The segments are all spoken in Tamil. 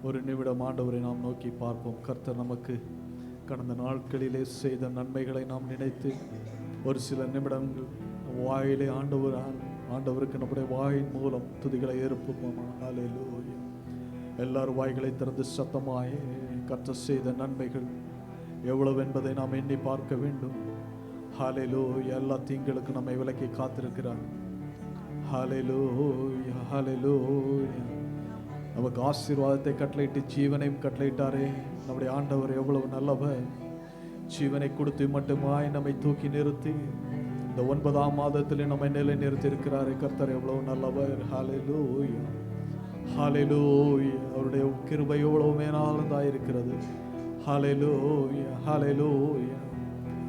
ஒரு நிமிடம் ஆண்டவரை நாம் நோக்கி பார்ப்போம். கர்த்தர் நமக்கு கடந்த நாட்களிலே செய்த நன்மைகளை நாம் நினைத்து ஒரு சில நிமிடங்கள் வாயிலே ஆண்டவருக்கு நம்முடைய வாயின் மூலம் துதிகளை எழுப்புவோமா? ஹல்லேலூயா. எல்லாரும் வாய்களை திறந்து சத்தமாய் கர்த்தர் செய்த நன்மைகள் எவ்வளவு என்பதை நாம் எண்ணி பார்க்க வேண்டும். ஹல்லேலூயா. எல்லா தீங்களுக்கு நம்மை விலக்கி காத்திருக்கிறார். ஹல்லேலூயா, ஹல்லேலூயா. நமக்கு ஆசீர்வாதத்தை கட்டளையிட்டு ஜீவனையும் கட்டளையிட்டாரே. நம்முடைய ஆண்டவர் எவ்வளவு நல்லவர். ஜீவனை கொடுத்து மட்டுமாய் நம்மை தூக்கி நிறுத்தி இந்த 9ஆம் மாதத்தில் நம்மை நிலை நிறுத்தி இருக்கிறாரே. கர்த்தர் எவ்வளவு நல்லவர். ஹல்லேலூயா, ஹல்லேலூயா. அவருடைய கிருபை எவ்வளவு மேலானதாக இருக்கிறது. ஹல்லேலூயா, ஹல்லேலூயா.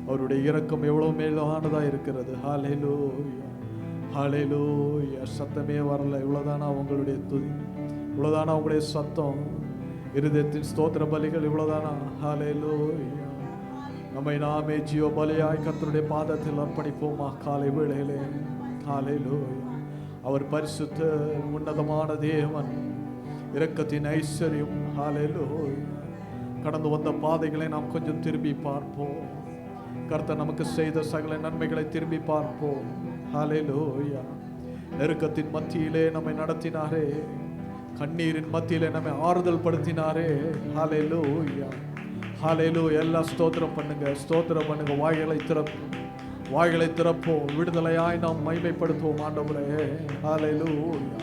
அவருடைய இரக்கம் எவ்வளவு மேலானதாக இருக்கிறது. ஹல்லேலூயா, ஹல்லேலூயா. சத்தமே வரல. இவ்வளவுதானா உங்களுடைய துதி? இவ்வளவுதானா உங்களுடைய சத்தம்? இருதயத்தின் ஸ்தோத்திர பலிகள் இவ்வளவுதானா? ஹல்லேலூயா. நம்மை நாமே ஜீவ பலியாய் கர்த்தருடைய பாதத்தில் அர்ப்பணிப்போமா காலை வேளையிலே? ஹல்லேலூயா. அவர் பரிசுத்த உன்னதமான தேவன், இரக்கத்தின் ஐஸ்வர்யம். ஹல்லேலூயா. கடந்து வந்த பாதைகளை நாம் கொஞ்சம் திரும்பி பார்ப்போம். கர்த்தர் நமக்கு செய்த சகல நன்மைகளை திரும்பி பார்ப்போம். ஹல்லேலூயா. நெருக்கத்தின் மத்தியிலே நம்மை நடத்தினாரே. கண்ணீரின் மத்தியிலே நம்மை ஆறுதல் படுத்தினாரே. ஹல்லேலூயா, ஹல்லேலூயா. எல்லாம் ஸ்தோத்திரம் பண்ணுங்க, ஸ்தோத்திரம் பண்ணுங்க. வாய்களை திறப்போம். விடுதலையாய் நாம் மகிமைப்படுத்துவோம் ஆண்டவரே. ஹல்லேலூயா,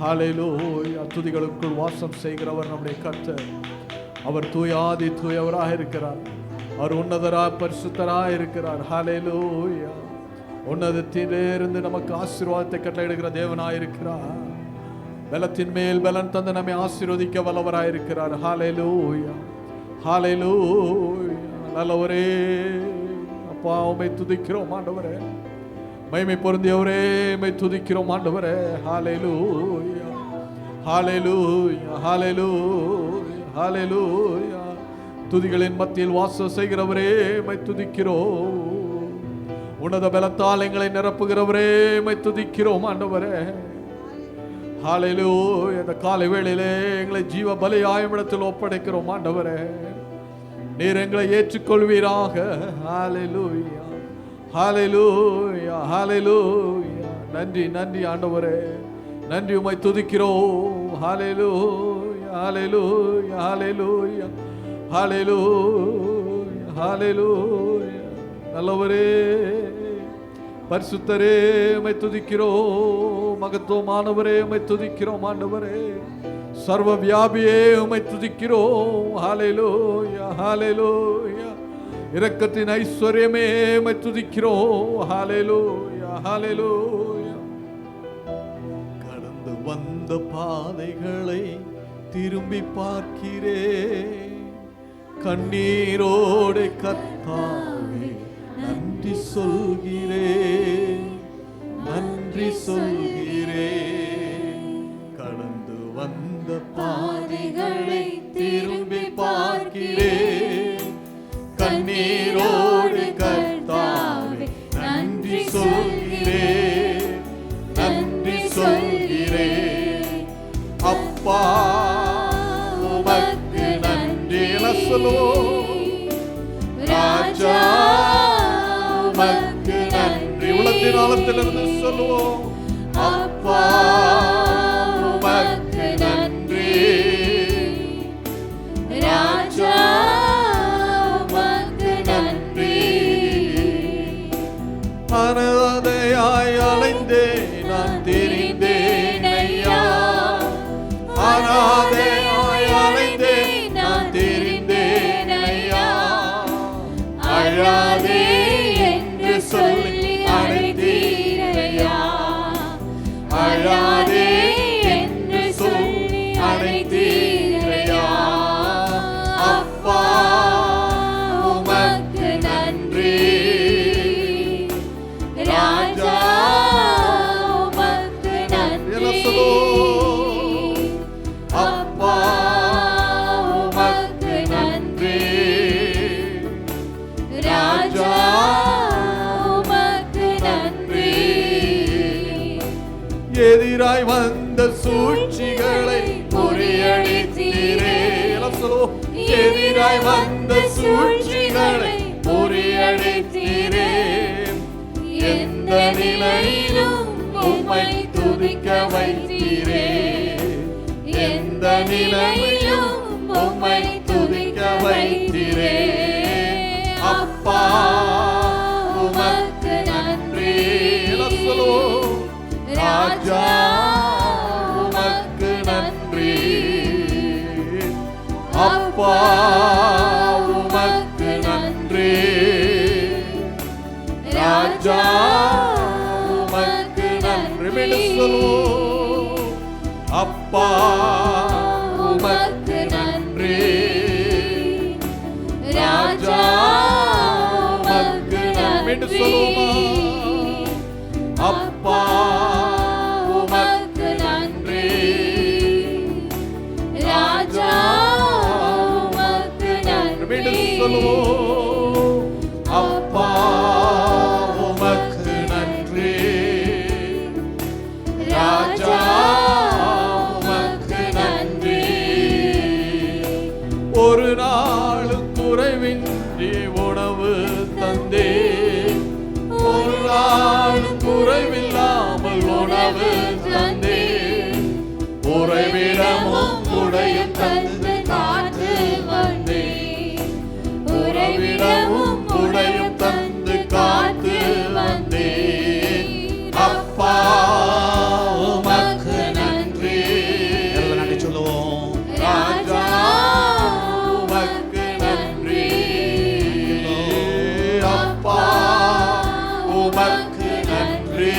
ஹல்லேலூயா. துதிகளுக்குள் வாசம் செய்கிறவர் நம்முடைய கர்த்தர். அவர் தூயாதி தூயவராக இருக்கிறார். அவர் உன்னதராய் பரிசுத்தராய் இருக்கிறார். ஹல்லேலூயா. உன்னதத்திலிருந்து நமக்கு ஆசீர்வாதத்தை கட்டளையிடுகிற தேவனாய் இருக்கிறார். பலத்தின் மேல் பலன் தந்து நம்மை ஆசீர்வதிக்க வல்லவராயிருக்கிறார். ஹல்லேலூயா, ஹல்லேலூயா. நல்லவரே அப்பா, உம்மை துதிக்கிறோம் ஆண்டவரே. மகிமை பொருந்தியவரே, உம்மை துதிக்கிறோம் ஆண்டவரே. ஹல்லேலூயா, ஹல்லேலூயா, ஹல்லேலூயா, ஹல்லேலூயா. துதிகளின் மத்தியில் வாசம் செய்கிறவரே, உம்மை துதிக்கிறோம். உன்னத பலத்தால் எங்களை நிரப்புகிறவரே, உம்மை துதிக்கிறோம் ஆண்டவரே. ஹல்லேலூயா. இந்த காலை வேளையிலே எங்களை ஜீவ பலியாய் இடத்தில் ஒப்படைக்கிறோம் ஆண்டவரே. நீர் எங்களை ஏற்றுக்கொள்வீராக. ஹல்லேலூயா, ஹல்லேலூயா, ஹல்லேலூயா. நன்றி, நன்றி ஆண்டவரே. நன்றி, உம்மை துதிக்கிறோம். ஹல்லேலூயா, ஹல்லேலூயா, ஹல்லேலூயா, ஹல்லேலூயா, ஹல்லேலூயா. நல்லவரே, பரிசுத்தரே, உம்மை துதிக்கிறோம். மகத்துவமானவரே, உம்மை துதிக்கிறோம் ஆண்டவரே. சர்வ வியாபியே, உம்மை துதிக்கிறோம். ஹல்லேலூயா, ஹல்லேலூயா. இரக்கத்தின் ஐஸ்வர்யமே, உம்மை துதிக்கிறோம். ஹல்லேலூயா, ஹல்லேலூயா. கடந்து வந்த பாதைகளை திரும்பி பார்க்கிறேன். கண்ணீரோடு கர்த்தாவே நன்றி சொல்கிறேன், நன்றி சொல்கிறேன். கடந்து வந்த பாதைகளை திரும்பி பார்க்கிறேன். கண்ணீரோடு கர்த்தாவே நன்றி சொல்கிறேன், நன்றி சொல்கிறேன். அப்பா உமக்கு நன்றி சொல்லுவோம். ராஜா உமக்கு நன்றி. உள்ளத்தின் ஆழத்திலிருந்து சொல்லுவோம். அப்பா உமக்கு நன்றி. ராஜா உமக்கு நன்றி. அனாதையாய் அலைந்தேன் நான் தெரிந்தேன் ஐயா. அனாதையாய் அலைந்தேன் நான் தெரிந்தேன் ஐயா. அழாதே என்று சொல்லி அழைத்தீரையா. அழாதே என்று சொல்லி அழைத்தீரையா. அப்பா உமக்கு நன்றி. ராஜா உமக்கு நன்றி. அப்பா உமக்கு நன்றி. ராஜா உமக்கு நன்றி. எதிராய் வந்த சூழ்ச்சிகளை முறியடித்தீரே. எதிராய் வந்த சூழ்ச்சிகளை முறியடித்தீரே. எந்த நிலையிலும் உம்மை துதிக்க வைத்தீரே. எந்த நிலையிலும் உம்மை துதிக்க வைத்தீரே. அப்பா உமக்கு நன்றி. ராஜா உமக்கு நன்றி. அப்பா உமக்கு நன்றி. ராஜா உமக்கு நன்றி. அப்பா உமக்கு நன்றி. ராஜா உமக்கு நன்றி. அப்பா உமக்கு நன்றி. ராஜா உமக்கு நன்றி. அப்பா உமக்கு நன்றி. ராஜா உமக்கு நன்றி. ஒரு நாள் குறைவின்றி உணவு தந்தே. ஒரு நாள் குறைவில்லாமல் உணவு தந்தே. உறைவிடமும் உடையும் தந்து காத்து வந்தே. உறைவிடமும் உடையும் தந்து காத்து வந்தே. அப்பா உமக்கு நன்றி. எல்லாம் நன்றி சொல்லுவோம். ராஜா உமக்கு நன்றி. அப்பா உமக்கு நன்றி.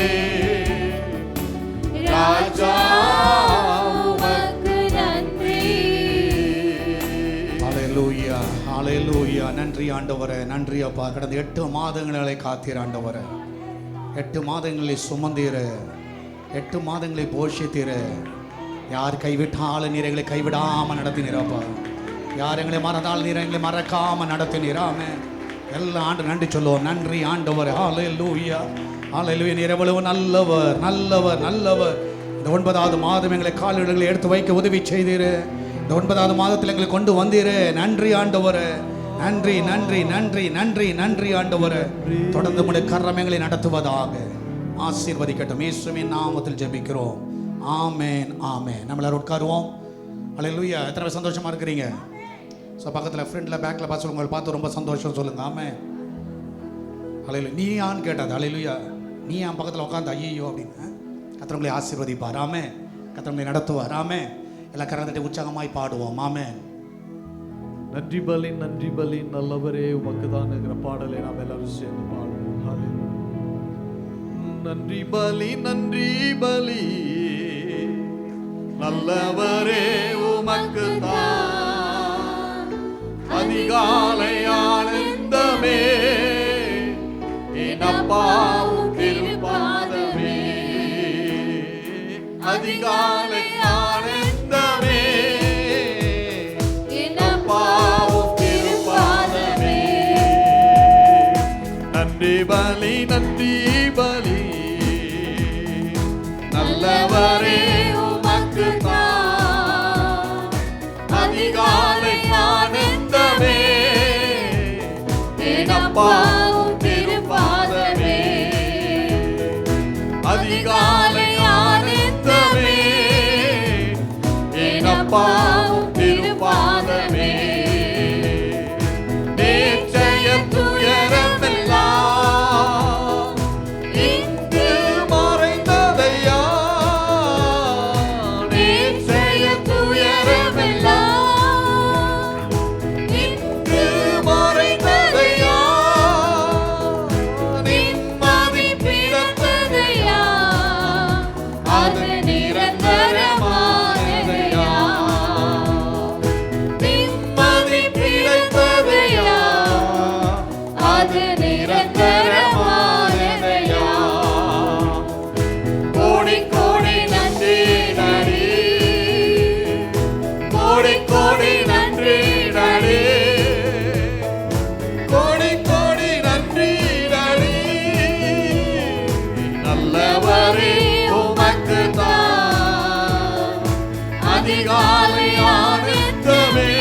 ராஜா உமக்கு நன்றி. ஹல்லேலூயா, ஹல்லேலூயா. நன்றி ஆண்டவரே, நன்றி அப்பா. கடந்த 8 மாதங்களை காத்தீர் ஆண்டவரே. 8 மாதங்களை சுமந்தீர, 8 மாதங்களை போஷித்தீர. யார் கைவிட்டாலும் நீர் எங்களை கைவிடாமல் நடத்தினீரப்பா. யார் எங்களை மறந்தால் நீர் எங்களை மறக்காமல் நடத்தினீராமே. எல்லா ஆண்டு நன்றி சொல்லுவோம். நன்றி ஆண்டவர். ஹல்லேலூயா, ஹல்லேலூயா. நீர் எவ்வளவு நல்லவர், நல்லவர், நல்லவர். இந்த 9வது மாதம் எங்களை கால்களை எடுத்து வைக்க உதவி செய்தீர். இந்த 9வது மாதத்தில் எங்களை கொண்டு வந்தீரே. நன்றி ஆண்டவரே. நன்றி, நன்றி, நன்றி, நன்றி, நன்றி ஆண்டவரே. தொடர்ந்து உம்முடைய கரம் எங்களை நடத்துவதாக. ஆசீர்வதிக்கட்டும். இயேசுவின் நாமத்தில் ஜெபிக்கிறோம். ஆமென், ஆமென். நம்ம எல்லாரும் உட்காருவோம். ஹல்லேலூயா. எத்தனை பேர் சந்தோஷமா இருக்கிறீங்க? ஸோ பக்கத்தில் ஃப்ரெண்டில் பேக்கில் பார்த்து உங்களை பார்த்து ரொம்ப சந்தோஷம் சொல்லுங்க. ஆமென். ஹல்லேலூயா. நீ யான்னு கேட்டாது. ஹல்லேலூயா. நீ என் பக்கத்தில் உட்காந்து ஐயோ அப்படின்னு கர்த்தர் உங்களை ஆசீர்வதிப்பார். ஆமென். கர்த்தர் உங்களை நடத்துவார். ஆமென். எல்லா கரந்தட்டை உற்சாகமாய் பாடுவோம். ஆமென். நன்றி பலி, நன்றி பலி, நல்லவரே உமக்கு தான் இருக்கிற பாடலை நாம் எல்லாரும் சேர்ந்து பாடுவோம். ஹல்லேலூயா. நன்றி பலி, நன்றி பலி, நல்லவரே உமக்கு தான். அதிகாலை ஆனந்தமே என் அப்பாவும் திருப்பாதமே. அதிகாலை ஆனந்தமே என் அப்பாவும் திருப்பாதமே. நன்றி பலி, நன்றி பலி, நல்லவரே உமக்கு தான். அதிகாலை ஆனந்தமே என் அப்பாவும் திருப்பாதமே. அதிகாலை ஆனந்தமே என் அப்பாவும் திருப்பாதமே. நேற்றைய துயரமெல்லாம் இங்கு மறைந்ததையா. நேற்றைய துயரமெல்லாம் இங்கு மறைந்ததையா. நிம்மதி பிறந்ததையா. அது நிரந்தரமானதையா. நிம்மதி பிறந்ததையா. அது நிரந்தரமானதையா. கோடி கோடி நன்றி நடி. கோடி கோடி நன்றி நடி. கோடி கோடி நன்றி நடி. நல்லவரே உமக்கு தான். அதிகாலை ஆனந்தமே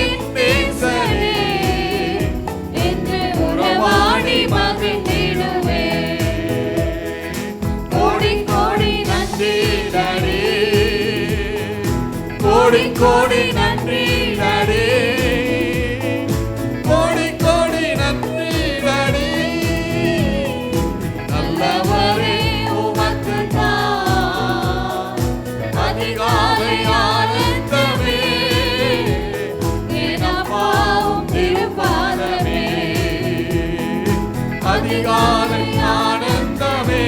என் நேசரே என்று உறவாடி மகிழ்ந்திடுவே. கோடி கோடி நன்றி டாடி, கோடி கோடி நன்றி டாடி, கோடி கோடி நன்றி டாடி. நல்லவரே உமக்கு தான் அதிகாலை ஆனந்தமே, என் அப்பாவும் திருப்பாதமே. அதிகாலை ஆனந்தமே,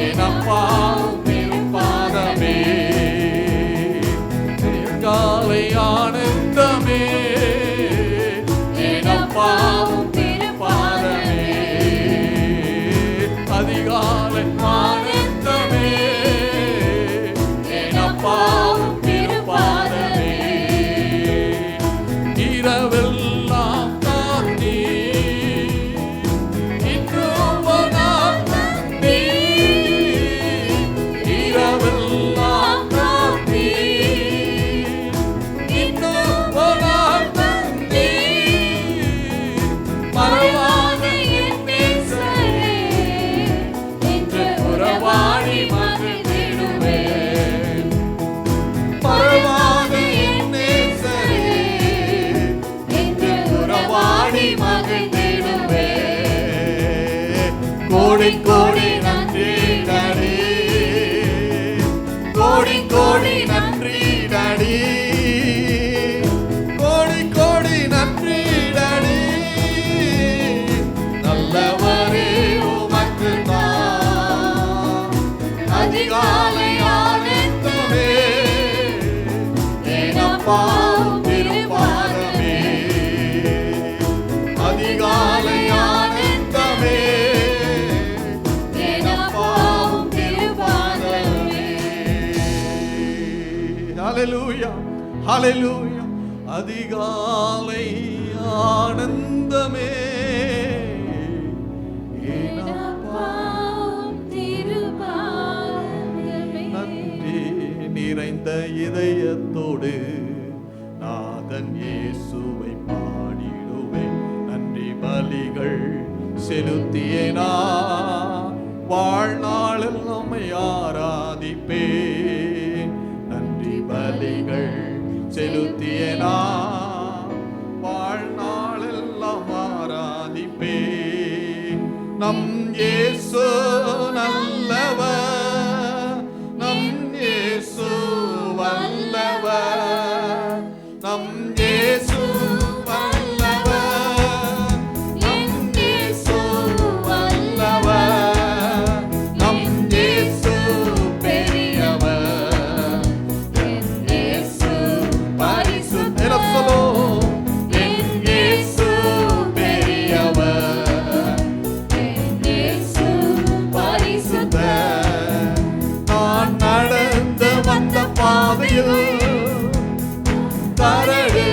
என் அப்பாவும் திருப்பாதமே. அதிகாலை ஆனந்தமே, என் அப்பாவும் திருப்பாதமே. அதிகாலை ஆனந்தமே, என் அப்பாவும் திருப்பாதமே. இரவெல்லாம் காத்தீ, இன்றும் நான் நம்பி. இரவெல்லாம் காத்தீ, இன்றும் நான் நம்பி. மறவாத என் நேசரே என்று உறவாடி மகிழ்ந்திடுவேன். மறவாத என் நேசரே என்று உறவாடி மகிழ்ந்திடுவேன். கோடி கோடி நன்றி டாடி, கோடி கோடி நன்றி டாடி, கோடி கோடி நன்றி டாடி. நல்லவரே உமக்கு தான் அதிகாலை ஆனந்தமே, என் அப்பாவும் திருப்பாதமே. அதிகாலை ஆனந்தமே, என் அப்பாவும் திருப்பாதமே. ஹalleluya ஹalleluya. அதிகாலை ஆனந்தமே, என் அப்பாவும் திருப்பாதமே. நன்றி நிறைந்த இதயத்தோடு நாதன் இயேசுவை பாடிடுவேன். நன்றி பலிகள் செலுத்தியேனா வாழ்நாளில் நம்மை ஆராதிப்பேன். நன்றி பலிகள் செலுத்தியேனா வாழ்நாளெல்லாம் ஆராதிப்பேன். நம் இயேசு நல்லவர், நம் இயேசு வல்லவர், நம் இயேசு வல்லவர், என் இயேசு வல்லவர், நம் இயேசு பெரியவர், என் இயேசு பரிசுத்தர். எல்லாம் சொல்லுவோம். என் இயேசு பெரியவர், என் இயேசு பரிசுத்தர். நான் நடந்து வந்த பாதையில் கரடு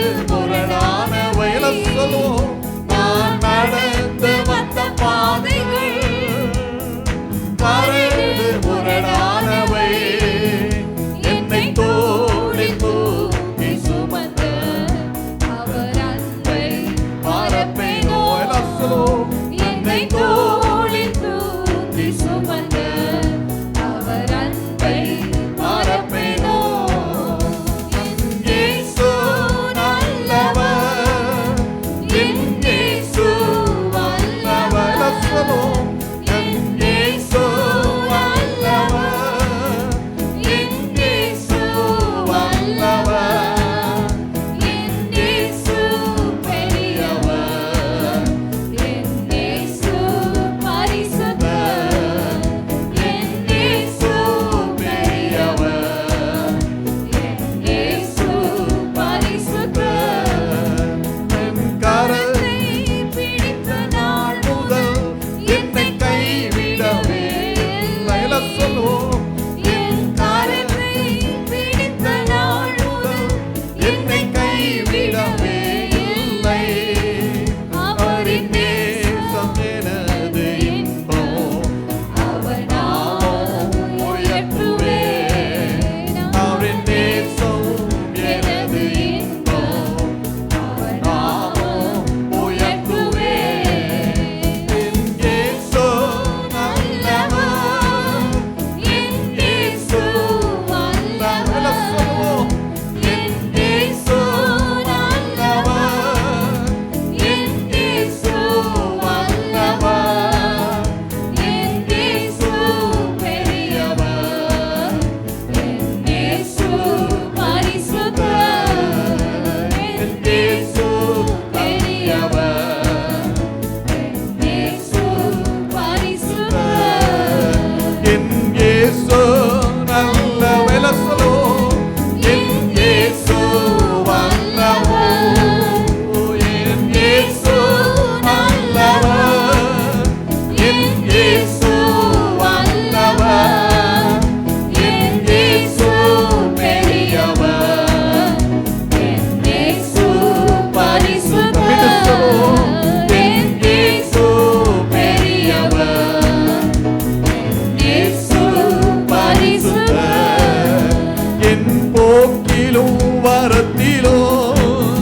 வரத்திலும்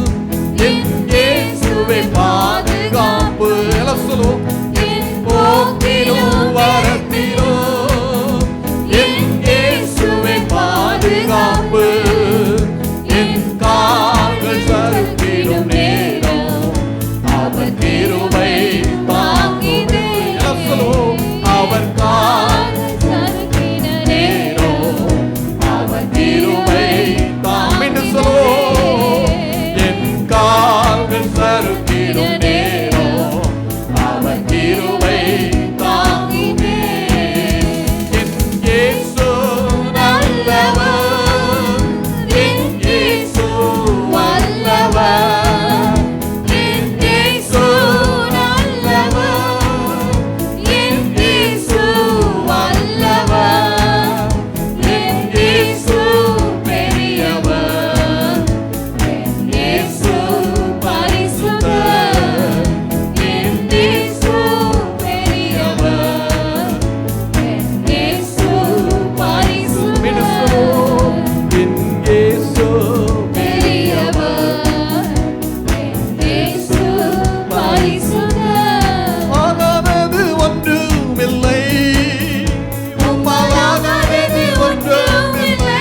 என் இயேசுவே பாதுகாப்பு. எல்லாம் சொல்லுவோம். என் போக்கிலும் வரத்திலும் என் இயேசுவே பாதுகாப்பு. என் கால்கள் சறுக்கிடும் நேரம் அவர் கிருபை தாங்கினே. எல்லாம் சொல்லுவோம். அவர் கால்கள் சறுக்கின நேரம் அவர் கிருபை தாங்கினே. சொல்லுவோம். என் கால்கள் சறுக்கிடும் நேரம் அவர் கிருபை தாங்கினே. என் இயேசு நல்லவர், என் இயேசு வல்லவர், என் இயேசு நல்லவர், என் இயேசு வல்லவர், என் இயேசு பெரியவர், என் இயேசு பரிசுத்தர், என் இயேசு பெரியவர், என் இயேசு பரிசுத்தர், என் இயேசு பெரியவர், என் இயேசு பரிசுத்தர். ஆகாதது ஒன்றுமில்லை, உம்மாலாகாதது ஒன்றுமில்லை,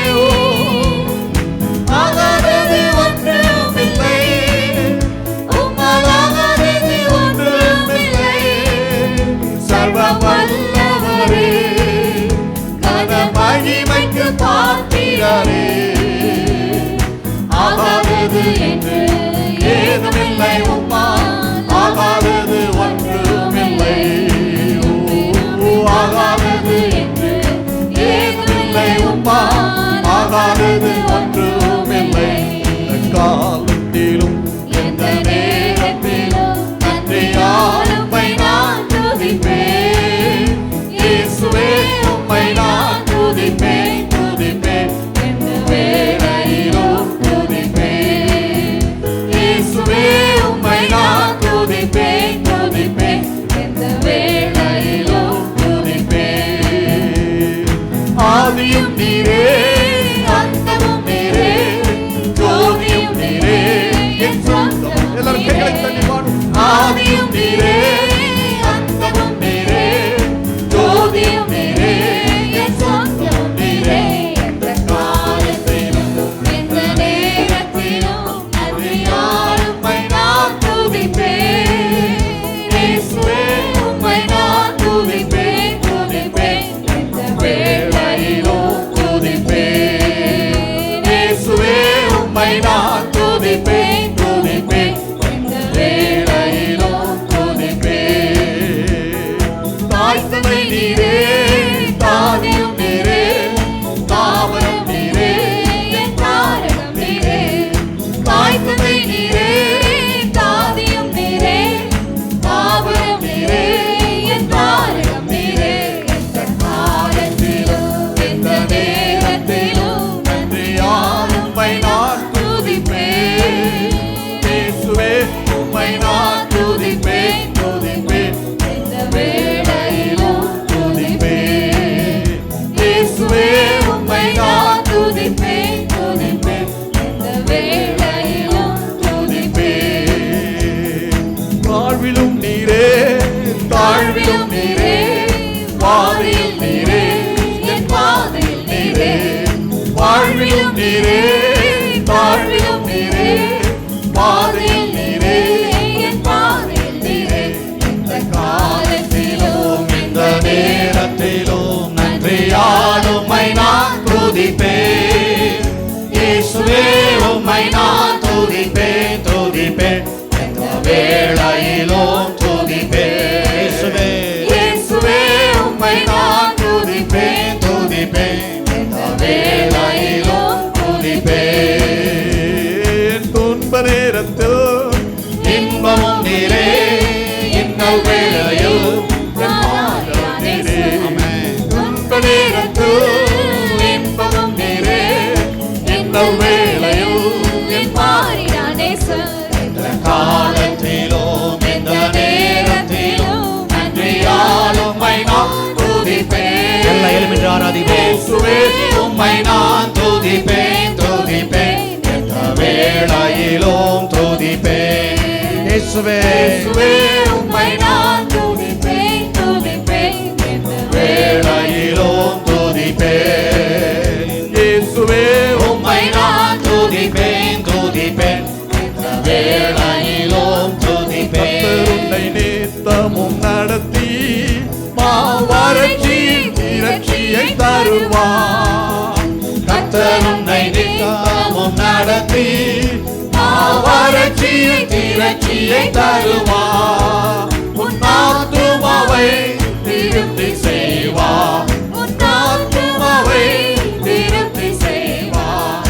ஆகாதது ஒன்றுமில்லை, உம்மாலாகாதது ஒன்றுமில்லை. சர்வ வல்லவரே, கன மகிமைக்கு பாத்திரரே. ஆகாதது என்று ஏதுமில்லை உம்மால், ஆகாதது ஒன்றுமில்லை. ஆகாதது என்று ஏதுமில்லை உம்மால், ஆகாதது ஒன்றுமில்லை. இந்த காலத்திலும் எந்த நேரத்திலும் நன்றியால் உம்மை நான் துதிப்பேன். இயேசுவே உம்மை நான் துதிப்பேன், துதிப்பேன். எந்த வேளையிலும் துதிப்பேன். இயேசுவே உம்மை நான் துதிப்பேன், துதிப்பேன். எந்த வேளையிலும் துதிப்பேன். ஆதியும் நீரே, அந்தமும் நீரே, ஜோதியும் நீரே, என் சொந்தம். எல்லாரும் கைகளை தட்டி பாடும். ஆதியும் நீரே, அந்தமும் நீரே, ஜோதியும் நீரே, என் சொந்தம் நீரே. எந்த காலத்திலும் எந்த நேரத்திலும் நன்றியால் உம்மை நான் துதிப்பேன். இயேசுவே உம்மை நான் துதிப்பேன், துதிப்பேன். எந்த வேளையிலும் துதிப்பேன். இயேசுவே உம்மை நான் துதிப்பேன், துதிப்பேன். எந்த வேளையிலும் துதிப்பேன். தாய் தந்தை நீரே, தாதியும் நீரே, தாவரம் நீரே, என் தாரகம் நீரே. தாய் தந்தை நீரே, தாதியும் நீரே, தாவரம் நீரே, என் தாரகம் நீரே. எந்த காலத்திலும் எந்த நேரத்திலும் நன்றியால் உம்மை நான் துதிப்பேன். இயேசுவே உம்மை நான் துதிப்பேன், துதிப்பேன். எந்த வேளையிலும் துதிப்பேன். இயேசுவே உம்மை நான் துதிப்பேன், துதிப்பேன். எந்த வேளையிலும் துதிப்பேன். வாழ்விலும் நீரே, தாழ்விலும் நீரே, பாதையில் நீரே, என் பாதையில் நீரே. வாழ்விலும் நீரே, தாழ்விலும் நீரே, பாதையில் நீரே, என் பாதையில் நீரே. எந்த காலத்திலும் இந்த நேரத்திலும் நன்றியால் உம்மை நான் துதிப்பேன். இயேசுவே உம்மை நான் துதிப்பேன், துதிப்பேன். எந்த வேளையிலும் துதிப்பேன். இயேசுவே, இயேசுவே உம்மை நான் துதிப்பேன், துதிப்பேன். எந்த வேளையிலும் துதிப்பேன். துன்ப நேரத்தில் இன்பமும் நீரே, இன்னல் வேளையில் நீரே. ஆமென். துன்ப நேரத்தில் இன்பமும் நீரே, இன்னல் வேளையில் என் மாறிடா நேசர். இந்த காலத்திலும் இந்த நேரத்திலும் நன்றியால் உம்மை நான் துதிப்பேன். எல்லாம் எழுமின்று ஆராதிப்போம். இயேசுவே உம்மை நான் துதிப்பேன், துதிப்பேன். எந்த வேளையிலும் இயேசுவே இயேசுவே உம்மை நான் துதிப்பேன் துதிப்பேன் இந்த வேளையிலும் துதிப்பேன். இயேசுவே உம்மை நான் துதிப்பேன் துதிப்பேன் இந்த வேளையிலும் துதிப்பேன். உன்னை நித்தமும் நடத்தி மாவறட்சியில் திரட்சியை தருவார். கர்த்தர் உன்னை நித்தமும் நடத்தி மாவறட்சியில் திரட்சியை தருவார். உன் ஆத்துமாவை திருப்தி செய்வார். உன் ஆத்துமாவை திருப்தி செய்வார்.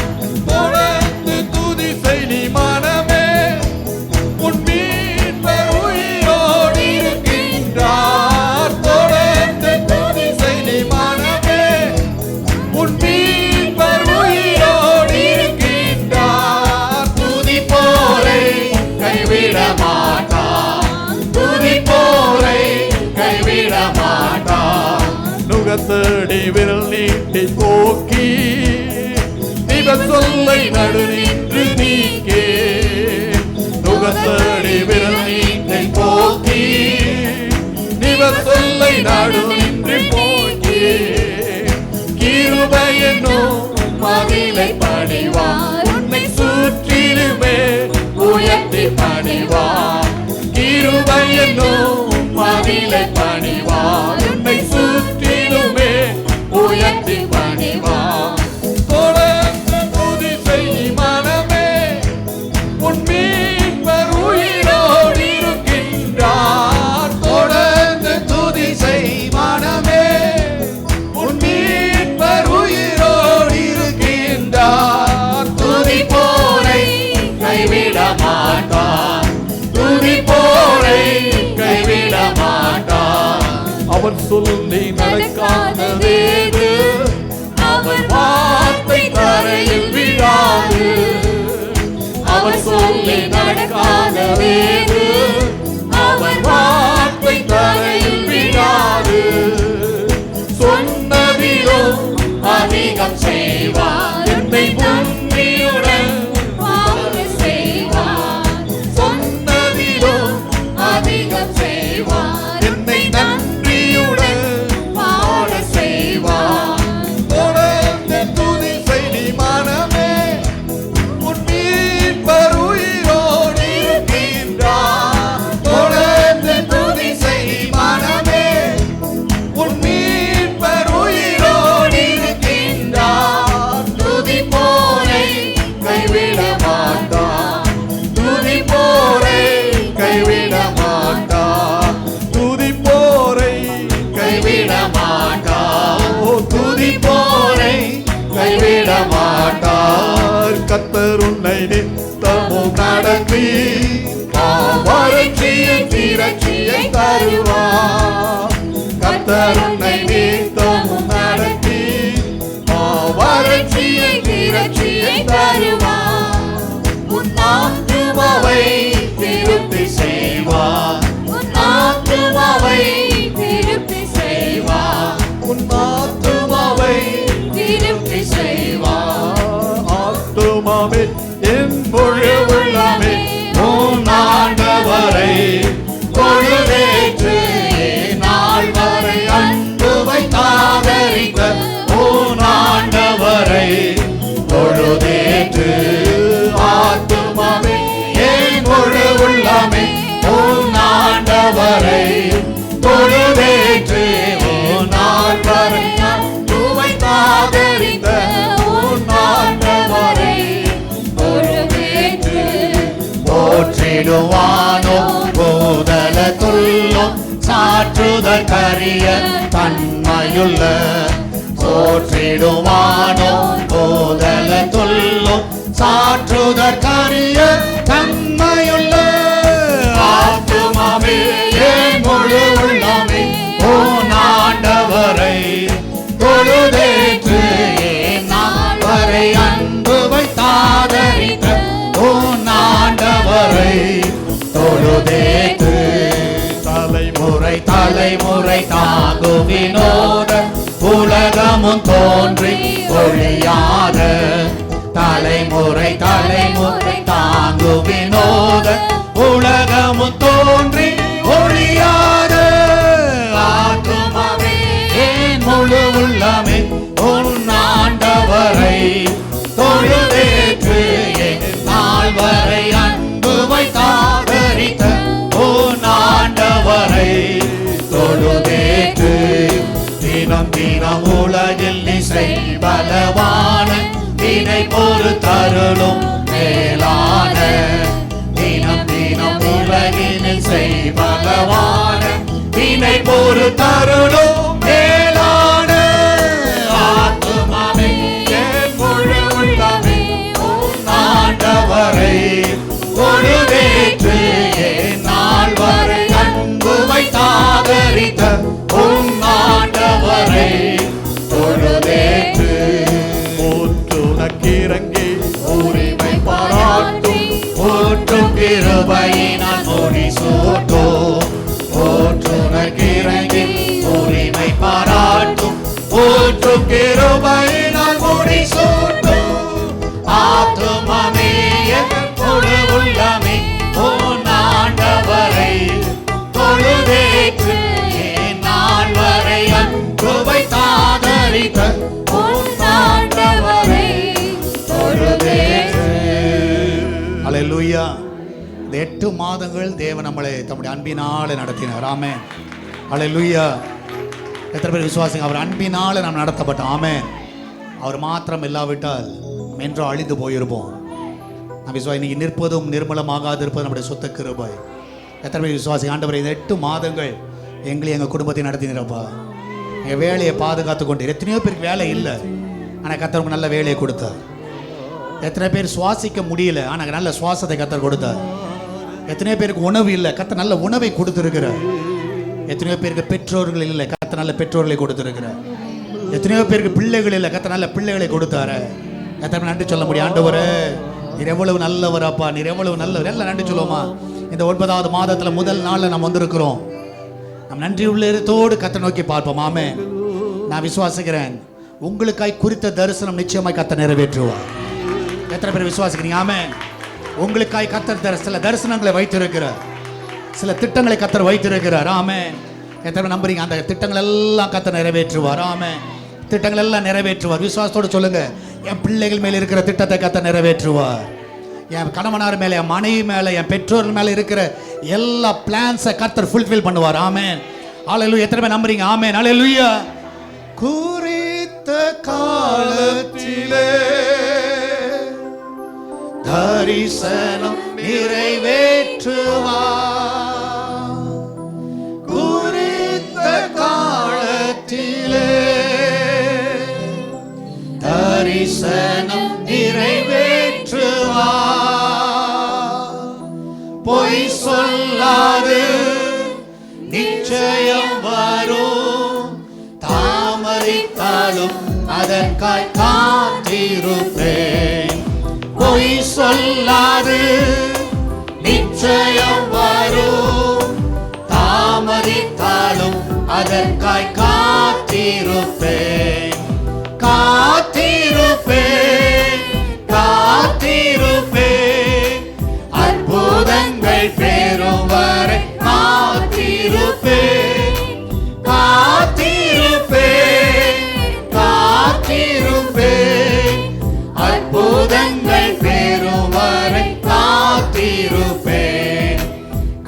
தொடர்ந்து துதி செய் நீ மனமே, உன் மீட்பர் உயிரோடு இருக்கின்றார். தொடர்ந்து துதி செய் நீ மனமே, உன் மீட்பர் உயிரோடு இருக்கின்றார். துதிப்போரை கைவிட மாட்டார். துதிப்போரை கைவிட மாட்டார். நுகத்தடி விரல் நீட்டி போக்கி நிப சொல்லை நடு நின்று நீக்கே. நுகத்தடி விரல் நீட்டி போக்கி நிப சொல்லை நடு நின்று போக்கி. கிருபை என்னும் மதிலை பணிவார். உன்னை சுற்றிலுமே உயர்த்தி பணிவார். கிருபை என்னும் மதிலை பணிவார். உன்னை சுற்றிலுமே உயர்த்தி பணிவார். தொடர்ந்து துதி செய் மனமே, உன் மீட்பர் உயிரோடு இருக்கின்றார். தொடர்ந்து துதி செய் மனமே, உன் மீட்பர் உயிரோடு இருக்கின்றார். துதிப்போரை கைவிட மாட்டார். துதிப்போரை கைவிட மாட்டார். அவர் சொல்லி நடக்காததேது, அவர் வார்த்தை தரையில் விழாது. அவர் சொல்லி நடக்காததேது, அவர் வார்த்தை தரையில் விழாது. சொன்னதிலும் அதிகம் செய்வார். என்னை உண்மையுடன் வாழ செய்வார். சொன்னதிலும் அதிகம் செய்வார். என்னை நன்றியுடன் வாழ செய்வார். தொடர்ந்து துதி செய் நீ மனமே, உன் மீட்பர் உயிரோடு இருக்கின்றார். தொடர்ந்து துதி செய் மனமே, உன் மீட்பர் உயிரோடு இருக்கின்றார். துதிப்போரை கைவிட மாட்டார். துதிப்போரை கைவிட மாட்டார். துதிப்போரை கைவிட மாட்டார். ஓ துதிப்போரை கைவிட மாட்டார். கர்த்தர் உன்னை நித்தமும் நடத்தி வறட்சியில் திரட்சியை தருவார். கர்த்தர் உன்னை நித்தமும் நடத்தி வறட்சியில் திரட்சியை தருவார். உன் ஆத்துமாவை திருப்தி செய்வார். உன் ஆத்துமாவை திருப்தி செய்வார். உன் ஆத்துமாவை திருப்தி செய்வார். ஆத்துமாவே என் முழு உள்ளமே உன் ஆண்டவரை பொழுதேற்று நாள் வரை அன்பு வைத்தாதரித்த உன் ஆண்டவரை பொழுதேற்று ஆத்துமாவே என் முழு உள்ளமே உன் ஆண்டவரை பொழுதேற்று நாள் வரை அன்பு வைத்தாதரித்த உன் ஆண்டவரை பொழுதேற்று போற்றிடுவானோ போதல துள்ளும் சாற்றுதற்கரிய தன்மையுள்ள. போற்றிடுவானோ போதல துள்ளும் சாற்றுதற்கரிய தன்மையுள்ள. ஆத்துமாவே என் முழு உள்ளமே உன் ஆண்டவரை தொழுதேற்று நாள் வரை அன்பு வைத்தாதரித்த உன் ஆண்டவரை தொழுதேற்று. தலைமுறை தலைமுறை தாங்கும் வினோத உலகமும் தோன்றி ஒழியாத. தலைமுறை தலைமுறை தாங்கும் வினோத உலகம் வரை அன்பு வைத்தாதரித்த உன் ஆண்டவரை தொழுதேற்று தினம் தினம் உலகில் இசை பலவான வினை பொறு தருளும் மேலான தினம் தினம் உலகில் இசை பலவான வினை பொறு தருளும் மேலான ஆத்துமாவே என் முழு உள்ளமே உன் ஆண்டவரை தொழுதேற்று என் நாள் வரை அன்பு வைத்தாதரித்த உன் ஆண்டவரை தொழுதேற்று போற்றுனக்கிறங்கி உரிமை பாராட்டும் போற்றும் கிருபையினால் மொழி சூட்டும் போற்றுனக்கிறங்கி உரிமை பாராட்டும் போற்றும் கிருபையினால் மொழி சூட்டும் ஆத்துமமே என் முழு உள்ளமே உன் ஆண்டவரை தொழுதேற்று என் நாள் வரை அன்பு வைத்தாதரித்த உன் ஆண்டவரை தொழுதேற்று. அல்லேலூயா. இந்த 8 மாதங்கள் தேவன் நம்மளை தம்முடைய அன்பினால நடத்தினார். ஆமென். அல்லேலூயா. எத்தனை பேர் விசுவாசிங்க அவர் அன்பினால நாம் நடத்தப்பட்டோம். ஆமென். அவர் மாத்திரம் இல்லாவிட்டால் நாம் என்றோ அழிந்து போயிருப்போம். நான் விசுவாசி இன்னைக்கு நிற்பதும் நிர்மலமாகாது இருப்பது நம்முடைய சொத்த கிருபை. எத்தனை பேர் விசுவாசி ஆண்டவரை இந்த 8 மாதங்கள் எங்களையும் எங்கள் குடும்பத்தை நடத்தினப்பா. எங்கள் வேலையை பாதுகாத்து கொண்டு எத்தனையோ பேருக்கு வேலை இல்லை, ஆனால் கர்த்தருக்கு நல்ல வேலையை கொடுத்தார். எத்தனை பேர் சுவாசிக்க முடியல, ஆனால் நல்ல சுவாசத்தை கர்த்தர் கொடுத்தார். எத்தனையோ பேருக்கு உணவு இல்லை, கர்த்தர் நல்ல உணவை கொடுத்துருக்கிறார். எத்தனையோ பேருக்கு பெற்றோர்கள் இல்லை, கர்த்தர் நல்ல பெற்றோர்களை கொடுத்துருக்கிறார். எத்தனையோ பேருக்கு பிள்ளைகள் இல்லை, கர்த்தர் நல்ல பிள்ளைகளை கொடுத்தாரு. எத்தனை நன்றி சொல்ல முடியும்? ஆண்டவரே நீர் எவ்வளவு நல்லவர் அப்பா, நீர் எவ்வளவு நல்லவர். எல்லாம் நன்றி சொல்லுவோமா? இந்த 9வது மாதத்தில் முதல் நாளில் நம்ம வந்திருக்கிறோம். நம் நன்றி உள்ளத்தோடு கர்த்தரை நோக்கி பார்ப்போம். ஆமென். நான் விசுவாசிக்கிறேன் உங்களுக்காய் குறித்த தரிசனம் நிச்சயமாய் கர்த்தர் நிறைவேற்றுவார். எத்தனை பேர் விசுவாசிக்கிறீங்க? ஆமென். உங்களுக்காய் கர்த்தர் சில தரிசனங்களை வைத்திருக்கிறார், சில திட்டங்களை கர்த்தர் வைத்திருக்கிறார். ஆமென். எத்தனை பேர் நம்புறீங்க? அந்த திட்டங்கள் எல்லாம் கர்த்தர் நிறைவேற்றுவார். ஆமென். திட்டங்கள் எல்லாம் நிறைவேற்றுவார். விசுவாசத்தோடு சொல்லுங்க, என் பிள்ளைகள் மேல இருக்கிற திட்டத்தை கர்த்தர் நிறைவேற்றுவார். என் கணவனார் மேல, என் மனைவி மேல, என் பெற்றோர்கள் மேல இருக்கிற எல்லா பிளான்ஸை கர்த்தர் ஃபுல்ஃபில் பண்ணுவார். ஆமென். ஹல்லேலூயா. எத்தனை பேர் நம்புறீங்க? ஆமென். ஹல்லேலூயா. குறித்த காலத்திலே தரிசனம் நிறைவேற்றுவார். குறித்த காலத்திலே தரிசனம் நிறைவேற்றுவார். பொய் சொல்லாது நிச்சயம் வரும், தாமதித்தாலும் அதற்காய் காத்திருப்பேன். பொய் சொல்லாது நிச்சயம் வரும், தாமதித்தாலும் அதற்காய் காத்திருப்பேன். காத்திருப்பேன், காத்திருப்பேன், அற்புதங்கள் பெறும் வரை காத்திருப்பேன். காத்திருப்பேன், காத்திருப்பேன், அற்புதங்கள் பெறும் வரை காத்திருப்பேன்.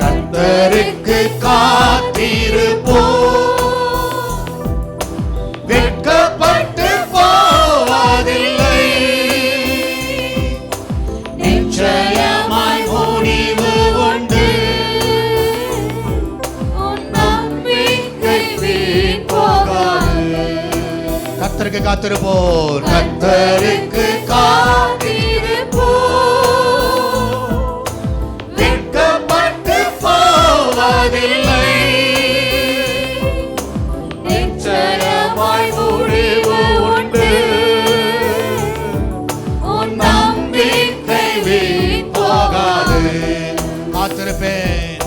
கர்த்தருக்கு காத்திருப்போம், வெட்கப்பட்டு போவதில்லை. நிச்சயமாய் முடிவு உண்டு, நம்பிக்கை வீண் போகாது. கர்த்தருக்கு காத்திருப்போர், கர்த்தருக்கு காத்திருப்போர், வெட்கப்பட்டு போவதில்லை. நிச்சயமாய் முடிவு உண்டு, உன் நம்பிக்கை வீண் போகாது. காத்திருப்பேன்,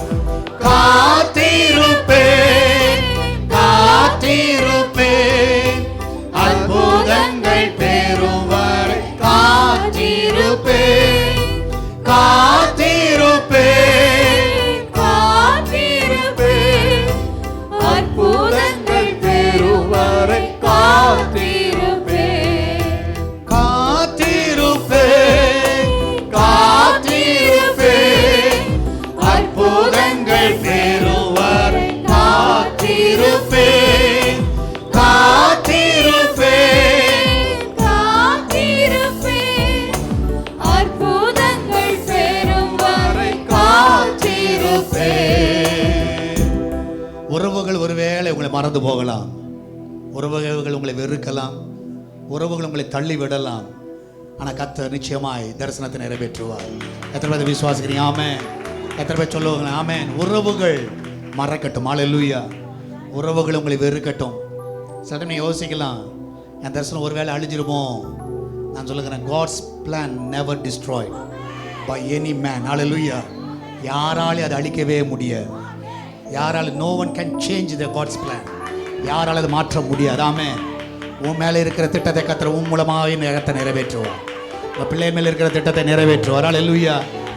காத்திருப்பேன், காத்திருப்பேன், அற்புதங்கள் பெறும் வரை காத்திருப்பேன். காத்திருப்பேன், காத்திருப்பேன், அற்புதங்கள் பெறும் வரை காத்திருப்பேன். காத்திருப்பேன், காத்திருப்பேன், சோர்ந்து போகலாம், உறவுகள் உங்களை வெறுக்கலாம், உறவுகள் உங்களை தள்ளி விடலாம். ஆனால் கர்த்தர் நிச்சயமாய் தரிசனத்தை நிறைவேற்றுவார். எத்தனை பேர் விசுவாசிக்கிறீங்க? ஆமென். எத்தனை பேர் சொல்லுவாங்க? ஆமென். உறவுகள் மறக்கட்டும். ஹல்லேலூயா. உறவுகள் உங்களை வெறுக்கட்டும். சடனே யோசிக்கலாம், என் தரிசனம் ஒருவேளை அழிஞ்சிருமோ? நான் சொல்லுகிறேன், God's plan never destroy by any man. Hallelujah. யாராலும் அதை அழிக்கவே முடியாது. யாராலும் no one can change the God's plan. யாராலும் அதை மாற்ற முடியாது. ஆமென். உன் மேலே இருக்கிற திட்டத்தை கர்த்தர் உன் மூலமாக நேரத்தை நிறைவேற்றுவார். உங்கள் பிள்ளை மேலே இருக்கிற திட்டத்தை நிறைவேற்றுவார். ஹல்லேலூயா.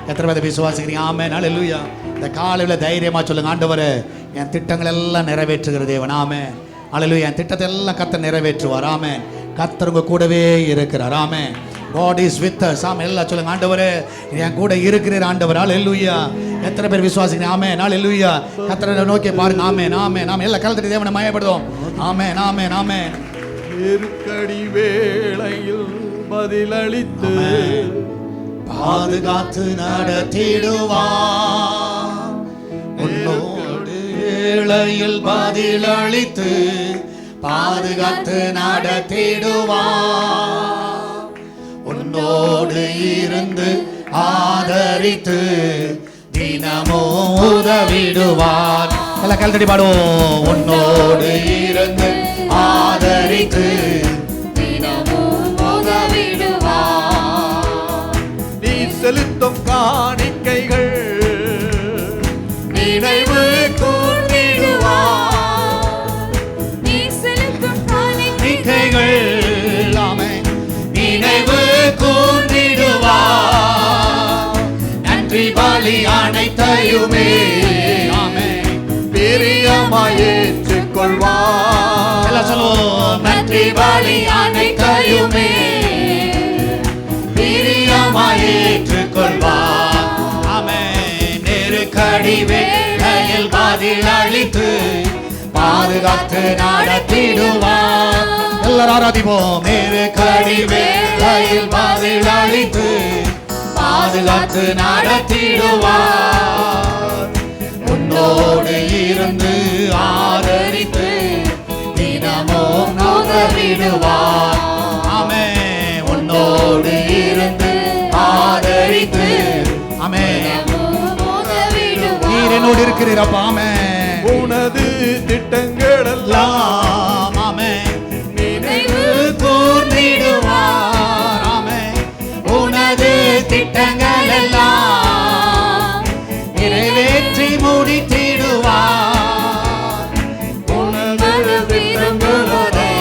எத்தனை பேர் விசுவாசிக்கிறீங்க? ஆமென். ஹல்லேலூயா. இந்த காலையில் தைரியமாக சொல்லுங்க, ஆண்டவரே என் திட்டங்கள் எல்லாம் நிறைவேற்றுகிற தேவன். ஆமென். ஹல்லேலூயா. என் திட்டத்தை எல்லாம் கர்த்தர் நிறைவேற்றுவார். ஆமென். கர்த்தர் உங்க கூடவே இருக்கிறார். ஆமென். God is with us. ஆமென். எல்லாம் சொல்லுங்க, ஆண்டவரே என் கூட இருக்கிறீர் ஆண்டவர். ஹல்லேலூயா. எத்தனை பேர் விசுவாசிக்கிறீங்க? ஆமென். ஹல்லேலூயா. கர்த்தரை நோக்கி பாருங்க. ஆமென். ஆமென். ஆமென். எல்லாம் கலந்துட்டு தேவனை மயப்படுவோம். ஆமென். ஆமென். ஆமென். நெருக்கடி வேளையில் பதிலளித்து பாதுகாத்து நடத்திடுவார். உன்னோடு வேளையில் பதிலளித்து பாதுகாத்து நடத்திடுவார். உன்னோடு இருந்து ஆதரித்து தினமும் உதவிடுவார். எல்லாம் கலந்தடி பாடுவோம். உன்னோடு இருந்து ஆதரித்து தினமும் உதவிடுவார். நீ செலுத்தும் காணிக்கைகள் நினைவு கூர்ந்திடுவார். நீ செலுத்தும் காணிக்கைகள் நினைவு கூர்ந்திடுவார். நன்றி பலி அனைத்தையுமே பிரியமாய் ஏற்றுக்கொள்வார். எல்லாம் சொல்லுவோம். நன்றி பலி அனைத்தையுமே பிரியமாய் ஏற்றுக்கொள்வார். ஆமென். நெருக்கடி வேளையில் பதில் அளித்து பாதுகாத்து நடத்திடுவார். எல்லாரும் ஆராதிப்போம். நெருக்கடி வேளையில் பதில் அளித்து பாதுகாத்து நடத்திடுவார். உன்னோடு இருந்து ஆதரித்து தினமும் உதவிடுவார். ஆமென். உன்னோடு இருந்து ஆதரித்து ஆமென். நீர் என்னோடு இருக்கிறீர் அப்பா. ஆமென். உனது திட்டங்கள் எல்லாம் ஆமென் நினைவு கூர்ந்திடுவார். ஆமென். உனது திட்டங்கள் எல்லாம் நிறைவேற்றி முடித்திடுவார். உனது திட்டங்களை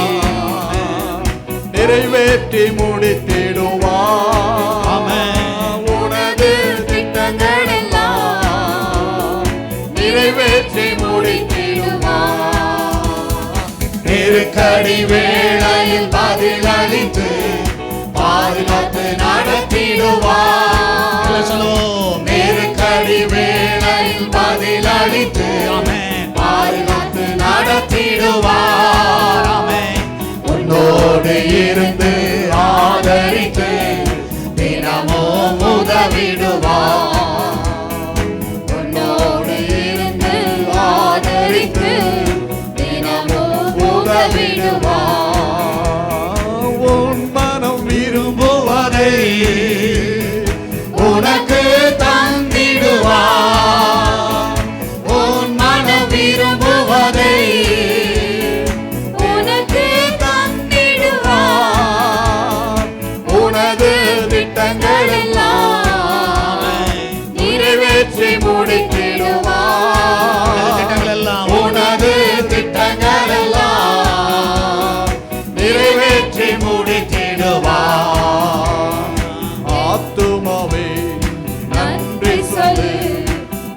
நிறைவேற்றி முடித்திடுவார். ஆமென். உனது திட்டங்கள் எல்லாம் நிறைவேற்றி முடித்திடுவார். நெருக்கடி வேளையில் பதில் அளித்து பாதுகாத்து நடத்திடுவார். சொல்லுவோம். நெருக்கடி வேளையில் பதில் அளித்து பாதுகாத்து நடத்திடுவார். ஆமென். உன்னோடு இருந்து ஆதரித்து தினமும் உதவிடுவார். உன்னோடு இருந்து ஆதரித்து தினமும் உதவிடுவார். உன் மனம் விரும்புவதை உனக்கு தந்திடுவார். உன் மனம் விரும்புவதை உனக்கு தந்திடுவார். உனது திட்டங்கள் எல்லாம் நிறைவேற்றி முடித்திடுவார். திட்டங்கள் எல்லாம் உனது திட்டங்கள் எல்லாம் நிறைவேற்றி முடித்திடுவார். ஆத்துமாவே நன்றி சொல்லு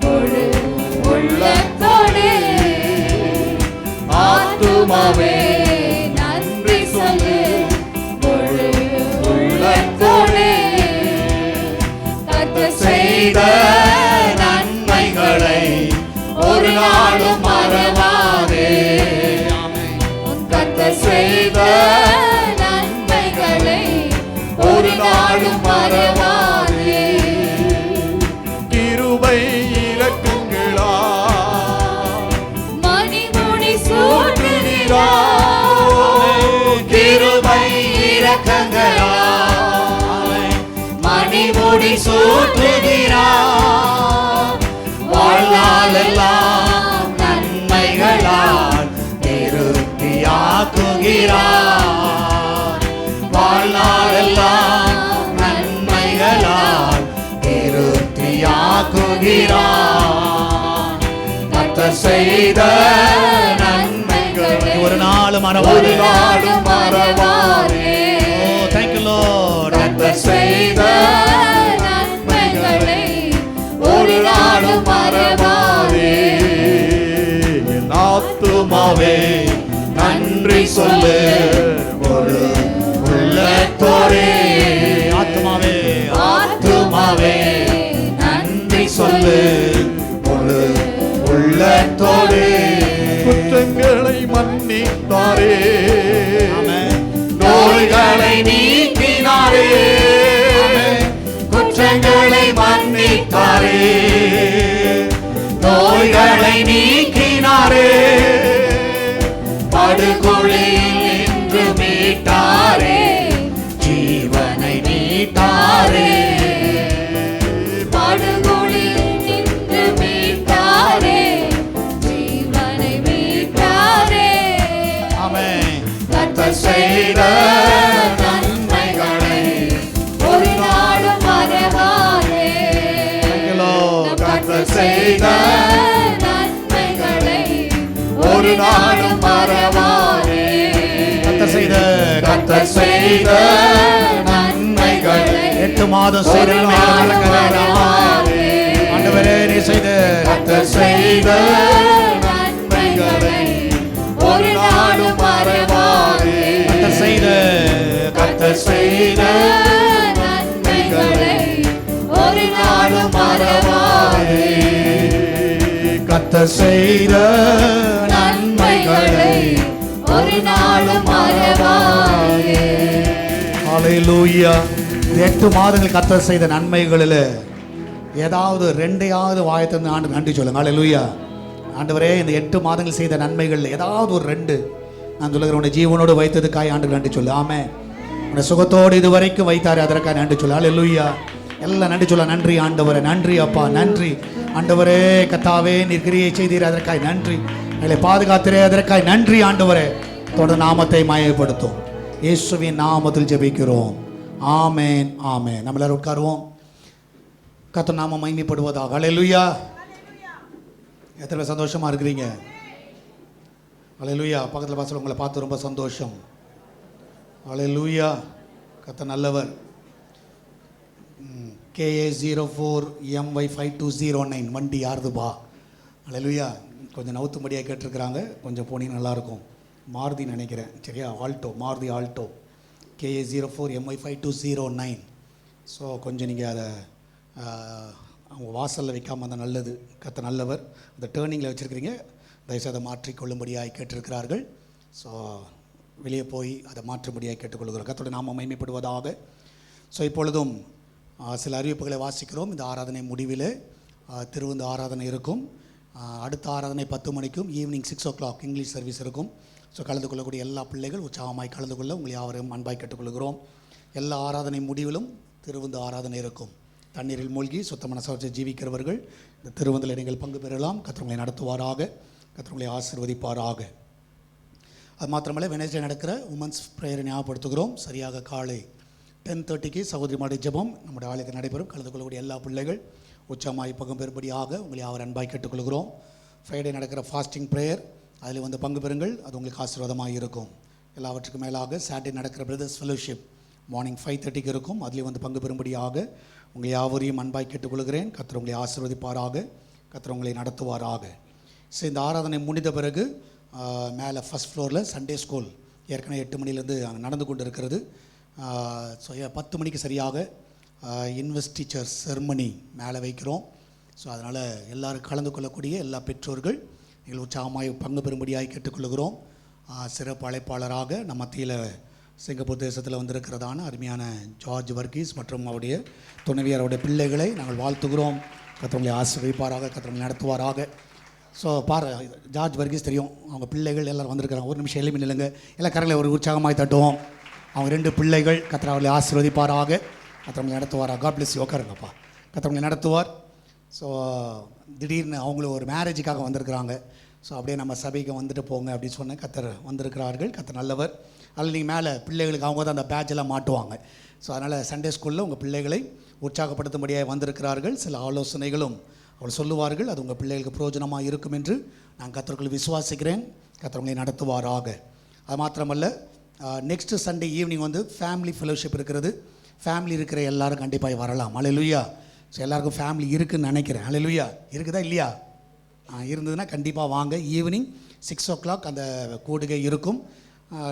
முழு உள்ளத்தோடு. ஆத்துமாவே நன்றி சொல்லு முழு உள்ளத்தோடு. கர்த்தர் செய்த நன்மைகளை ஒரு நாளும் மறவாதே. உன் கர்த்தர் செய்த நன்மைகளை ஒரு நாளும் மறவாதே. கிருபை இரக்கங்களா மணிமுடி சூட்டு ஆக்குகிறார். கர்த்தர் செய்த நன்மைகளை ஒரு நாளும் ஒரு மறவாதே. நாளும் மறவாதே. Oh, thank you Lord. கர்த்தர் செய்த நன்மைகளை ஒரு நாளும் மறவாதே. என் ஆத்துமாவே நன்றி சொல்லு ஒரு உள்ளத்தோடே. ஆத்துமாவே ஆத்துமாவே நன்றி சொல்லு ஒரு உள்ளத்தோடே. குற்றங்களை மன்னித்தாரே, நோய்களை நீக்கினாரே. குற்றங்களை மன்னித்தாரே, நோய்களை நீக்கினாரே. படுகொலியில் நின்று மீட்டாரே, ஜீவனை நீட்டாரே. படுகொலியில் நின்று மீட்டாரே, ஜீவனை மீட்டாரே. ஆமென். கர்த்தர் செய்த நன்மைகளை ஒரு நாளும் மறவாதே. கர்த்தர் செய்த நன்மைகளை ஒரு நாளும் மறவாதே. கர்த்தர் செய்த கர்த்தர் செய்த நன்மைகளை 8 மாதம் செய்த நன்மைகளை மறக்க வேண்டாம். ஆண்டவரே நீ செய்த கர்த்தர் செய்த நன்மைகளை ஒரு நாளும் மறவாதே. கர்த்தர் செய்த கர்த்தர் செய்த நன்மைகளை ஒரு நாளும் மறவாதே. கர்த்தர் செய்த நன்மைகளை ஒரு நாளும் மறவாதே. ஹalleluya. 8 மாதங்கள் கர்த்தர் செய்த நன்மைகளில் ஏதாவது 2 வாயத்திலிருந்து ஆண்டு நன்றி சொல்லுங்க. ஹalleluya. ஆண்டவரே இந்த 8 மாதங்கள் செய்த நன்மைகள் ஏதாவது ஒரு 2 நான் சொல்லுகிறேன். உன்னை ஜீவனோடு வைத்ததுக்காய் ஆண்டு நன்றி சொல்லு. ஆமென். உன்னை சுகத்தோடு இதுவரைக்கும் வைத்தாரே அதற்காக நன்றி சொல்லு. ஹalleluya. எல்லாம் நன்றி சொல்ல. நன்றி ஆண்டவரே, நன்றி அப்பா, நன்றி ஆண்டவரே. கர்த்தாவே நீர் கிரியை செய்தீர் அதற்காய் நன்றி. எங்களை பாதுகாத்திரே அதற்காய் நன்றி ஆண்டவரே. தொடர்ந்து நாமத்தை மகிமைப்படுத்தும். இயேசுவின் நாமத்தில் ஜெபிக்கிறோம். ஆமென், ஆமென். நம்ம எல்லாரும் உட்காருவோம். கர்த்தர் நாமம் மகிமைப்படுவதாக. ஹalleluya. எத்தனை பேர் சந்தோஷமா இருக்கிறீங்க? ஹalleluya. பக்கத்தில் பாசல உங்களை பார்த்து ரொம்ப சந்தோஷம். ஹalleluya. கர்த்தர் நல்லவர். KA04MY5209 வண்டி யாருதுப்பா? ஹalleluya. கொஞ்சம் நவுத்தும்படியாக கேட்டிருக்கிறாங்க. கொஞ்சம் போனீங்க நல்லாயிருக்கும். மாருதி நினைக்கிறேன், சரியா? Alto, Maruti Alto KA04MY5209. So கொஞ்சம் நீங்கள் அதை அவங்க வாசலில் வைக்காமல் இருந்தால் நல்லது. கர்த்தர் நல்லவர். அந்த டேர்னிங்கில் வச்சுருக்கிறீங்க, தயவுசெய்து அதை மாற்றிக்கொள்ளும்படியாக கேட்டிருக்கிறார்கள். ஸோ வெளியே போய் அதை மாற்றும்படியாக கேட்டுக்கொள்கிறோம். கர்த்தருடைய நாமம் மகிமைப்படுவதாக. ஸோ இப்பொழுதும் சில அறிவிப்புகளை வாசிக்கிறோம். இந்த ஆராதனை முடிவில் திருவிருந்து ஆராதனை இருக்கும். அடுத்த ஆராதனை 10 மணிக்கும் ஈவினிங் 6 o'clock இங்கிலீஷ் சர்வீஸ் இருக்கும். ஸோ கலந்து கொள்ளக்கூடிய எல்லா பிள்ளைகள் உற்சாகமாய் கலந்து கொள்ள உங்களை யாவரையும் அன்பாய் கேட்டுக்கொள்கிறோம். எல்லா ஆராதனை முடிவிலும் திருவிருந்து ஆராதனை இருக்கும். தண்ணீரில் மூழ்கி சுத்த மனசாட்சி ஜீவிக்கிறவர்கள் இந்த திருவிருந்தில் நீங்கள் பங்கு பெறலாம். கர்த்தர் உங்களை நடத்துவாராக, கர்த்தர் உங்களை ஆசீர்வதிப்பாராக. அது மாத்திரமல்ல, வெனஸ்டே நடக்கிற உமன்ஸ் ப்ரேயரை ஞாபகப்படுத்துகிறோம். சரியாக காலை 10:30 சகோதரி மாடி ஜெபம் நம்முடைய ஆலயத்தில் நடைபெறும். கலந்து கொள்ளக்கூடிய எல்லா பிள்ளைகள் உச்சமாய் பங்கு பெறும்படியாக உங்களை அவர் அன்பாய் கேட்டுக்கொள்கிறோம். ஃப்ரைடே நடக்கிற ஃபாஸ்டிங் ப்ரேயர், அதில் வந்து பங்கு பெறுங்கள். அது உங்களுக்கு ஆசீர்வாதமாக இருக்கும். எல்லாவற்றுக்கும் மேலாக சாட்டர்டே நடக்கிற பிரதர்ஸ் ஃபெலோஷிப் மார்னிங் 5:30 இருக்கும். அதில் வந்து பங்கு பெறும்படியாக உங்களை யாவரையும் அன்பாய் கேட்டுக்கொள்கிறேன். கர்த்தர் உங்களை ஆசீர்வதிப்பாராக, கர்த்தர் உங்களை நடத்துவாராக. ஸோ இந்த ஆராதனை முடிந்த பிறகு மேலே ஃபஸ்ட் ஃப்ளோரில் சண்டே ஸ்கூல் ஏற்கனவே 8 மணிலேருந்து அங்கே நடந்து கொண்டு இருக்கிறது. ஸோ 10 மணிக்கு சரியாக இன்வெஸ்டிச்சர் செர்மனி மேலே வைக்கிறோம். ஸோ அதனால் எல்லோரும் கலந்து கொள்ளக்கூடிய எல்லா பெற்றோர்கள் நீங்கள் உற்சாகமாய் பங்கு பெறும்படியாக கேட்டுக்கொள்கிறோம். சிறப்பு அழைப்பாளராக நம்ம மத்தியில் சிங்கப்பூர் தேசத்தில் வந்திருக்கிறதான அருமையான ஜார்ஜ் வர்கீஸ் மற்றும் அவருடைய துணைவியாருடைய பிள்ளைகளை நாங்கள் வாழ்த்துகிறோம். கர்த்தர் ஆசீர்வதிப்பாராக, கர்த்தர் நடத்துவாராக. ஸோ ஜார்ஜ் வர்கீஸ் தெரியும், அவங்க பிள்ளைகள் எல்லோரும் வந்திருக்கிறாங்க. ஒரு நிமிஷம் எழுப்பி நில்லுங்க. எல்லா கரங்களை ஒரு உற்சாகமாய் தட்டுவோம். அவங்க 2 பிள்ளைகள், கர்த்தர் அவர்களை ஆசீர்வதிப்பாராக, கர்த்தர் நடத்துவாராக. God bless you. உட்காருங்கப்பா. கர்த்தர் நடத்துவார். ஸோ திடீர்னு அவங்களும் ஒரு மேரேஜுக்காக வந்திருக்கிறாங்க. ஸோ அப்படியே நம்ம சபைக்கு வந்துட்டு போங்க அப்படின்னு சொன்ன கர்த்தர் வந்திருக்கிறார்கள். கர்த்தர் நல்லவர். அதில் நீங்கள் மேலே பிள்ளைகளுக்கு அவங்க தான் அந்த பேட்செல்லாம் மாட்டுவாங்க. ஸோ அதனால் சண்டே ஸ்கூலில் உங்கள் பிள்ளைகளை உற்சாகப்படுத்தும்படியாக வந்திருக்கிறார்கள். சில ஆலோசனைகளும் அவள் சொல்லுவார்கள். அது உங்கள் பிள்ளைகளுக்கு பிரயோஜனமாக இருக்கும் என்று நான் கர்த்தருக்குள் விசுவாசிக்கிறேன். கர்த்தர் உங்களை நடத்துவாராக. அது மாத்திரமல்ல, நெக்ஸ்ட் சண்டே ஈவினிங் வந்து ஃபேமிலி ஃபெலோஷிப் இருக்கிறது. ஃபேமிலி இருக்கிற எல்லாரும் கண்டிப்பாக வரலாம். அல்லேலூயா. ஸோ எல்லாருக்கும் ஃபேமிலி இருக்குதுன்னு நினைக்கிறேன். அல்லேலூயா. இருக்குதா இல்லையா? இருந்ததுன்னா கண்டிப்பாக வாங்க. ஈவினிங் 6 o'clock அந்த கூடுகை இருக்கும்.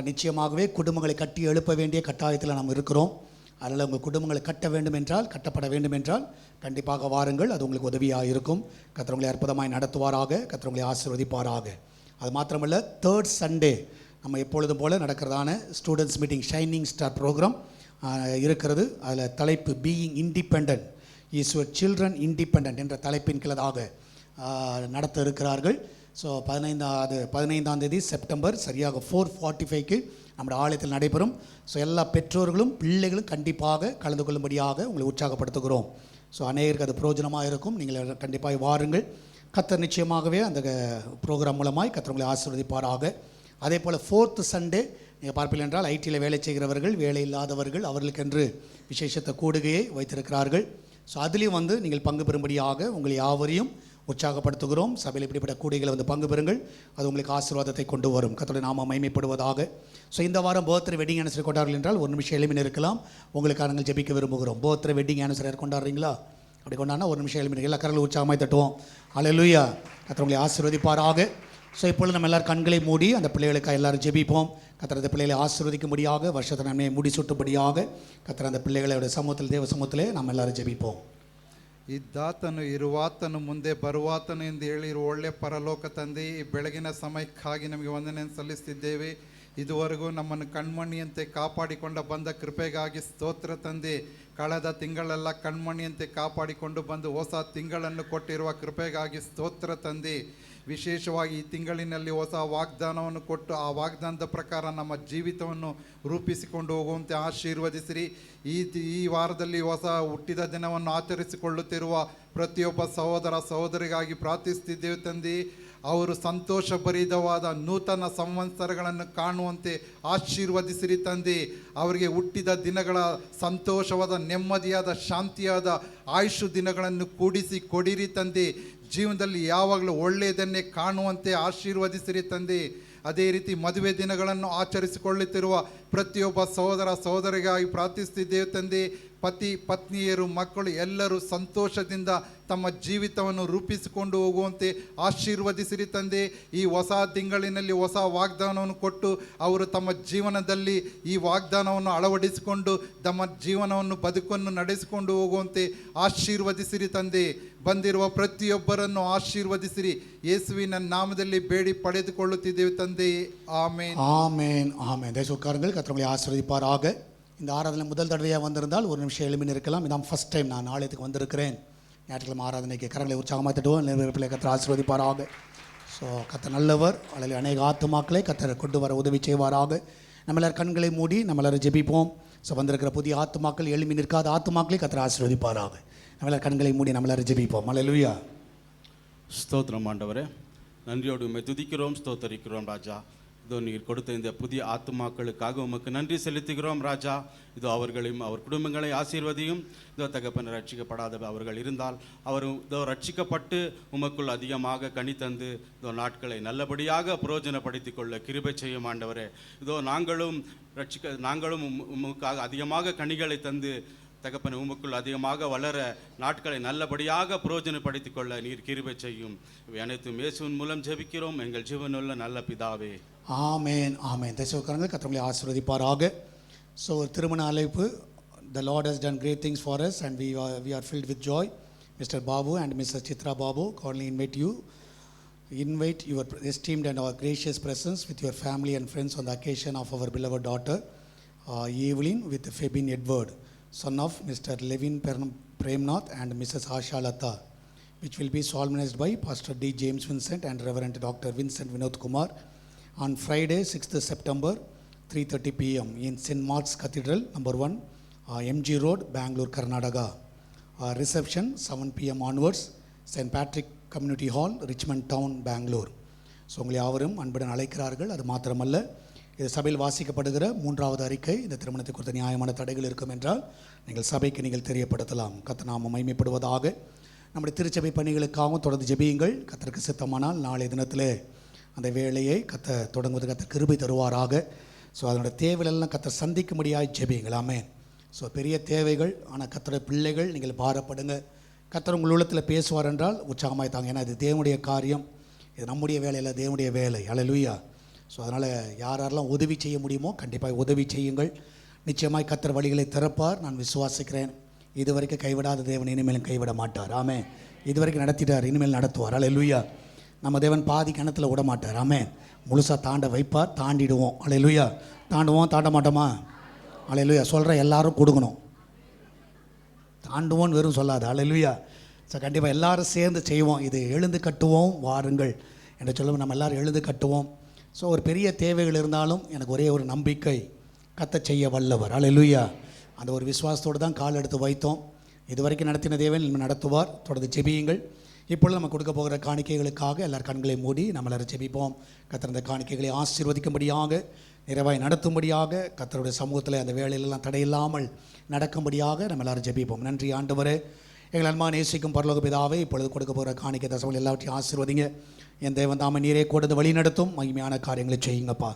நிச்சயமாகவே குடும்பங்களை கட்டி எழுப்ப வேண்டிய கட்டாயத்தில் நாம் இருக்கிறோம். அதனால் உங்கள் குடும்பங்களை கட்டப்பட வேண்டும் என்றால் கண்டிப்பாக வாருங்கள். அது உங்களுக்கு உதவியாக இருக்கும். கர்த்தர் உங்களை அற்புதமாய் நடத்துவாராக. கர்த்தர் உங்களை ஆசீர்வதிப்பாராக. அது மாத்திரமல்ல, 3rd Sunday நம்ம எப்பொழுதும் போல் நடக்கிறதான students meeting shining star program இருக்கிறது. அதில் தலைப்பு being independent is your children independent என்ற தலைப்பின் கீழாக நடத்த இருக்கிறார்கள். ஸோ 15ஆம் தேதி செப்டம்பர் சரியாக 4:45 நம்முடைய ஆலயத்தில் நடைபெறும். ஸோ எல்லா பெற்றோர்களும் பிள்ளைகளும் கண்டிப்பாக கலந்து கொள்ளும்படியாக உங்களை உற்சாகப்படுத்துகிறோம். ஸோ அநேகருக்கு அது பிரயோஜனமாக இருக்கும். நீங்கள் கண்டிப்பாக வாருங்கள். கர்த்தர் நிச்சயமாகவே அந்த ப்ரோக்ராம் மூலமாய் கர்த்தர் உங்களை ஆசீர்வதிப்பாராக. அதே போல் 4th Sunday நீங்கள் பார்ப்பீர்கள் என்றால் ஐடியில் வேலை செய்கிறவர்கள், வேலை இல்லாதவர்கள், அவர்களுக்கென்று விசேஷத்தை கூடுகையை வைத்திருக்கிறார்கள். ஸோ அதுலேயும் வந்து நீங்கள் பங்கு பெறும்படியாக உங்களை யாவரையும் உற்சாகப்படுத்துகிறோம். சபையில் இப்படிப்பட்ட கூடைகளை வந்து பங்கு பெறுங்கள். அது உங்களுக்கு ஆசீர்வாதத்தை கொண்டு வரும். கர்த்தருடைய நாமம் மகிமைப்படுவதாக. ஸோ இந்த வாரம் பர்த்டே வெட்டிங் ஆனிவர்சரி கொண்டாடுங்கள் என்றால் ஒரு நிமிஷம் எளிமையாக இருக்கலாம். உங்களுக்காக நாங்கள் ஜெபிக்க விரும்புகிறோம். பர்த்டே வெட்டிங் ஆனிவர்சரி கொண்டாடுறீங்களா? அப்படி கொண்டாடினா ஒரு நிமிஷம் எளிமையாக எல்லா கரங்களும் உற்சாகமாய் தட்டுவோம். அல்லேலூயா. கர்த்தர் உங்களை ஆசீர்வதிப்பாராக. ஸோ இப்பொழுது நம்ம எல்லாரும் கண்களை மூடி அந்த பிள்ளைகளுக்காக எல்லாரும் ஜெபிப்போம். கர்த்தர் அந்த பிள்ளைகளை ஆசீர்வதிக்கும்படியாக, வருஷத்தை நன்மையை முடிசூட்டும்படியாக கர்த்தர் அந்த பிள்ளைகளுடைய சமூகத்தில், தேவ சமூகத்திலே நம்ம எல்லாரும் ஜெபிப்போம். ಇದ್ದಾತನು ಇರುವಾತನು ಮುಂದೆ ಬರುವಾತನು ಎಂದು ಹೇಳಿರುವ ಒಳ್ಳೆ ಪರಲೋಕ ತಂದೆ, ಈ ಬೆಳಗಿನ ಸಮಯಕ್ಕಾಗಿ ನಮಗೆ ವಂದನೆಯನ್ನು ಸಲ್ಲಿಸ್ತಿದ್ದೇವೆ. ಇದುವರೆಗೂ ನಮ್ಮನ್ನು ಕಣ್ಮಣಿಯಂತೆ ಕಾಪಾಡಿಕೊಂಡ ಬಂದ ಕೃಪೆಗಾಗಿ ಸ್ತೋತ್ರ ತಂದೆ. ಕಳೆದ ತಿಂಗಳೆಲ್ಲ ಕಣ್ಮಣಿಯಂತೆ ಕಾಪಾಡಿಕೊಂಡು ಬಂದು ಹೊಸ ತಿಂಗಳನ್ನು ಕೊಟ್ಟಿರುವ ಕೃಪೆಗಾಗಿ ಸ್ತೋತ್ರ ತಂದೆ. ವಿಶೇಷವಾಗಿ ಈ ತಿಂಗಳಿನಲ್ಲಿ ಹೊಸ ವಾಗ್ದಾನವನ್ನು ಕೊಟ್ಟು ಆ ವಾಗ್ದಾನದ ಪ್ರಕಾರ ನಮ್ಮ ಜೀವಿತವನ್ನು ರೂಪಿಸಿಕೊಂಡು ಹೋಗುವಂತೆ ಆಶೀರ್ವದಿಸಿರಿ. ಈ ವಾರದಲ್ಲಿ ಹೊಸ ಹುಟ್ಟಿದ ದಿನವನ್ನು ಆಚರಿಸಿಕೊಳ್ಳುತ್ತಿರುವ ಪ್ರತಿಯೊಬ್ಬ ಸಹೋದರ ಸಹೋದರಿಗಾಗಿ ಪ್ರಾರ್ಥಿಸುತ್ತಿದ್ದೇವೆ ತಂದೆ. ಅವರು ಸಂತೋಷಭರಿತವಾದ ನೂತನ ಸಂವತ್ಸರಗಳನ್ನು ಕಾಣುವಂತೆ ಆಶೀರ್ವದಿಸಿರಿ ತಂದೆ. ಅವರಿಗೆ ಹುಟ್ಟಿದ ದಿನಗಳ ಸಂತೋಷವಾದ, ನೆಮ್ಮದಿಯಾದ, ಶಾಂತಿಯಾದ ಆಯುಷು ದಿನಗಳನ್ನು ಕೂಡಿಸಿ ಕೊಡಿರಿ ತಂದೆ. ಜೀವನದಲ್ಲಿ ಯಾವಾಗಲೂ ಒಳ್ಳೆಯದನ್ನೇ ಕಾಣುವಂತೆ ಆಶೀರ್ವದಿಸಿರಿ ತಂದೆ. ಅದೇ ರೀತಿ ಮದುವೆ ದಿನಗಳನ್ನು ಆಚರಿಸಿಕೊಳ್ಳುತ್ತಿರುವ ಪ್ರತಿಯೊಬ್ಬ ಸಹೋದರ ಸಹೋದರಿಗಾಗಿ ಪ್ರಾರ್ಥಿಸುತ್ತಿದ್ದೇವೆ ತಂದೆ. ಪತಿ ಪತ್ನಿಯರು ಮಕ್ಕಳು ಎಲ್ಲರೂ ಸಂತೋಷದಿಂದ ತಮ್ಮ ಜೀವಿತವನ್ನು ರೂಪಿಸಿಕೊಂಡು ಹೋಗುವಂತೆ ಆಶೀರ್ವದಿಸಿರಿ ತಂದೆ. ಈ ಹೊಸ ತಿಂಗಳಿನಲ್ಲಿ ಹೊಸ ವಾಗ್ದಾನವನ್ನು ಕೊಟ್ಟು ಅವರು ತಮ್ಮ ಜೀವನದಲ್ಲಿ ಈ ವಾಗ್ದಾನವನ್ನು ಅಳವಡಿಸಿಕೊಂಡು ತಮ್ಮ ಜೀವನವನ್ನು ಬದುಕನ್ನು ನಡೆಸಿಕೊಂಡು ಹೋಗುವಂತೆ ಆಶೀರ್ವದಿಸಿರಿ ತಂದೆ. ಬಂದಿರುವ ಪ್ರತಿಯೊಬ್ಬರನ್ನು ಆಶೀರ್ವದಿಸಿರಿ. ಯೇಸುವಿನ ನಾಮದಲ್ಲಿ ಬೇಡಿ ಪಡೆದುಕೊಳ್ಳುತ್ತಿದ್ದೇವೆ ತಂದೆ. ಆಮೇನ್, ஆமேன், ஆமேன். தேசக்காரங்கள் கர்த்தர் உங்களை ஆசீர்வதிப்பாராக. இந்த ஆராதனை முதல் தடவையாக வந்திருந்தால் ஒரு நிமிஷம் எளிமையாக இருக்கலாம். இதான் ஃபஸ்ட் டைம் நான் ஆலயத்துக்கு வந்திருக்கிறேன். ஞாயிற்றுக்கிழமை ஆராதனைக்கு கரங்களை உற்சாகமாக தட்டுவோம். நிறைவேற்பிலை கர்த்தர் ஆசீர்வதிப்பாராக. ஸோ கர்த்தர் நல்லவர். அதில் அநேக ஆத்துமாக்களை கர்த்தர் கொண்டு வர உதவி செய்வாராக. நம்ம எல்லாரும் கண்களை மூடி நம்ம எல்லாரும் ஜெபிப்போம். ஸோ வந்திருக்கிற புதிய ஆத்துமாக்கள், எழுமி நிற்காத ஆத்துமாக்களை கர்த்தர் ஆசீர்வதிப்பாராக. நம்ம எல்லாரும் கண்களை மூடி நம்ம எல்லாரும் ஜெபிப்போம். அல்லேலூயா. ஸ்தோத்திரம் ஆண்டவரே, நன்றியோடு உம்மை துதிக்கிறோம், ஸ்தோத்தரிக்கிறோம் ராஜா. இதோ நீர் கொடுத்த இந்த புதிய ஆத்துமாக்களுக்காக உமக்கு நன்றி செலுத்துகிறோம் ராஜா. இதோ அவர்களையும் அவர் குடும்பங்களை ஆசீர்வதியும். இதோ தகப்பன் ரட்சிக்கப்படாத அவர்கள் இருந்தால் அவர் இதோ ரட்சிக்கப்பட்டு உமக்குள் அதிகமாக கனி தந்து இதோ நாட்களை நல்லபடியாக பிரயோஜனப்படுத்திக் கொள்ள கிருபை செய்யும் ஆண்டவரே. இதோ நாங்களும் உமக்காக அதிகமாக கனிகளை தந்து தகப்பன் உமக்குள் அதிகமாக வளர நாட்களை நல்லபடியாக பிரயோஜனப்படுத்திக் கொள்ள நீர் கிருபை செய்யும். இவை அனைத்தும் இயேசுவின் மூலம் ஜெபிக்கிறோம் எங்கள் ஜீவனுள்ள நல்ல பிதாவே. ஆமேன், ஆமேன். தேசக்காரங்கள் கர்த்தர் உங்களை ஆசீர்வதிப்பாராக. ஸோ ஒரு திருமண அழைப்பு. The Lord has done great things for us and we are filled with joy. Mr. Babu and Mrs. Chitra Babu kindly invite your esteemed and our gracious presence with your family and friends on the occasion of our beloved daughter Evelyn with Febin Edward, son of Mr. Levin Premnath and Mrs. Asha Lata, which will be solemnized by Pastor D. James Vincent and Reverend Dr. Vincent Vinod Kumar on Friday 6th September 3:30 p.m. in St. Mark's Cathedral, number 1, MG Road, Bangalore, Karnataka. Reception 7 p.m. onwards, St. Patrick Community Hall, Richmond Town, Bangalore. So உங்களை யாவரும் அன்புடன் அழைக்கிறார்கள். அது மாத்திரமல்ல, இது சபையில் வாசிக்கப்படுகிற 3வது அறிக்கை. இந்த திருமணத்தை குறித்த நியாயமான தடைகள் இருக்கும் என்றால் நீங்கள் சபைக்கு நீங்கள் தெரியப்படுத்தலாம். கர்த்தர் நாமம் மகிமைப்படுவதாக. நம்முடைய திருச்சபை பணிகளுக்காகவும் தொடர்ந்து ஜெபியுங்கள். கர்த்தருக்கு சித்தமானால் நாளைய தினத்திலே அந்த வேலையை கர்த்தர் தொடங்குவது கர்த்தர் கிருபை தருவாராக. ஸோ அதனுடைய தேவைகளெல்லாம் கர்த்தர் சந்திக்க முடியாது ஜெபியுங்கள். ஆமென். ஸோ பெரிய தேவைகள், ஆனால் கர்த்தருடைய பிள்ளைகள் நீங்கள் பாரப்படுங்க. கர்த்தர் உங்கள் உள்ளத்தில் பேசுவார் என்றால் உற்சாகமாய் தாங்க. ஏன்னா இது தேவனுடைய காரியம், இது நம்முடைய வேலை இல்லை, தேவனுடைய வேலை. அல்லேலூயா. ஸோ அதனால் யாரெல்லாம் உதவி செய்ய முடியுமோ கண்டிப்பாக உதவி செய்யுங்கள். நிச்சயமாய் கர்த்தர் வழிகளை திறப்பார், நான் விசுவாசிக்கிறேன். இதுவரைக்கும் கைவிடாத தேவன் இனிமேலும் கைவிட மாட்டார். ஆமென். இதுவரைக்கும் நடத்திட்டார், இனிமேல் நடத்துவார். அல்லேலூயா. நம்ம தேவன் பாதி கிணத்துல விட மாட்டார். ஆமென். முழுசாக தாண்ட வைப்பார், தாண்டிடுவோம். அல்லேலூயா. தாண்டுவோம், தாண்ட மாட்டோமா? அல்லேலூயா. சொல்கிற எல்லாரும் கொடுக்கணும். தாண்டுவோன்னு வெறும் சொல்லாது. அல்லேலூயா. ஸோ கண்டிப்பாக எல்லாரும் சேர்ந்து செய்வோம். இது எழுந்து கட்டுவோம் வாருங்கள் என்று சொல்லுவோம். நம்ம எல்லோரும் எழுந்து கட்டுவோம். ஸோ ஒரு பெரிய தேவைகள் இருந்தாலும் எனக்கு ஒரே ஒரு நம்பிக்கை, கர்த்தர் செய்ய வல்லவர். அல்லேலூயா. அந்த ஒரு விசுவாசத்தோடு தான் கால் எடுத்து வைத்தோம். இதுவரைக்கும் நடத்தின தேவன் இன்னும் நடத்துவார். தொடர்ந்து ஜெபியுங்கள். இப்பொழுது நம்ம கொடுக்க போகிற காணிக்கைகளுக்காக எல்லார் கண்களை மூடி நம்ம எல்லாரும் ஜெபிப்போம். கர்த்தர் அந்த காணிக்கைகளை ஆசீர்வதிக்கும்படியாக, நிறைவாய் நடத்தும்படியாக, கர்த்தருடைய சமூகத்தில் அந்த வேலையிலெல்லாம் தடையில்லாமல் நடக்கும்படியாக நம்ம எல்லாரும் ஜெபிப்போம். நன்றி ஆண்டவரே. எங்கள் அன்பான நேசிக்கும் பரலோக பிதாவே, இப்பொழுது கொடுக்க போகிற காணிக்கை தசவங்கள் எல்லாவற்றையும் ஆசீர்வதிங்க. என் தேவன் தாமே நீரே கொடுத்து வழி நடத்தும் மகிமையான காரியங்களை செய்யுங்கப்பா.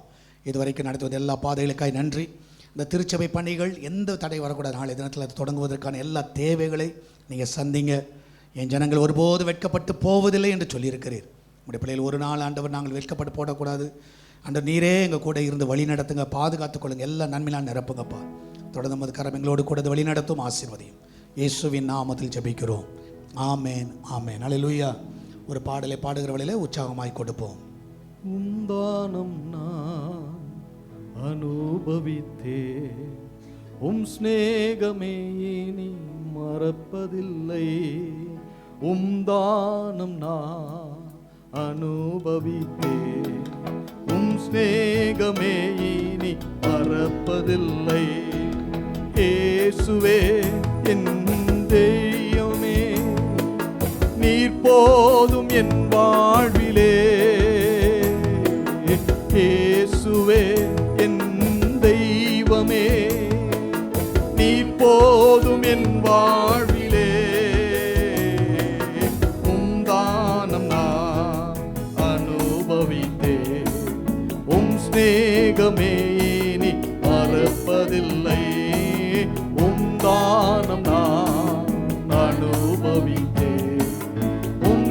இதுவரைக்கும் நடத்துவது எல்லா பாதைகளுக்காய் நன்றி. இந்த திருச்சபை பணிகள் எந்த தடை வரக்கூடாது. நாளை தினத்தில் தொடங்குவதற்கான எல்லா தேவைகளை நீங்கள் சந்திங்க. என் ஜனங்கள் ஒருபோது வெட்கப்பட்டு போவதில்லை என்று சொல்லியிருக்கிறீர். உங்களுடைய பிள்ளைகள் ஒரு நாள் ஆண்டவர் நாங்கள் வெட்கப்பட்டு போடக்கூடாது. ஆண்டவர் நீரே எங்கள் கூட இருந்து வழி நடத்துங்க, பாதுகாத்துக் கொள்ளுங்கள், எல்லா நன்மையினால் நிரப்புங்கப்பா. தொடர்ந்து நமது கரம் எங்களோடு கூட வழி நடத்தும், ஆசீர்வதியும். இயேசுவின் நாமத்தில் ஜெபிக்கிறோம். ஆமேன், ஆமேன். அல்லேலூயா. ஒரு பாடலை பாடுகிற வழியிலே உற்சாகமாய் கொடுப்போம். உந்தானம் நான் அனுபவித்தே, ஸ்நேகமே இனி மறப்பதில்லை. தானம் நான் அனுபவித்தே, ஸ்நேகமே இனி மறப்பதில்லை. இயேசுவே என் தெய்வமே, நீர் போதும் என் வாழ்விலே. இயேசுவே என் தெய்வமே, நீர் போதும் என் வாழ்விலே. தானம் நான் அனுபவித்தே, ஸ்நேகமே நீ மறப்பதில்லை. தானம் நான் அனுபவித்தே,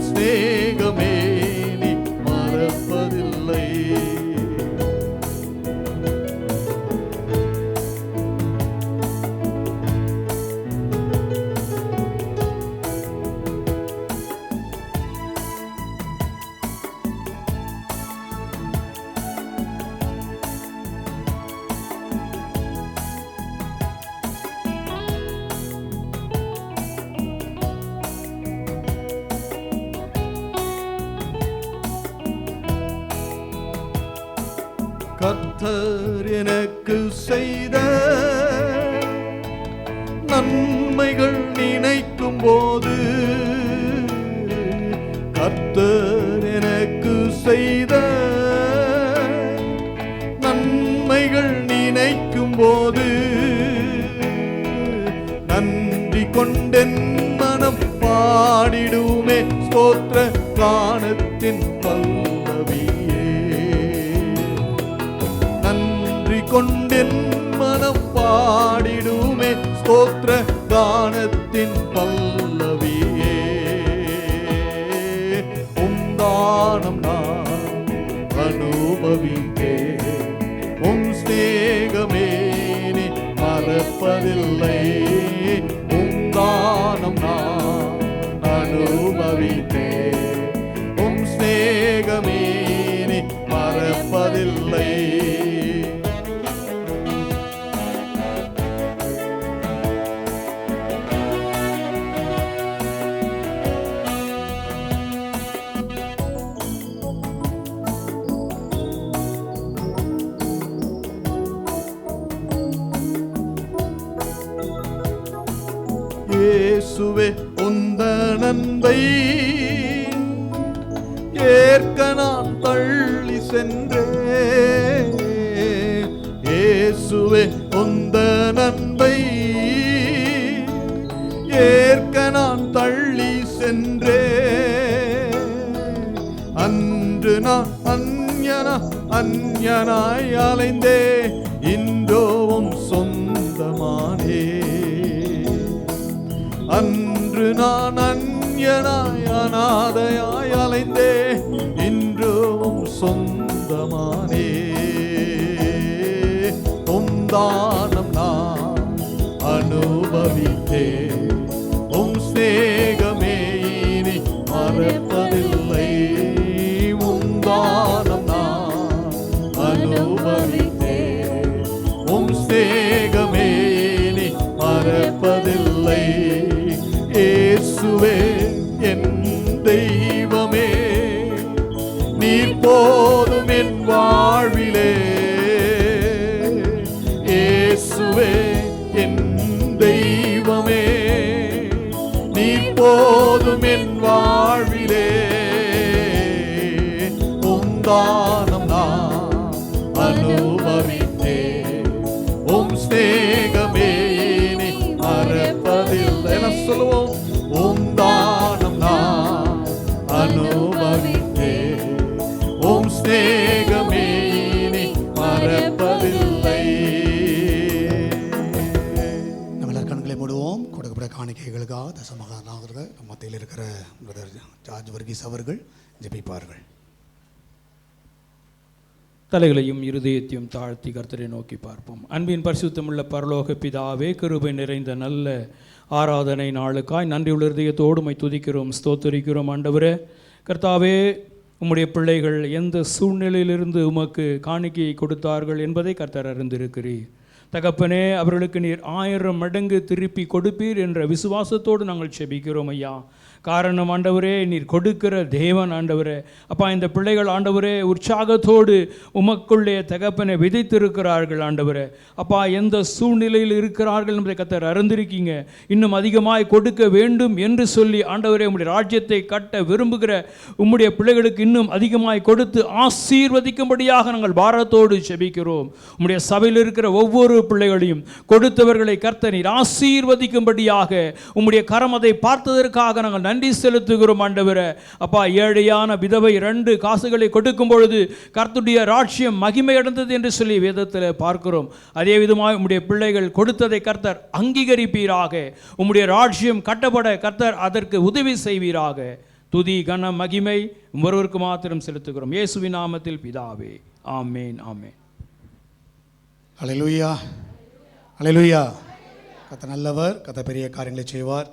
ஸ்நேகமே நீ மறப்பதில்லை. கர்த்தர் எனக்கு செய்த நன்மைகள் நினைக்கும் போது, கர்த்தர் எனக்கு செய்த நன்மைகள் நினைக்கும் போது, நன்றி கொண்டென் மனம் பாடிடுமே ஸ்தோத்திர கானத்தின் பல்லவியே. கொண்டென் மனம் பாடிடுமே ஸ்தோத்திர கானத்தின் பல்லவியே. தானம் நான் அனுபவித்தே, ஸ்நேகமே நீ மறப்பதில்லை. தானம் நான் அனுபவித்தே, ஸ்நேகமே நீ மறப்பதில்லை. இயேசுவே உந்த நன்மை ஏற்க நான் தள்ளி சென்றேன். இயேசுவே உந்த நன்மை ஏற்க நான் தள்ளி சென்றே. அன்று நான் அந்யனாய் அலைந்தே, இன்றோவும் சொந்தமானே. அன்று நான் அந்யனாய் அநாதையாய் அலைந்தே, இன்றோவும் சொந்தமானே. உந்தானம் நான் அனுபவித்தே, உம் ஸ்நேகமே இனி மறப்பதில்லை. உந்தானம் நான் அனுபவித்தே, உம் ஸ்நேகமே இனி மறப்பதில்லை. இயேசுவே என் தெய்வமே, நீர் போதும் என் வாழ்விலே. இயேசுவே என் தெய்வமே, நீர் போதும் என் வாழ்விலே. உந்தானம் நான் அனுபவித்தே, உம் ஸ்நேகமே இனி மறப்பதில்லை. என சொல்லுவோம். உந்தானம் நான் அனுபவித்தே, உம் ஸ்நேகமே இனி மறப்பதில்லை. நம்ம கண்களை மூடுவோம். கொடுக்கப்பட்ட காணிக்கைகளுக்காக தசமகானாக நம்ம மத்தியில் இருக்கிற பிரதர் ஜார்ஜ் வர்கீஸ் அவர்கள் ஜெபிப்பார்கள். தலைகளையும் இருதயத்தையும் தாழ்த்தி கர்த்தரை நோக்கி பார்ப்போம். அன்பின் பரிசுத்தமுள்ள பரலோக பிதாவே, கிருபை நிறைந்த நல்ல ஆராதனை நாளுக்காய் நன்றியுள்ள இருதயத்தோடு உம்மை துதிக்கிறோம், ஸ்தோத்திரிக்கிறோம். ஆண்டவரே கர்த்தாவே, உம்முடைய பிள்ளைகள் எந்த சூழ்நிலையிலிருந்து உமக்கு காணிக்கையை கொடுத்தார்கள் என்பதை கர்த்தர் அறிந்திருக்கிறீர். தகப்பனே, அவர்களுக்கு நீர் 1000 மடங்கு திருப்பி கொடுப்பீர் என்ற விசுவாசத்தோடு நாங்கள் செபிக்கிறோம் ஐயா. காரணம் ஆண்டவரே, நீர் கொடுக்கிற தேவன் ஆண்டவரே. அப்பா, இந்த பிள்ளைகள் ஆண்டவரே உற்சாகத்தோடு உமக்குள்ளே தகப்பனை விதைத்திருக்கிறார்கள் ஆண்டவரே. அப்பா, எந்த சூழ்நிலையில் இருக்கிறார்கள் என்பதை கர்த்தர் அறிந்திருக்கீங்க. இன்னும் அதிகமாய் கொடுக்க வேண்டும் என்று சொல்லி ஆண்டவரே, உம்முடைய ராஜ்யத்தை கட்ட விரும்புகிற உம்முடைய பிள்ளைகளுக்கு இன்னும் அதிகமாய் கொடுத்து ஆசீர்வதிக்கும்படியாக நாங்கள் பாரத்தோடு செபிக்கிறோம். உம்முடைய சபையில் இருக்கிற ஒவ்வொரு பிள்ளைகளையும் கொடுத்தவர்களை கர்த்தர் நீர் ஆசீர்வதிக்கும்படியாக உம்முடைய கரம் அதை பார்த்ததற்காக நாங்கள் நன்றி செலுத்துகிறோம் ஆண்டவரே. அப்பா, ஏழையான விதவை 2 காசுகளை கொடுக்கும் பொழுது கர்த்தருடைய ராஜ்யம் மகிமை அடைந்தது என்று சொல்லி வேதத்தில் பார்க்கிறோம். அதே விதமாக உம்முடைய பிள்ளைகள் கொடுத்ததை கர்த்தர் அங்கீகரிப்பீராக. உம்முடைய ராஜ்யம் கட்டப்பட கர்த்தர் அதற்கு உதவி செய்வீராக. துதி கன மகிமை ஒருவருக்கு மாத்திரம் செலுத்துகிறோம், இயேசுவின் நாமத்தில் பிதாவே, ஆமேன், ஆமேன். அல்லேலூயா, அல்லேலூயா. கர்த்தர் நல்லவர், கர்த்தர் பெரிய காரியங்களை செய்வார்.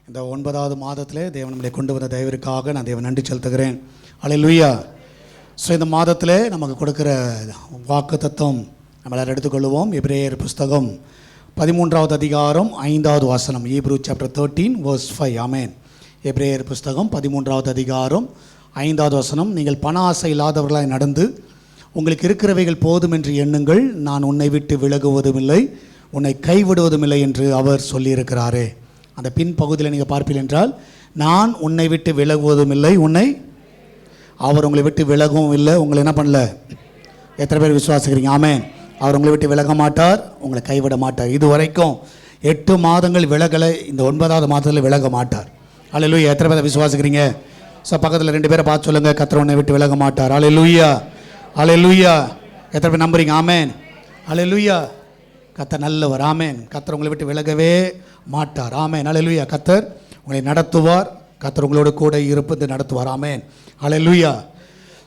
இந்த 9வது மாதத்தில் தேவன் நம்மளை கொண்டு வந்த தயவிற்காக நான் தேவன் நன்றி செலுத்துகிறேன். அல்லேலூயா. ஸோ இந்த மாதத்தில் நமக்கு கொடுக்குற வாக்கு தத்துவம் நம்மளால் எடுத்துக்கொள்வோம். எபிரேயர் புஸ்தகம் 13வது அதிகாரம் 5வது வசனம். Hebrew chapter 13 verse 5. ஆமென். எபிரேயர் புஸ்தகம் 13வது அதிகாரம் 5வது வசனம். நீங்கள் பண ஆசை இல்லாதவர்களாய் நடந்து உங்களுக்கு இருக்கிறவைகள் போதும் என்று எண்ணுங்கள், நான் உன்னை விட்டு விலகுவதும் இல்லை, உன்னை கைவிடுவதும் இல்லை என்று அவர் சொல்லியிருக்கிறாரே. அந்த பின் பகுதியில் நீங்கள் பார்ப்பீர்கள் என்றால், நான் உன்னை விட்டு விலகுவதும் இல்லை, அவர் உங்களை விட்டு விலகவும் இல்லை. உங்களை என்ன பண்ணல? எத்தனை பேர் விசுவாசிக்கிறீங்க? ஆமென். அவர் உங்களை விட்டு விலக மாட்டார், உங்களை கைவிட மாட்டார். இது வரைக்கும் 8 மாதங்கள் விலகலை, இந்த 9வது மாதத்தில் விலக மாட்டார். அல்லேலூயா. எத்தனை பேர் விசுவாசிக்கிறீங்க? ஸோ பக்கத்தில் 2 பேரை பார்த்து சொல்லுங்கள், கர்த்தர் உன்னை விட்டு விலக மாட்டார். அல்லேலூயா, அல்லேலூயா. எத்தனை பேர் நம்புறீங்க? ஆமென், அல்லேலூயா. கர்த்தர் நல்லவர். ஆமென். கர்த்தர் உங்களை விட்டு விலகவே மாட்டார். ஆமென், அல்லேலூயா. கர்த்தர் உங்களை நடத்துவார், கர்த்தர் உங்களோடு கூட இருப்பது நடத்துவார். ஆமென், அல்லேலூயா.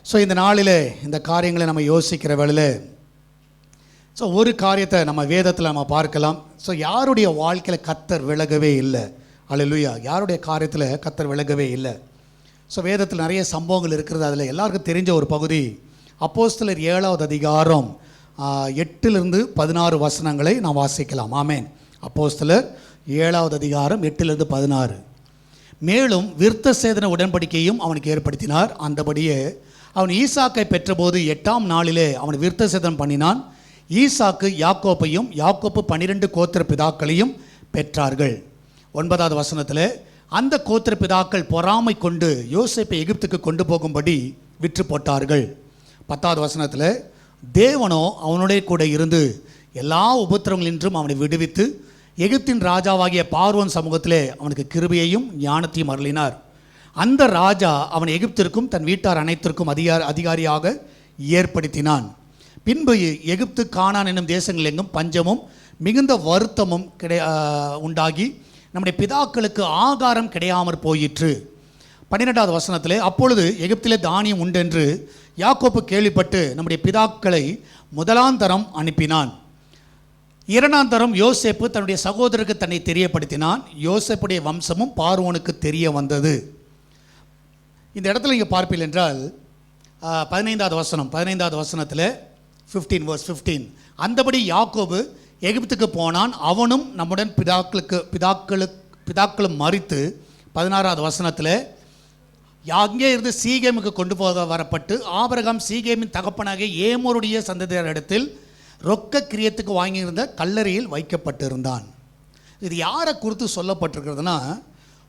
ஸோ இந்த நாளில் இந்த காரியங்களை நம்ம யோசிக்கிற வேளையில், ஸோ ஒரு காரியத்தை நம்ம வேதத்தில் நம்ம பார்க்கலாம். ஸோ யாருடைய வாழ்க்கையில் கர்த்தர் விலகவே இல்லை? அல்லேலூயா. யாருடைய காரியத்தில் கர்த்தர் விலகவே இல்லை? ஸோ வேதத்தில் நிறைய சம்பவங்கள் இருக்கிறது. அதில் எல்லாருக்கும் தெரிஞ்ச ஒரு பகுதி அப்போஸ்தலர் 7வது அதிகாரம் 8லிருந்து 16 வசனங்களை நாம் வாசிக்கலாம். ஆமென். அப்போஸ்தலர் 7வது அதிகாரம் 8லிருந்து 16. மேலும் விருத்த சேதன உடன்படிக்கையும் அவனுக்கு ஏற்படுத்தினார். அந்தபடியே அவன் ஈசாக்கை பெற்றபோது 8ஆம் நாளிலே அவன் விருத்த சேதனம் பண்ணினான். ஈசாக்கு யாக்கோப்பையும், யாக்கோப்பு 12 கோத்திர பிதாக்களையும் பெற்றார்கள். 9வது வசனத்தில், அந்த கோத்திர பிதாக்கள் பொறாமை கொண்டு யோசேப்பை எகிப்துக்கு கொண்டு போகும்படி விற்று போட்டார்கள். 10வது வசனத்தில், தேவனோ அவனுடைய கூட இருந்து எல்லா உபத்திரங்களின்றும் அவனை விடுவித்து எகிப்தின் ராஜாவாகிய பார்வோன் சமூகத்திலே அவனுக்கு கிருபையையும் ஞானத்தையும் அருளினார். அந்த ராஜா அவன் எகிப்திற்கும் தன் வீட்டார் அனைத்திற்கும் அதிகாரியாக ஏற்படுத்தினான். பின்பு எகிப்து, கானான் என்னும் தேசங்கள் எங்கும் பஞ்சமும் மிகுந்த வருத்தமும் உண்டாகி நம்முடைய பிதாக்களுக்கு ஆகாரம் கிடையாமற் போயிற்று. 12வது வசனத்திலே, அப்பொழுது எகிப்திலே தானியம் உண்டென்று யாக்கோப்பு கேள்விப்பட்டு நம்முடைய பிதாக்களை முதலாம் தரம் அனுப்பினான். 2ஆம் தரம் யோசேப்பு தன்னுடைய சகோதரருக்கு தன்னை தெரியப்படுத்தினான். யோசேப்புடைய வம்சமும் பார்வோனுக்கு தெரிய வந்தது. இந்த இடத்துல இங்கே பார்ப்பீர்கள் என்றால் 15வது வசனத்தில் 15 அந்தபடி யாக்கோபு எகிப்துக்கு போனான், அவனும் நம்முடன் பிதாக்களும் மரித்து. 16வது வசனத்தில், அங்கே இருந்து சீகேமுக்கு கொண்டு போக வரப்பட்டு ஆபிரகாம் சீகேமின் தகப்பனாகிய ஏமோருடைய சந்ததியாரிடத்தில் ரொக்க கிரியத்துக்கு வாங்கியிருந்த கல்லறையில் வைக்கப்பட்டிருந்தான். இது யாரை குறித்து சொல்லப்பட்டிருக்கிறதுனா,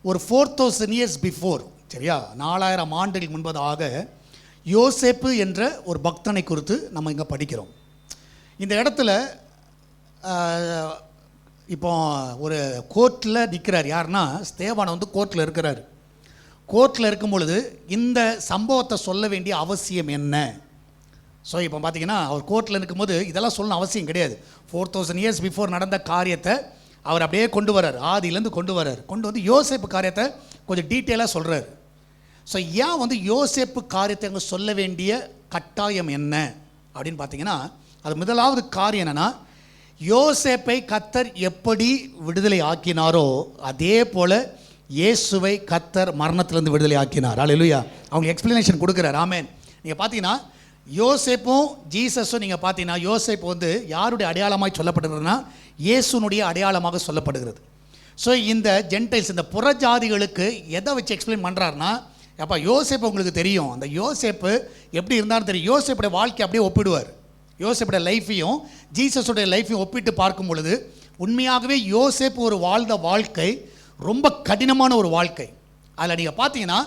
ஒரு 4000 years பிஃபோர், சரியா, 4000 ஆண்டுகள் முன்பதாக யோசேப்பு என்ற ஒரு பக்தனை குறித்து நம்ம இங்கே படிக்கிறோம். இந்த இடத்துல இப்போ ஒரு கோர்ட்டில் நிற்கிறார். யாருன்னா, ஸ்தேவான் வந்து கோர்ட்டில் இருக்கிறார். கோர்ட்டில் இருக்கும் பொழுது இந்த சம்பவத்தை சொல்ல வேண்டிய அவசியம் என்ன? ஸோ இப்போ பார்த்தீங்கன்னா, அவர் கோர்ட்டில் இருக்கும்போது இதெல்லாம் சொல்லணும் அவசியம் கிடையாது. 4000 years பிஃபோர் நடந்த காரியத்தை அவர் அப்படியே கொண்டு வர்றார், ஆதியிலேருந்து கொண்டு வந்து யோசேப்பு காரியத்தை கொஞ்சம் டீட்டெயிலாக சொல்கிறார். ஸோ ஏன் வந்து யோசேப்பு காரியத்தை அங்கே சொல்ல வேண்டிய கட்டாயம் என்ன அப்படின்னு பார்த்தீங்கன்னா, அது முதலாவது காரியம் என்னென்னா, யோசேப்பை கர்த்தர் எப்படி விடுதலை ஆக்கினாரோ அதே போல் இயேசுவை கர்த்தர் மரணத்திலிருந்து விடுதலை ஆக்கினார். அல்லேலூயா. அவங்க எக்ஸ்பிளனேஷன் கொடுக்குறார். ஆமென். நீங்கள் பார்த்தீங்கன்னா, யோசேப்பும் ஜீசஸும் நீங்கள் பார்த்தீங்கன்னா, யோசேப்பு வந்து யாருடைய அடையாளமாக சொல்லப்படுகிறதுனா, இயேசுனுடைய அடையாளமாக சொல்லப்படுகிறது. ஸோ இந்த ஜென்டைல்ஸ், இந்த புறஜாதிகளுக்கு எதை வச்சு எக்ஸ்பிளைன் பண்ணுறாருன்னா, அப்போ யோசேப்பு உங்களுக்கு தெரியும், அந்த யோசேப்பு எப்படி இருந்தாலும் தெரியும். யோசேப்புடைய வாழ்க்கை அப்படியே ஒப்பிடுவார். யோசேப்புடைய லைஃப்பையும் ஜீசஸுடைய லைஃப்பையும் ஒப்பிட்டு பார்க்கும் பொழுது உண்மையாகவே யோசேப்பு ஒரு வாழ்ந்த வாழ்க்கை ரொம்ப கடினமான ஒரு வாழ்க்கை. அதில் நீங்கள் பார்த்தீங்கன்னா,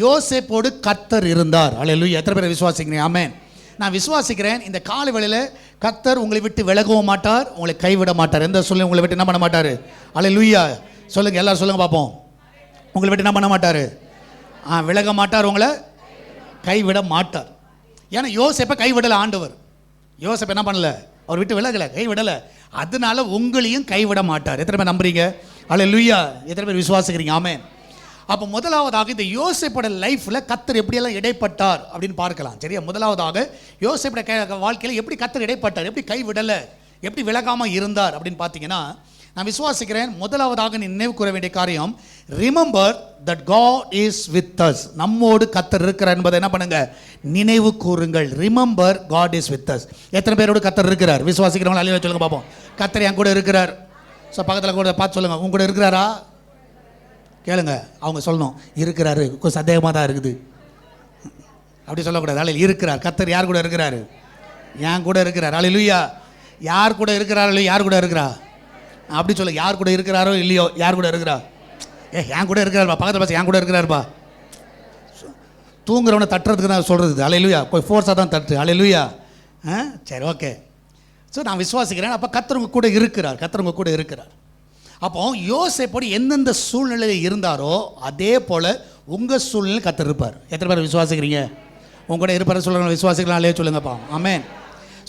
யோசேப்போடு கர்த்தர் இருந்தார். அல்லேலூயா. எத்தனை பேரை விசுவாசிக்கிறீங்க? ஆமென். நான் விசுவாசிக்கிறேன். இந்த கால வேளையில் கர்த்தர் உங்களை விட்டு விலகவும் மாட்டார், உங்களை கைவிட மாட்டார். எந்த சொல்ல உங்களை விட்டு என்ன பண்ண மாட்டார்? அல்லேலூயா. சொல்லுங்கள், எல்லாரும் சொல்லுங்கள் பார்ப்போம். உங்களை விட்டு என்ன பண்ண மாட்டார்? விலக மாட்டார், உங்களை கைவிட மாட்டார். ஏன்னா யோசேப்பை கைவிடலை ஆண்டவர். யோசேப்பு என்ன பண்ணல? அவர் விட்டு விலகலை, கைவிடலை. அதனால உங்களையும் கைவிட மாட்டார். எத்தனை பேர் நம்புறீங்க? அல்லேலூயா. எத்தனை பேர் விசுவாசிக்கிறீங்க? ஆமென். அப்போ முதலாவதாக இந்த யோசேப்போட லைஃப்பில் கர்த்தர் எப்படியெல்லாம் இடைப்பட்டார் அப்படின்னு பார்க்கலாம். சரியா? முதலாவதாக யோசேப்போட வாழ்க்கையில் எப்படி கர்த்தர் இடைப்பட்டார், எப்படி கைவிடலை, எப்படி விலகாமல் இருந்தார் அப்படின்னு பார்த்தீங்கன்னா, நான் விசுவாசிக்கிறேன் முதலாவதாக நீ நினைவு கூற வேண்டிய காரியம், remember that God is with us. நம்மோடு கர்த்தர் இருக்கிறார் என்பதை என்ன பண்ணுங்க? நினைவு கூறுங்கள். Remember God is with us. எத்தனை பேரோடு கர்த்தர் இருக்கிறார்? விசுவாசிக்கிறவங்க அல்லேலூயா சொல்லுங்க பார்ப்போம். கர்த்தர் என் கூட இருக்கிறார். ஸோ பக்கத்தில் கூட பார்த்து சொல்லுங்கள், உங்க கூட இருக்கிறாரா? கேளுங்க, அவங்க சொல்லணும் இருக்கிறாரு. கொஞ்சம் சந்தேகமாக தான் இருக்குது, அப்படி சொல்லக்கூடாது. அல்ல, இருக்கிறார். கர்த்தர் யார் கூட இருக்கிறாரு? என் கூட இருக்கிறார். அல்லேலூயா. யார் கூட இருக்கிறாரோ, யார் கூட இருக்கிறா அப்படி சொல்ல. யார் கூட இருக்கிறாரோ இல்லையோ, யார் கூட இருக்கிறா? என் கூட இருக்கிறாருப்பா. பக்கத்தில் பார்த்து என் கூட இருக்கிறாருப்பா. தூங்குறவனை தட்டுறதுக்கு தான் சொல்கிறது. அல்லேலூயா. போய் ஃபோர்ஸாக தான் தட்டு. அல்லேலூயா. சரி, ஓகே. ஸோ நான் விசுவாசிக்கிறேன். அப்போ கர்த்தர் உங்க கூட இருக்கிறார். கர்த்தர் உங்க கூட இருக்கிறார். அப்போ யோசேப்போடு எந்தெந்த சூழ்நிலையில் இருந்தாரோ அதே போல் உங்கள் சூழ்நிலையில் கர்த்தர் இருப்பார். எத்தனை பேர் விசுவாசிக்கிறீங்க? உங்க கூட இருப்பார் சொல்லுங்க. விசுவாசிக்கலாம் இல்லையே சொல்லுங்கப்பா. ஆமென்.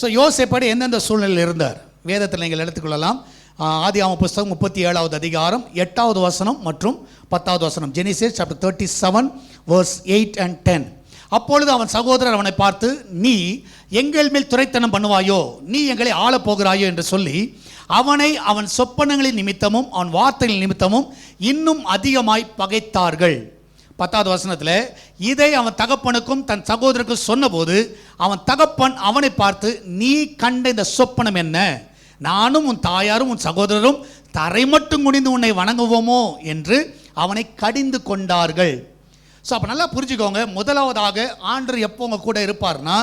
ஸோ யோசேப்போடு எந்தெந்த சூழ்நிலையில் இருந்தார் வேதத்தில் நீங்கள் எடுத்துக்கொள்ளலாம். ஆதியாகம புஸ்தகம் 37வது அதிகாரம் 8வது வசனம் மற்றும் 10வது வசனம். Genesis chapter 37 verse 8 and 10. அப்பொழுது அவன் சகோதரர் அவனை பார்த்து, நீ எங்கள் மேல் துரைத்தனம் பண்ணுவாயோ, நீ எங்களை ஆளப் போகிறாயோ என்று சொல்லி அவனை அவன் சொப்பனங்களின் நிமித்தமும் அவன் வார்த்தைகளின் நிமித்தமும் இன்னும் அதிகமாய் பகைத்தார்கள். 10வது வசனத்தில், இதை அவன் தகப்பனுக்கும் தன் சகோதரருக்கும் சொன்னபோது அவன் தகப்பன் அவனை பார்த்து, நீ கண்ட இந்த சொப்பனம் என்ன? நானும் உன் தாயாரும் உன் சகோதரரும் தரை மட்டும் குனிந்து உன்னை வணங்குவோமோ என்று அவனை கடிந்து கொண்டார்கள். ஸோ அப்போ நல்லா புரிஞ்சுக்கோங்க. முதலாவதாக ஆண்டவர் எப்போ உங்க கூட இருப்பார்னா,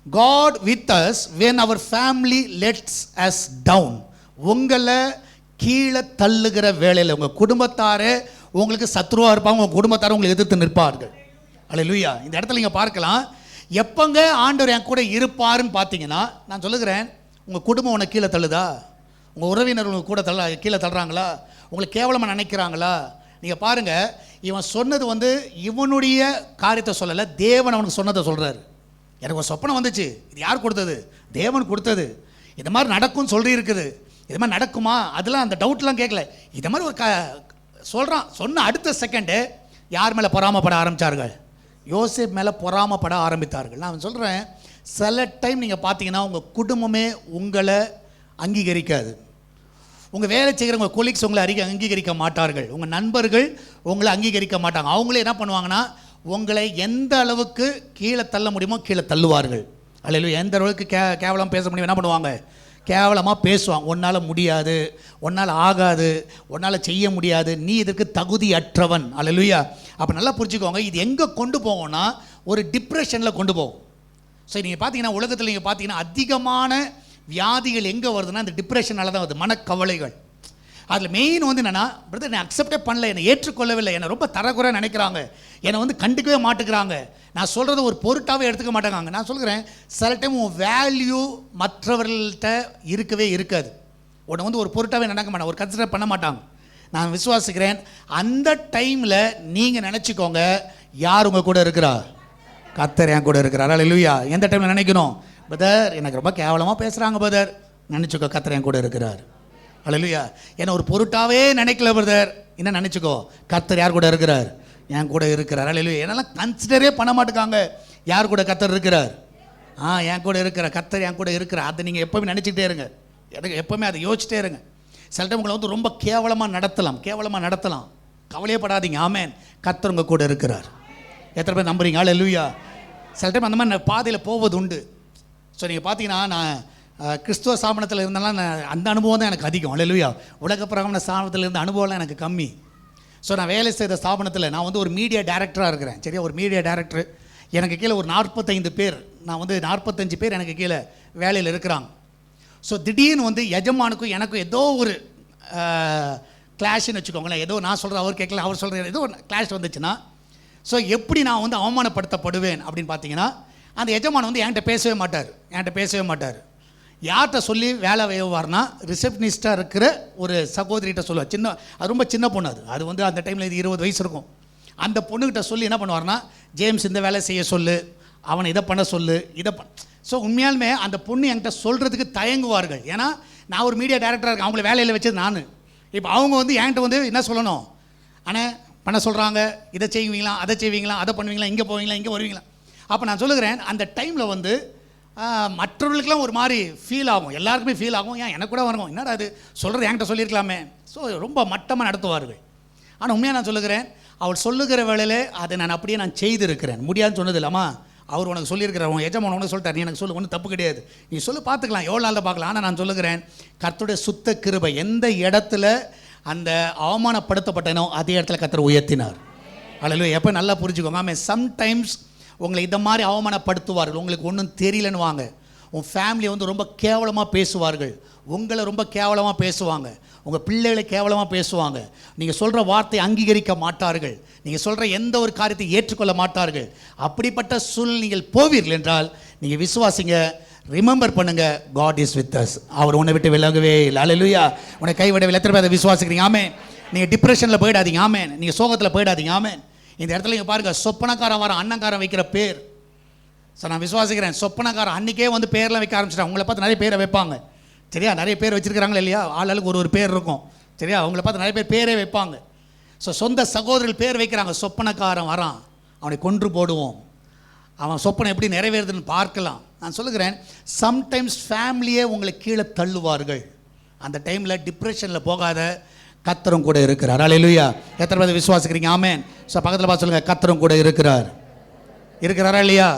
God with us when our family lets us down. உங்களை கீழே தள்ளுகிற வேளையில் உங்கள் குடும்பத்தாரே உங்களுக்கு சத்ருவாக இருப்பாங்க, உங்கள் குடும்பத்தாரை உங்களை எதிர்த்து நிற்பார்கள். அல்லேலூயா. இந்த இடத்துல நீங்கள் பார்க்கலாம், எப்போங்க ஆண்டவர் என் கூட இருப்பாருன்னு பார்த்தீங்கன்னா, நான் சொல்லுகிறேன், உங்கள் குடும்பம் உன்னை கீழே தள்ளுதா? உங்கள் உறவினர் உங்களுக்கு கூட கீழே தள்ளுறாங்களா? உங்களை கேவலமாக நினைக்கிறாங்களா? நீங்கள் பாருங்கள், இவன் சொன்னது வந்து இவனுடைய காரியத்தை சொல்லலை, தேவன் அவனுக்கு சொன்னதை சொல்கிறாரு. எனக்கு ஒரு சொப்பனம் வந்துச்சு, இது யார் கொடுத்தது? தேவன் கொடுத்தது. இந்த மாதிரி நடக்கும்னு சொல்லி இருக்குது, இது மாதிரி நடக்குமா? அதெல்லாம் அந்த டவுட்லாம் கேட்கல. இது மாதிரி ஒரு சொல்கிறான். சொன்ன அடுத்த செகண்டு யார் மேலே பொறாமப்பட ஆரம்பித்தார்கள்? யோசேப் மேலே பொறாமப்பட ஆரம்பித்தார்கள். நான் சொல்கிறேன், சில டைம் நீங்கள் பார்த்தீங்கன்னா உங்கள் குடும்பமே உங்களை அங்கீகரிக்காது. உங்கள் வேலை செய்கிறவங்க கொலீக்ஸ் உங்களை அங்கீகரிக்க மாட்டார்கள். உங்கள் நண்பர்கள் உங்களை அங்கீகரிக்க மாட்டாங்க. அவங்களே என்ன பண்ணுவாங்கன்னா உங்களை எந்த அளவுக்கு கீழே தள்ள முடியுமோ கீழே தள்ளுவார்கள். அல்ல, எந்த அளவுக்கு கேவலம் பேச முடியும் என்ன பண்ணுவாங்க? கேவலமாக பேசுவாங்க. உன்னால் முடியாது, உன்னால் ஆகாது, உன்னால் செய்ய முடியாது, நீ இதற்கு தகுதி அற்றவன். அல்லேலூயா. அப்போ நல்லா புரிஞ்சுக்கோங்க, இது எங்கே கொண்டு போகும்னா ஒரு டிப்ரெஷனில் கொண்டு போகும். ஸோ நீங்கள் பார்த்தீங்கன்னா உலகத்தில் நீங்கள் பார்த்தீங்கன்னா அதிகமான வியாதிகள் எங்கே வருதுன்னா இந்த டிப்ரெஷனால தான் வருது, மனக்கவலைகள். அதில் மெயின் வந்து என்னென்னா, பிரதர் என்னை அக்செப்டே பண்ணல, என்னை ஏற்றுக்கொள்ளவில்லை, என்னை ரொம்ப தரக்குறை நினைக்கிறாங்க, என்னை வந்து கண்டுக்கவே மாட்டுக்கிறாங்க, நான் சொல்கிறது ஒரு பொருட்டாகவே எடுத்துக்க மாட்டேங்காங்க. நான் சொல்கிறேன், சில டைம் உன் வேல்யூ மற்றவர்கள்ட்ட இருக்கவே இருக்காது. உன்னை வந்து ஒரு பொருட்டாகவே நினைக்க மாட்டாங்க, ஒரு கன்சிடர் பண்ண மாட்டாங்க. நான் விசுவாசிக்கிறேன், அந்த டைமில் நீங்கள் நினச்சிக்கோங்க, யார் உங்கள் கூட இருக்கிறா? கர்த்தர் என் கூட இருக்கிறார். அல்லேலூயா. எந்த டைமில் நினைக்கணும்? பிரதர் எனக்கு ரொம்ப கேவலமாக பேசுகிறாங்க பிரதர், நினச்சிக்கோ கர்த்தர் என் கூட இருக்கிறார். அல்லேலூயா. ஏன்னா ஒரு பொருட்டாவே நினைக்கல பிரதர், என்ன நினச்சிக்கோ கர்த்தர் யார் கூட இருக்கிறார்? என் கூட இருக்கிறார். அல்லேலூயா. என்னெல்லாம் கன்சிடரே பண்ண மாட்டேங்காங்க, யார் கூட கர்த்தர் இருக்கிறார்? என் கூட இருக்கிற கர்த்தர் என் கூட இருக்கிறார். அதை நீங்கள் எப்போவுமே நினச்சிக்கிட்டே இருங்க, எனக்கு எப்போவுமே அதை யோசிச்சிட்டே இருங்க. சில டைம் உங்களை வந்து ரொம்ப கேவலமாக நடத்தலாம், கவலையே படாதீங்க. ஆமேன், கர்த்தர் உங்கள் கூட இருக்கிறார். எத்தனை பேர் நம்புறீங்க? அல்லேலூயா. சில டைம் அந்த மாதிரி பாதையில் போவது உண்டு. ஸோ நீங்கள் பார்த்தீங்கன்னா, நான் கிறிஸ்துவ ஸ்தாபனத்தில் இருந்தாலும் அந்த அனுபவம் தான் எனக்கு அதிகம். அல்லேலூயா. உலக பிரகமன ஸ்தாபனத்தில் இருந்த அனுபவம்லாம் எனக்கு கம்மி. ஸோ நான் வேலை செய்த ஸ்தாபனத்தில் நான் வந்து ஒரு மீடியா டைரக்டராக இருக்கிறேன். சரியா, ஒரு மீடியா டைரக்டர். எனக்கு கீழே ஒரு 45 பேர், நான் வந்து 45 பேர் எனக்கு கீழே வேலையில் இருக்கிறாங்க. ஸோ திடீர்னு வந்து எஜமானுக்கும் எனக்கும் ஏதோ ஒரு கிளாஷ்னு வச்சுக்கோங்களேன். ஏதோ நான் சொல்கிறேன் அவர் கேட்கல, அவர் சொல்கிற ஏதோ ஒரு கிளாஷ் வந்துச்சுன்னா, ஸோ எப்படி நான் வந்து அவமானப்படுத்தப்படுவேன் அப்படின்னு பார்த்தீங்கன்னா, அந்த எஜமான் வந்து என்கிட்ட பேசவே மாட்டார். யார்கிட்ட சொல்லி வேலை வைவார்னா, ரிசப்ஷனிஸ்ட்டாக இருக்கிற ஒரு சகோதரிகிட்ட சொல்லுவார். அது ரொம்ப சின்ன பொண்ணு. அது வந்து அந்த டைமில் இது 20 வயசு இருக்கும். அந்த பொண்ணுக்கிட்ட சொல்லி என்ன பண்ணுவார்னா, ஜேம்ஸ் இந்த வேலை செய்ய சொல்லு, அவனை இதை பண்ண சொல்லு, ஸோ உண்மையாலுமே அந்த பொண்ணு என்கிட்ட சொல்கிறதுக்கு தயங்குவார்கள். ஏன்னா நான் ஒரு மீடியா டைரக்டராக இருக்கேன், அவங்கள வேலையில் வச்சது நான். இப்போ அவங்க வந்து என்கிட்ட வந்து என்ன சொல்லணும், ஆனால் பண்ண சொல்கிறாங்க, இதை செய்வீங்களா, அதை செய்வீங்களா, அதை பண்ணுவீங்களா, இங்கே போவீங்களா, இங்கே வருவீங்களா. அப்போ நான் சொல்லுகிறேன், அந்த டைமில் வந்து மற்றவர்களுக்கெல்லாம் ஒரு மாதிரி ஃபீல் ஆகும், எல்லாருக்குமே ஃபீல் ஆகும். ஏன் எனக்கு கூட வரும், என்னடா அது சொல்கிறது என்கிட்ட சொல்லியிருக்கலாமே. ஸோ ரொம்ப மட்டமாக நடத்துவார்கள். ஆனால் உண்மையாக நான் சொல்லுகிறேன், அவள் சொல்லுகிற வேளையில் அதை நான் அப்படியே நான் செய்திருக்கிறேன். முடியாதுன்னு சொன்னது இல்லாமா, அவர் உனக்கு சொல்லியிருக்கிறார், உன் எஜமான் உனக்கு சொல்லிட்டார், நீ எனக்கு சொல்லு, ஒன்றும் தப்பு கிடையாது, நீ சொல்லு, பார்த்துக்கலாம், எவ்வளோ நாளில் பார்க்கலாம். ஆனால் நான் சொல்லுகிறேன், கர்த்தருடைய சுத்த கிருபை எந்த இடத்துல அந்த அவமானப்படுத்தப்பட்டனோ அதே இடத்துல கர்த்தர் உயர்த்தினார். அல்லேலூயா. எப்போ நல்லா புரிஞ்சுக்கோங்க. ஆமாம், சம்டைம்ஸ் உங்களை இந்த மாதிரி அவமானப்படுத்துவார்கள், உங்களுக்கு ஒன்றும் தெரியலன்னு வாங்க, உன் ஃபேமிலியை வந்து ரொம்ப கேவலமாக பேசுவார்கள், உங்களை ரொம்ப கேவலமாக பேசுவாங்க, உங்கள் பிள்ளைகளை கேவலமாக பேசுவாங்க, நீங்கள் சொல்கிற வார்த்தை அங்கீகரிக்க மாட்டார்கள், நீங்கள் சொல்கிற எந்த ஒரு காரியத்தை ஏற்றுக்கொள்ள மாட்டார்கள். அப்படிப்பட்ட சூழ்நிலை நீங்கள் போவீர்கள் என்றால் நீங்கள் விசுவாசிங்க, ரிமெம்பர் பண்ணுங்க, காட் இஸ் வித் அஸ். அவர் உன்னை விட்டு விலகவே இல்லை. அல்லேலூயா. உன்னை கைவிடவில்லை. எத்தனை பேர் அதை விசுவாசிக்கிறீங்க? ஆமென். நீங்கள் டிப்ரெஷனில் போயிடாதீங்க. ஆமென். நீங்கள் சோகத்தில் போயிடாதீங்க. ஆமென். இந்த இடத்துல நீங்கள் பாருங்கள், சொப்பனக்காரன் வர அண்ணங்காரன் வைக்கிற பேர். சார் நான் விசுவாசிக்கிறேன், சொப்பனக்காரன் அன்றைக்கே வந்து பேர்லாம் வைக்க ஆரம்பிச்சிட்டாங்க. உங்களை பார்த்து நிறைய பேரை வைப்பாங்க. சரியா, நிறைய பேர் வச்சுருக்கிறாங்களா இல்லையா, ஆளுக்கு ஒரு பேர் இருக்கும். சரியா, அவங்கள பார்த்து நிறைய பேரே வைப்பாங்க. ஸோ சொந்த சகோதரர்கள் பேர் வைக்கிறாங்க. சொப்பனக்காரன் வரான், அவனை கொன்று போடுவோம், அவன் சொப்பனை எப்படி நிறைவேறுதுன்னு பார்க்கலாம். நான் சொல்லுகிறேன், சம்டைம்ஸ் ஃபேமிலியே உங்களை கீழே தள்ளுவார்கள். அந்த டைமில் டிப்ரெஷனில் போகாத, கர்த்தரும் கூட இருக்கிறார். அல்லேலூயா. எத்தனை பேர் விசுவாசிக்கிறீங்க? ஆமென். ஸோ பக்கத்தில் பார்த்து சொல்லுங்கள், கர்த்தரும் கூட இருக்கிறாரா இல்லையா?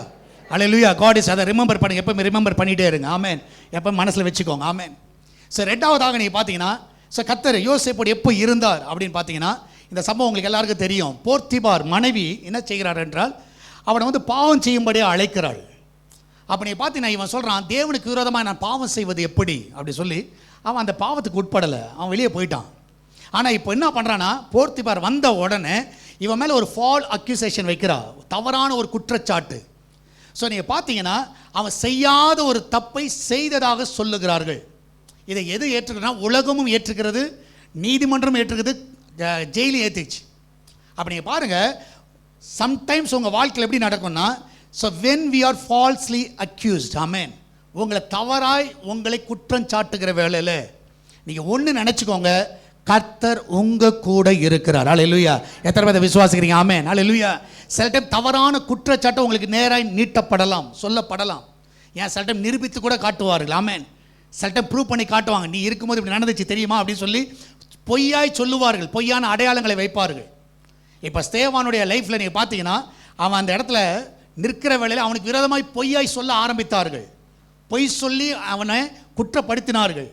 அல்லேலூயா. God is. அதை ரிமெம்பர் பண்ணுங்க, எப்போவுமே ரிமெம்பர் பண்ணிகிட்டே இருங்க. ஆமென். எப்போ மனசில் வச்சுக்கோங்க. ஆமென். ஸோ ரெண்டாவதாக நீங்கள் பார்த்தீங்கன்னா, ஸோ கர்த்தர் யோசேப்போடு எப்போ இருந்தார் அப்படின்னு பார்த்தீங்கன்னா, இந்த சம்பவம் உங்களுக்கு எல்லாருக்கும் தெரியும். போர்த்திபார் மனைவி என்ன செய்கிறார் என்றால், அவனை வந்து பாவம் செய்யும்படியாக அழைக்கிறாள். அப்போ நீங்கள் பார்த்தீங்கன்னா, இவன் சொல்கிறான், தேவனுக்கு விரோதமாக நான் பாவம் செய்வது எப்படி அப்படி சொல்லி அவன் அந்த பாவத்துக்கு உட்படலை, அவன் வெளியே போயிட்டான். ஆனால் இப்போ என்ன பண்ணுறான்னா, போர்த்திபார் வந்த உடனே இவன் மேலே ஒரு ஃபால் அக்யூசேஷன் வைக்கிறா, தவறான ஒரு குற்றச்சாட்டு. ஸோ நீங்கள் பார்த்தீங்கன்னா அவன் செய்யாத ஒரு தப்பை செய்ததாக சொல்லுகிறார்கள். இதை எது ஏற்றுக்கிறதுனா உலகமும் ஏற்றுக்கிறது, நீதிமன்றம் ஏற்றுக்கிறது, ஜெயிலும் ஏற்றுச்சு. அப்போ நீங்கள் பாருங்கள், சம்டைம்ஸ் உங்கள் வாழ்க்கையில் எப்படி நடக்கும்னா, so when we are falsely accused, amen, உங்களை தவறாய் உங்களை குற்றம் சாட்டுகிற வேளையில் நீங்கள் ஒன்று நினச்சிக்கோங்க, கர்த்தர் உங்க கூட இருக்கிறார். அல்லேலூயா. எத்தனை பேர் விசுவாசிக்கிறீங்க? ஆமென். அல்லேலூயா. சில டைம் தவறான குற்றச்சாட்டு உங்களுக்கு நேராக நீட்டப்படலாம், சொல்லப்படலாம். ஏன் சில டைம் நிரூபித்து கூட காட்டுவார்கள். ஆமென். சில டைம் ப்ரூவ் பண்ணி காட்டுவாங்க, நீ இருக்கும்போது இப்படி நடந்துச்சு தெரியுமா அப்படின்னு சொல்லி பொய்யாய் சொல்லுவார்கள், பொய்யான அடையாளங்களை வைப்பார்கள். இப்போ ஸ்தேவானுடைய லைஃப்பில் நீங்கள் பார்த்தீங்கன்னா, அவன் அந்த இடத்துல நிற்கிற வேளையில் அவனுக்கு விரோதமாய் பொய்யாய் சொல்ல ஆரம்பித்தார்கள், பொய் சொல்லி அவனை குற்றப்படுத்தினார்கள்.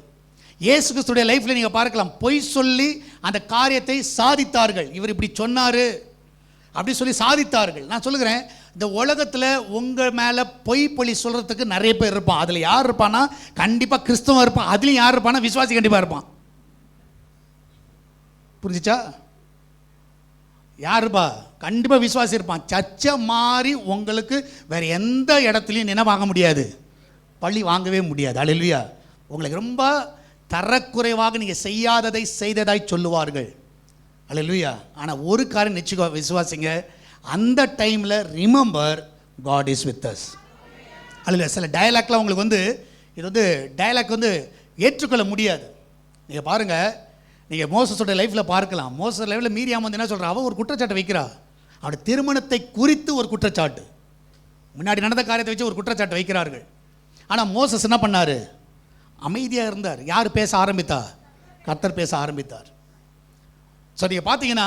இயேசு கிறிஸ்துடைய லைஃப்பில் நீங்கள் பார்க்கலாம், பொய் சொல்லி அந்த காரியத்தை சாதித்தார்கள். இவர் இப்படி சொன்னார் அப்படி சொல்லி சாதித்தார்கள். நான் சொல்லுகிறேன், இந்த உலகத்தில் உங்கள் மேலே பொய் பழி சொல்கிறதுக்கு நிறைய பேர் இருப்பான். அதில் யார் இருப்பான்னா கண்டிப்பாக கிறிஸ்தவம் இருப்பான். அதுலேயும் யார் இருப்பான்னா விசுவாசி கண்டிப்பாக இருப்பான். புரிஞ்சிச்சா? யார் இருப்பா? கண்டிப்பாக விசுவாசி இருப்பான். சர்ச்சை மாறி உங்களுக்கு வேறு எந்த இடத்துலையும் என்ன வாங்க முடியாது, பழி வாங்கவே முடியாது. அல்லேலூயா. உங்களுக்கு ரொம்ப தரக்குறைவாக நீங்கள் செய்யாததை செய்ததாய் சொல்லுவார்கள். அல்லேலூயா. ஆனால் ஒரு காரியம் நிச்சயம் விசுவாசிங்க, அந்த டைமில் remember God is with us. Hallelujah. சில டயலாக்லாம் உங்களுக்கு வந்து இது வந்து டயலாக் வந்து ஏற்றுக்கொள்ள முடியாது. நீங்கள் பாருங்கள், நீங்கள் மோசஸோட லைஃப்பில் பார்க்கலாம். மோசஸ் லைஃப்பில் மீரியாம் வந்து என்ன சொல்கிறா, அவள் ஒரு குற்றச்சாட்டு வைக்கிறா. அவருடைய திருமணத்தை குறித்து ஒரு குற்றச்சாட்டு, முன்னாடி நடந்த காரியத்தை வச்சு ஒரு குற்றச்சாட்டு வைக்கிறார்கள். ஆனால் மோசஸ் என்ன பண்ணார்? அமைதியாக இருந்தார். யார் பேச ஆரம்பித்தா? கர்த்தர் பேச ஆரம்பித்தார். ஸோ நீங்கள் பார்த்தீங்கன்னா,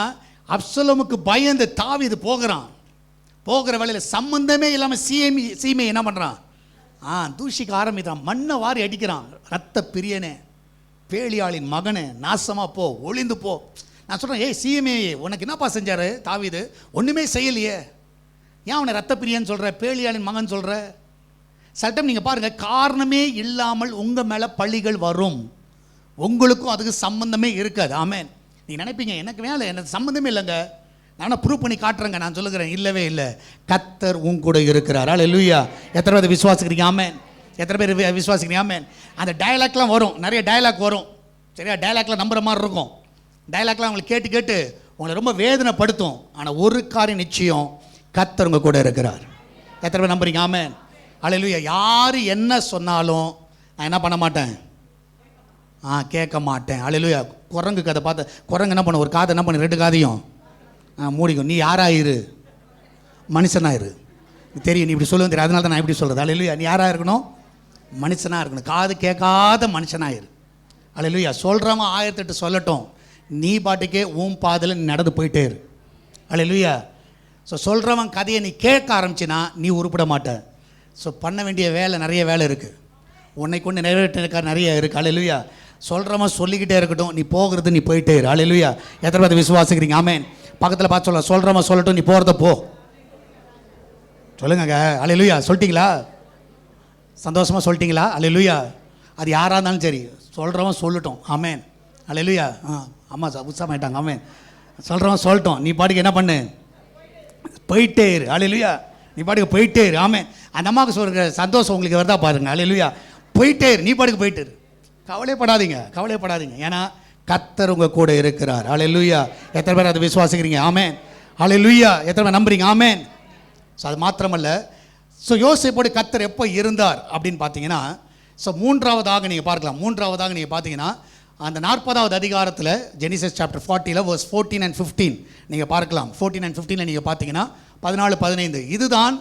அப்சலோமுக்கு பயந்து தாவீது போகிற வேளையில் சம்பந்தமே இல்லாமல் சீமை என்ன பண்ணுறான்? தூஷிக்க ஆரம்பித்தான், மண்ணை வாரி அடிக்கிறான். ரத்த பிரியனே, பேலியாளின் மகனே, நாசமாக போ, ஒளிந்து போ. நான் சொல்கிறேன், ஏய் சீமே, உனக்கு என்னப்பா செஞ்சார் தாவீது? ஒன்றுமே செய்யலையே, ஏன் அவனை ரத்த பிரியன்னு சொல்கிற, பேலியாளின் மகன் சொல்கிற? சில டைம் நீங்கள் பாருங்கள், காரணமே இல்லாமல் உங்கள் மேலே பழிகள் வரும், உங்களுக்கும் அதுக்கு சம்பந்தமே இருக்காது. ஆமென். நீங்கள் நினைப்பீங்க, எனக்கு மேலே எனக்கு சம்மந்தமே இல்லைங்க, நான் ப்ரூவ் பண்ணி காட்டுறேங்க. நான் சொல்லுகிறேன், இல்லவே இல்லை, கர்த்தர் உன் கூட இருக்கிறார். அல்லேலூயா. எத்தனை பேர் விசுவாசிக்கிறீங்க? ஆமென். எத்தனை பேர் விசுவாசிக்கிறீங்க? ஆமென். அந்த டயலாக்லாம் வரும், நிறைய டயலாக் வரும், சரியா? டயலாக்லாம் நம்புற மாதிரி இருக்கும். டயலாக்லாம் உங்களுக்கு கேட்டு கேட்டு உங்களை ரொம்ப வேதனைப்படுத்தும். ஆனால் ஒரு காரியம் நிச்சயம், கர்த்தர் உங்க கூட இருக்கிறார். எத்தனை பேர் நம்புறீங்க? ஆமென். அல்லேலூயா. யார் என்ன சொன்னாலும் நான் என்ன பண்ண மாட்டேன், கேட்க மாட்டேன். அல்லேலூயா. குரங்கு கதை பார்த்து குரங்கு என்ன பண்ண, ஒரு காதை என்ன பண்ணு, 2 காதையும் மூடிக்கும். நீ யாராயிரு? மனுஷனாயிரு. தெரியும், நீ இப்படி சொல்லுவேன் தெரியும், அதனால தான் நான் இப்படி சொல்கிறது. அல்லேலூயா. நீ யாராக இருக்கணும்? மனுஷனாக இருக்கணும். காது கேட்காத மனுஷனாயிரு. அல்லேலூயா. சொல்கிறவன் 1008 சொல்லட்டும், நீ பாட்டுக்கே உன் பாதையில் நீ நடந்து போயிட்டே இரு. அல்லேலூயா. ஸோ சொல்கிறவன் கதையை நீ கேட்க ஆரம்பிச்சின்னா நீ உருப்பிட மாட்ட. ஸோ பண்ண வேண்டிய வேலை, நிறைய வேலை இருக்குது, உன்னை கொண்டு நிறைவேற்ற நிறைய இருக்குது. அல்லேலூயா. சொல்கிறவன் சொல்லிக்கிட்டே இருக்கட்டும், நீ போகிறது நீ போயிட்டே இரு. அல்லேலூயா. எத்தனை பேர் விசுவாசிக்கிறீங்க? ஆமென். பக்கத்தில் பார்த்து சொல்ல, சொல்கிறவன் சொல்லட்டும், நீ போகிறத போ. சொல்லுங்க. அல்லேலூயா. சொல்லிட்டீங்களா? சந்தோஷமாக சொல்லிட்டீங்களா? அல்லேலூயா. அது யாராக இருந்தாலும் சரி, சொல்கிறவன் சொல்லட்டும். ஆமென். அல்லேலூயா. அம்மா உற்சாகமாயிட்டாங்க. ஆமென். சொல்கிறவன் சொல்லட்டும், நீ பாட்டுக்கு என்ன பண்ணு, போயிட்டே இரு. அல்லேலூயா. நீ பாட்டுக்கு போயிட்டே இரு. ஆமென். அந்த அம்மாவுக்கு சொல்கிற சந்தோஷம் உங்களுக்கு வருதா பாருங்க. அல்லேலூயா. போயிட்டே இரு, நீ பாட்டுக்கு போயிட்டு இரு, கவலைப்படாதீங்க. ஏன்னா கர்த்தர் உங்க கூட இருக்கிறார். அல்லேலூயா. எத்தனை பேர் அதை விசுவாசிக்கிறீங்க? ஆமென். அல்லேலூயா. எத்தனை பேர் நம்புறீங்க? ஆமென். ஸோ அது மாத்திரமல்ல, ஸோ யோசேப்போடு கர்த்தர் எப்போ இருந்தார் அப்படின்னு பார்த்தீங்கன்னா, ஸோ மூன்றாவதாக நீங்கள் பார்த்தீங்கன்னா அந்த 40வது அதிகாரத்தில் ஜெனிசிஸ் சாப்டர் 40 verse 14 and 15 நீங்கள் பார்க்கலாம். 14 and 15 நீங்கள் பார்த்தீங்கன்னா 14-15 இதுதான்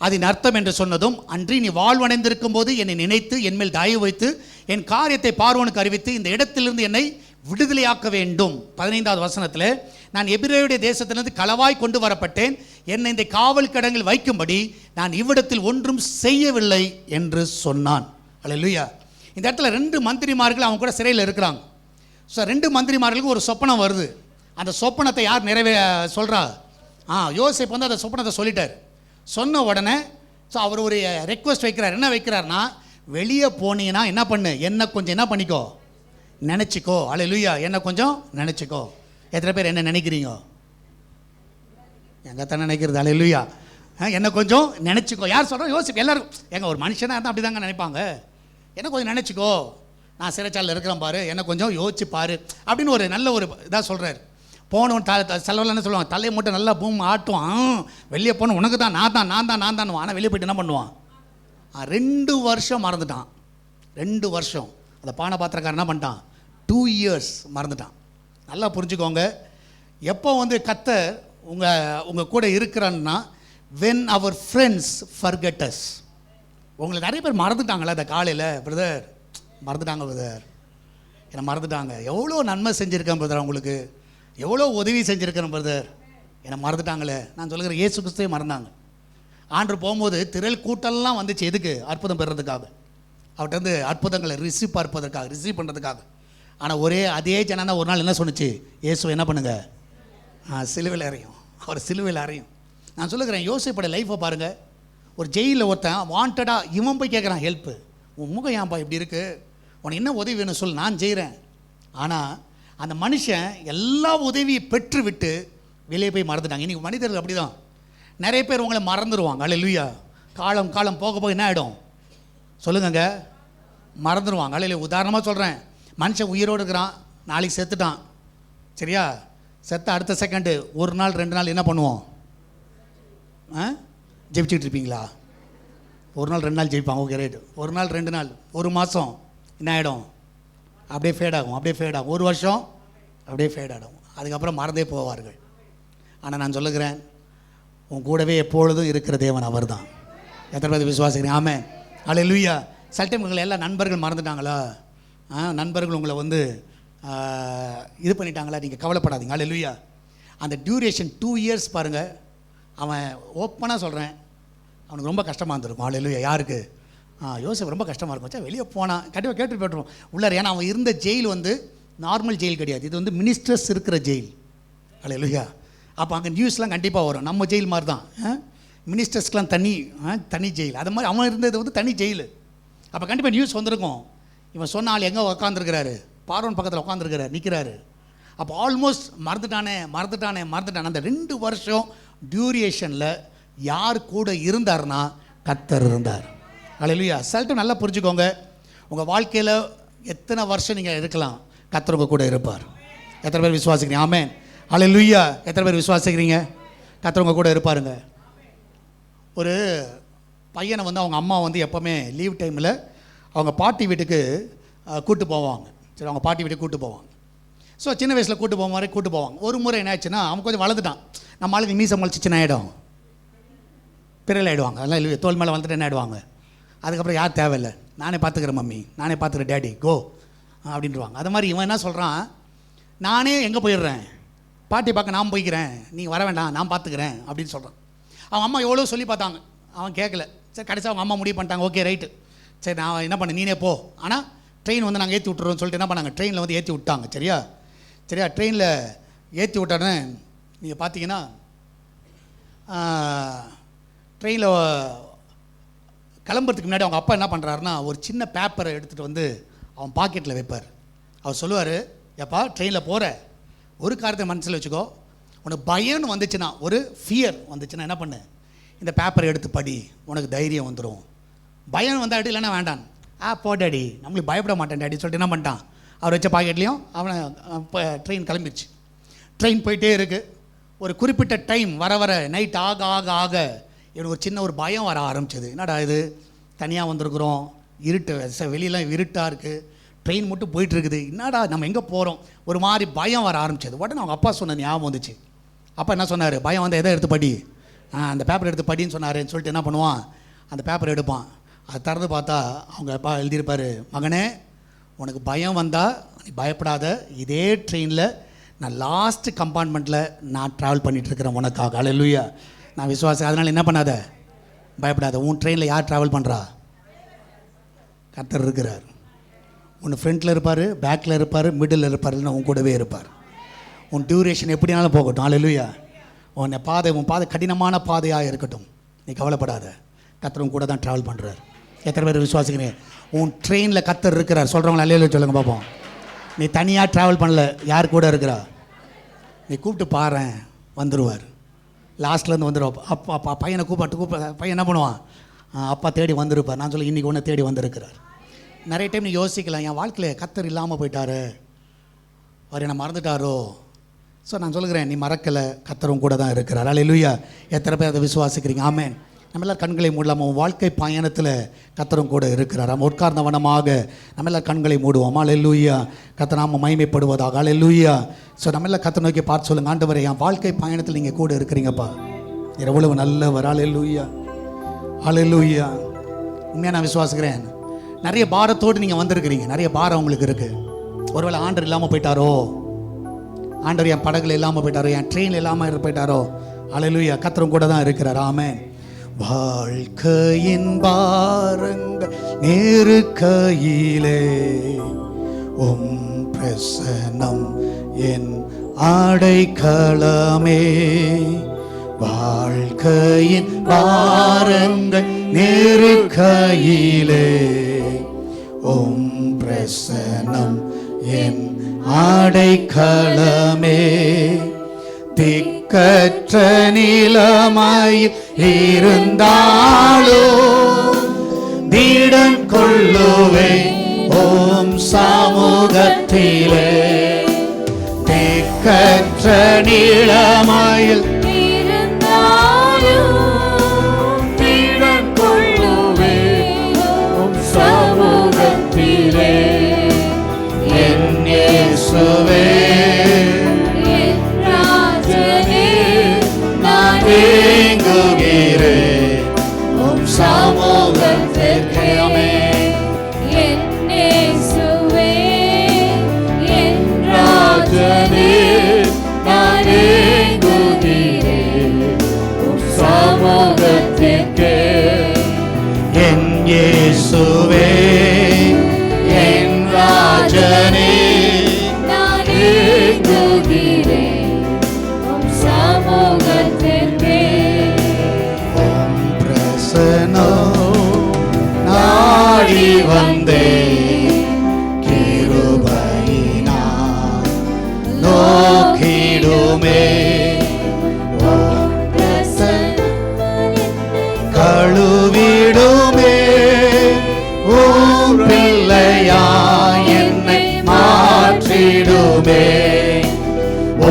அதன் அர்த்தம் என்று சொன்னதும், அன்றி நீ வாழ்வடைந்திருக்கும் போது என்னை நினைத்து என்மேல் தயவு வைத்து என் காரியத்தை பார்வோனுக்கு அறிவித்து இந்த இடத்திலிருந்து என்னை விடுதலையாக்க வேண்டும். 15வது வசனத்தில், நான் எபிரேயுடைய தேசத்திலிருந்து களவாய் கொண்டு வரப்பட்டேன், என்னை இந்த காவல் கிடங்கில் வைக்கும்படி நான் இவ்விடத்தில் ஒன்றும் செய்யவில்லை என்று சொன்னான். அல்லேலூயா. இந்த இடத்துல 2 மந்திரிமார்கள் அவங்க கூட சிறையில் இருக்கிறாங்க. ஸோ 2 மந்திரிமார்களுக்கு ஒரு சொப்பனம் வருது. அந்த சொப்பனத்தை யார் சொல்கிறா? யோசேப்பு வந்து அந்த சொப்பனத்தை சொல்லிட்டார். சொன்ன உடனே ஸோ அவர் ஒரு ரெக்வஸ்ட் வைக்கிறார். என்ன வைக்கிறார்னா, வெளியே போனீங்கன்னா என்ன பண்ணு, என்ன கொஞ்சம் என்ன பண்ணிக்கோ, நினச்சிக்கோ. அல்லேலூயா. என்ன கொஞ்சம் நினச்சிக்கோ. எத்தனை பேர் என்ன நினைக்கிறீங்க? எங்கே தானே நினைக்கிறது? அல்லேலூயா. என்ன கொஞ்சம் நினச்சிக்கோ. யார் சொல்கிறோம்? யோசிப்போம் எல்லாரும். எங்க ஒரு மனுஷனாக இருந்தால் அப்படி தாங்க நினைப்பாங்க. என்ன கொஞ்சம் நினச்சிக்கோ, நான் சிறைச்சாலையில் இருக்கிறேன் பாரு, என்ன கொஞ்சம் யோசிச்சு பாரு அப்படின்னு ஒரு நல்ல ஒரு இதாக சொல்கிறார். போனவன் செலவில் என்ன சொல்லுவான், தலையை மட்டும் நல்லா பூம் ஆட்டுவான். வெளியே போன உனக்கு தான், நான் தான். ஆனால் வெளியே போய்ட்டு என்ன பண்ணுவான்? 2 வருஷம் மறந்துட்டான். 2 வருஷம் அந்த பானை பாத்திரக்காரன் என்ன பண்ணிட்டான்? 2 இயர்ஸ் மறந்துட்டான். நல்லா புரிஞ்சுக்கோங்க. எப்போ வந்து கர்த்தர் உங்கள் கூட இருக்கிறான்னா, when our friends forget us. உங்களை நிறைய பேர் மறந்துட்டாங்களா இந்த காலையில்? பிரதர் மறந்துட்டாங்க பிரதர், என்னை மறந்துட்டாங்க. எவ்வளோ நன்மை செஞ்சுருக்கேன் பிரதர், உங்களுக்கு எவ்வளோ உதவி செஞ்சுருக்கிறேன் பிரதர், என்னை மறந்துட்டாங்களே. நான் சொல்லுகிறேன், இயேசு கிறிஸ்துவே மறந்தாங்க. ஆண்டவர் போகும்போது திரள் கூட்டம்லாம் வந்துச்சு. எதுக்கு? அற்புதம் பெறுறதுக்காக, அவர்கிட்ட வந்து அற்புதங்களை ரிசீவ் பண்ணுறதுக்காக. ஆனால் அதே ஜனம் ஒரு நாள் என்ன சொன்னிச்சு? இயேசு என்ன பண்ணுங்க, சிலுவையில் அறையும். அவர் சிலுவையில் அறையும். நான் சொல்லுகிறேன், யோசிப்போட லைஃப்பை பாருங்கள். ஒரு ஜெயிலில் ஒருத்தன் வாண்டடாக இவன் போய் கேட்குறான் ஹெல்ப்பு. உன் முகம் ஏன்பா இப்படி இருக்குது, உனக்கு என்ன உதவி வேணும் சொல், நான் செய்கிறேன். ஆனால் அந்த மனுஷன் எல்லா உதவியை பெற்று விட்டு வெளியே போய் மறந்துட்டாங்க. இன்றைக்கி மனிதர்கள் அப்படி தான். நிறைய பேர் உங்களை மறந்துடுவாங்க. அல்லேலூயா. காலம் போக போக என்ன ஆகிடும் சொல்லுங்கங்க? மறந்துடுவாங்க. அல்லேலூயா. உதாரணமாக சொல்கிறேன், மனுஷன் உயிரோடு இருக்கிறான், நாளைக்கு செத்துட்டான், சரியா? செத்த அடுத்த செகண்டு 1 நாள் 2 நாள் என்ன பண்ணுவோம்? ஜெபிச்சுட்டு இருப்பீங்களா? 1 நாள் 2 நாள் ஜெயிப்பாங்க, ஓகே ரைட். 1 நாள் 2 நாள், 1 மாதம் என்ன ஆகிடும்? அப்படியே ஃபேட் ஆகும். 1 வருஷம் அப்படியே ஃபேட் ஆகிடும். அதுக்கப்புறம் மறந்தே போவார்கள். ஆனால் நான் சொல்லுகிறேன், உன் கூடவே எப்பொழுதும் இருக்கிற தேவன் அவர் தான். எத்தனை பேர் விசுவாசிக்கிறேன்? ஆமென். அல்லேலூயா. சில டைம் உங்களை எல்லா நண்பர்கள் மறந்துட்டாங்களா? நண்பர்கள் உங்களை வந்து இது பண்ணிட்டாங்களா? நீங்கள் கவலைப்படாதீங்க. அல்லேலூயா. அந்த டியூரேஷன் 2 இயர்ஸ் பாருங்கள். அவன் ஓப்பனாக சொல்கிறேன், அவனுக்கு ரொம்ப கஷ்டமாக இருந்திருக்கும். அல்லேலூயா. யாருக்கு? யோசேப்பு ரொம்ப கஷ்டமாக இருக்கும். வச்சா வெளியே போனான், கண்டிப்பாக கேட்டு போட்டுருவோம் உள்ளார். ஏன்னா அவன் இருந்த ஜெயில் வந்து நார்மல் ஜெயில் கிடையாது, இது வந்து மினிஸ்டர்ஸ் இருக்கிற ஜெயில். அல்லேலூயா. அப்போ அங்கே நியூஸ்லாம் கண்டிப்பாக வரும். நம்ம ஜெயில் மாதிரி தான், மினிஸ்டர்ஸ்க்கெலாம் தனி ஜெயில். அது மாதிரி அவன் இருந்தது வந்து தனி ஜெயில். அப்போ கண்டிப்பாக நியூஸ் வந்திருக்கும். இவன் சொன்ன ஆள் எங்கே உட்காந்துருக்கிறாரு? பார்வன் பக்கத்தில் உட்காந்துருக்கிறார், நிற்கிறாரு. அப்போ ஆல்மோஸ்ட் மறந்துட்டானே. அந்த 2 வருஷம் டியூரேஷனில் யார் கூட இருந்தார்னா கர்த்தர் இருந்தார். அல்லேலூயா. சல்ட்டு நல்லா புரிஞ்சுக்கோங்க. உங்கள் வாழ்க்கையில் எத்தனை வருஷம் நீங்கள் இருக்கலாம், கர்த்தர் உங்கள் கூட இருப்பார். எத்தனை பேர் விசுவாசிக்கிறீங்க? ஆமென். அல்லேலூயா. எத்தனை பேர் விசுவாசிக்கிறீங்க? கர்த்தர் உங்கள் கூட இருப்பாருங்க. ஒரு பையனை வந்து அவங்க அம்மா வந்து எப்போவுமே லீவ் டைமில் அவங்க பாட்டி வீட்டுக்கு கூட்டு போவாங்க. சரி, அவங்க பாட்டி வீட்டுக்கு கூட்டு போவாங்க. ஸோ சின்ன வயசில் கூட்டு போவாங்க. ஒரு முறை என்ன ஆச்சுன்னா, அவன் கொஞ்சம் வளர்ந்துட்டான். நம்ம ஆளுக்கு மீசை முளைச்சிச்சுன்னா ஆகிடும், பிறல் ஆகிடுவாங்க. அதெல்லாம் இல்லை, தோல் மேலே வந்துட்டு என்ன ஆகிடுவாங்க. அதுக்கப்புறம் யார் தேவையில்லை, நானே பார்த்துக்கிறேன் மம்மி, நானே பார்த்துக்கிறேன் டேடி, கோ அப்படின்ட்டுருவாங்க. அது மாதிரி இவன் என்ன சொல்கிறான், நானே எங்கே போயிடுறேன், பாட்டி பார்க்க நான் போய்க்கிறேன், நீங்கள் வர வேண்டாம், நான் பார்த்துக்கிறேன் அப்படின்னு சொல்கிறான். அவங்க அம்மா எவ்வளோ சொல்லி பார்த்தாங்க, அவன் கேட்கல. சரி, கடைசி அவங்க அம்மா முடிவு பண்ணிட்டாங்க, ஓகே ரைட்டு, சரி நான் என்ன பண்ணேன், நீனே போ. ஆனால் ட்ரெயின் வந்து நாங்கள் ஏற்றி விட்டுறோம்னு சொல்லிட்டு என்ன பண்ணாங்க, ட்ரெயினில் வந்து ஏற்றி விட்டாங்க. சரியா, ட்ரெயினில் ஏற்றி விட்டோன்னே நீங்கள் பார்த்தீங்கன்னா ட்ரெயினில் கிளம்புறதுக்கு முன்னாடி அவங்க அப்பா என்ன பண்ணுறாருன்னா, ஒரு சின்ன பேப்பரை எடுத்துகிட்டு வந்து அவன் பாக்கெட்டில் வைப்பார். அவர் சொல்லுவார், எப்பா ட்ரெயினில் போகிற ஒரு காரியத்தை மனசில் வச்சுக்கோ, உனக்கு பயம்னு வந்துச்சுன்னா, ஒரு ஃபியர் வந்துச்சுன்னா என்ன பண்ணு, இந்த பேப்பரை எடுத்து படி, உனக்கு தைரியம் வந்துடும். பயம் வந்தாடி இல்லைன்னா வேண்டாம், போ டாடி, நம்மளுக்கு பயப்பட மாட்டேன் டாடி சொல்லிட்டு என்ன பண்ணிட்டான், அவர் வச்ச பாக்கெட்லேயும் அவனை ட்ரெயின் கிளம்பிடுச்சு. ட்ரெயின் போயிட்டே இருக்குது. ஒரு குறிப்பிட்ட டைம் வர நைட் ஆக ஆக ஆக எனக்கு ஒரு சின்ன ஒரு பயம் வர ஆரம்பிச்சது. என்னடா இது, தனியாக வந்திருக்குறோம், இருட்டு, வெளியெல்லாம் இருட்டாக இருக்குது, ட்ரெயின் மட்டும் போயிட்டுருக்குது, என்னடா நம்ம எங்கே போகிறோம், ஒரு மாதிரி பயம் வர ஆரம்பிச்சது. உடனே அவங்க அப்பா சொன்ன ஞாபகம் வந்துச்சு. அப்பா என்ன சொன்னார், பயம் வந்து எதை எடுத்து படி, அந்த பேப்பர் எடுத்து படின்னு சொன்னாருன்னு சொல்லிட்டு என்ன பண்ணுவான், அந்த பேப்பர் எடுப்பான். அதை திறந்து பார்த்தா அவங்க அப்பா எழுதியிருப்பார், மகனே உனக்கு பயம் வந்தால் நீ பயப்படாத, இதே ட்ரெயினில் நான் லாஸ்ட்டு கம்பார்ட்மெண்ட்டில் நான் ட்ராவல் பண்ணிகிட்ருக்கிறேன் உனக்காக. அல்லேலூயா. நான் விசுவாசம், அதனால் என்ன பண்ணாத, பயப்படாத. உன் ட்ரெயினில் யார் ட்ராவல் பண்ணுறா, கர்த்தர் இருக்கிறார். உன் ஃப்ரண்ட்டில் இருப்பார், பேக்கில் இருப்பார், மிடில் இருப்பார், இல்லைன்னா உன் கூடவே இருப்பார். உன் டியூரேஷன் எப்படினாலும் போகட்டும். அல்லேலூயா. உன் பாதை கடினமான பாதையாக இருக்கட்டும், நீ கவலைப்படாத, கர்த்தர் உன் கூட தான் ட்ராவல் பண்ணுறார். எத்தனை பேர் விசுவாசிக்கிறீங்க? உன் ட்ரெயினில் கர்த்தர் இருக்கிறார். சொல்கிறவங்கள அல்லேலூயா சொல்லுங்கள் பார்ப்போம். நீ தனியாக ட்ராவல் பண்ணல, யார் கூட இருக்கிறா, நீ கூப்பிட்டு பாரு, வந்துடுவார். லாஸ்ட்லேருந்து வந்துடுவோம். அப்பா அப்பா பையனை கூப்பிட்டு பையன் என்ன பண்ணுவான், அப்பா தேடி வந்திருப்பார். நான் சொல்லி இன்றைக்கி ஒன்று தேடி வந்திருக்கிறார். நிறைய டைம் நீ யோசிக்கலாம், என் வாழ்க்கையில் கர்த்தர் இல்லாமல் போயிட்டாரு, அவர் என்னை மறந்துட்டாரோ. ஸோ நான் சொல்லுகிறேன், நீ மறக்கலை, கர்த்தரும் கூட தான் இருக்கிறார். அல்லேலூயா. எத்தனை பேர் அதை விசுவாசிக்கிறீங்க? ஆமென். நம்ம எல்லாம் கண்களை மூடலாமா? வாழ்க்கை பயணத்தில் கர்த்தரும் கூட இருக்கிறார். நம்ம உட்கார்ந்த வனமாக நம்ம எல்லாம் கண்களை மூடுவோம். அல்லேலூயா. கர்த்தர் நாம மகிமைப்படுவதாக. அல்லேலூயா. ஸோ நம்ம எல்லாம் கர்த்தரை நோக்கி பார்த்து சொல்லுங்க, ஆண்டவரே என் வாழ்க்கை பயணத்தில் நீங்கள் கூட இருக்கிறீங்கப்பா, எவ்வளவு நல்லவர். அல்லேலூயா. அல்லேலூயா. உண்மையாக நான் விசுவாசிக்கிறேன், நிறைய பாரத்தோடு நீங்கள் வந்திருக்கிறீங்க. நிறைய பாரம் உங்களுக்கு இருக்குது. ஒருவேளை ஆண்டவர் இல்லாமல் போயிட்டாரோ, ஆண்டவர் என் படகுல இல்லாமல் போயிட்டாரோ, என் ட்ரெயினில் இல்லாமல் போயிட்டாரோ. அல்லேலூயா. கர்த்தரும் கூட தான் இருக்கிறார். ஆமென். வாழ்க்கையின் பாரங்கள் நெருக்கையிலே பிரசன்னம் என் அடைக்கலமே. வாழ்க்கையின் பாரங்கள் நெருக்கையிலே பிரசன்னம் என் அடைக்கலமே. திக்கற்ற நிலைமையில் இருந்தாலோ திடன் கொள்ளுவே ஓம் சமூகத்திலே. திக்கற்ற நிலைமையில் திடன் கொள்ளுவே ஓம் சமூகத்திலே. என் இயேசுவே ஏங்குகிறேன் உம் சமூகத்திற்கே. என் இயேசுவே என் ராஜனே, நான் ஏங்குகிறேன் உம் சமூகத்திற்கே. என் இயேசுவே என் ராஜனே, நான் ஏங்குகிறேன் உம் சமூகத்திற்கே. நாடி வந்தே கிருபையினால் நோக்கிடுமே. கழுவிடுமே ஓம் பிள்ளையாய் என்னை மாற்றிடுமே.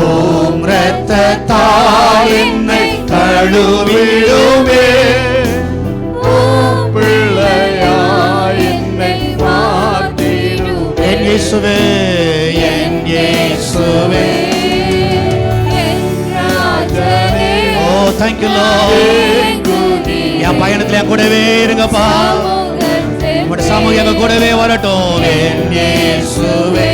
ஓம் இரத்தத்தால் என்னை கழுவிடுமே. என் இயேசுவே என் இயேசுவே. Oh thank you Lord. என் பயணத்தில் என் கூடவே இருங்கப்பா, உங்களுடைய சமூகம் எங்க கூடவே வரட்டும். என் இயேசுவே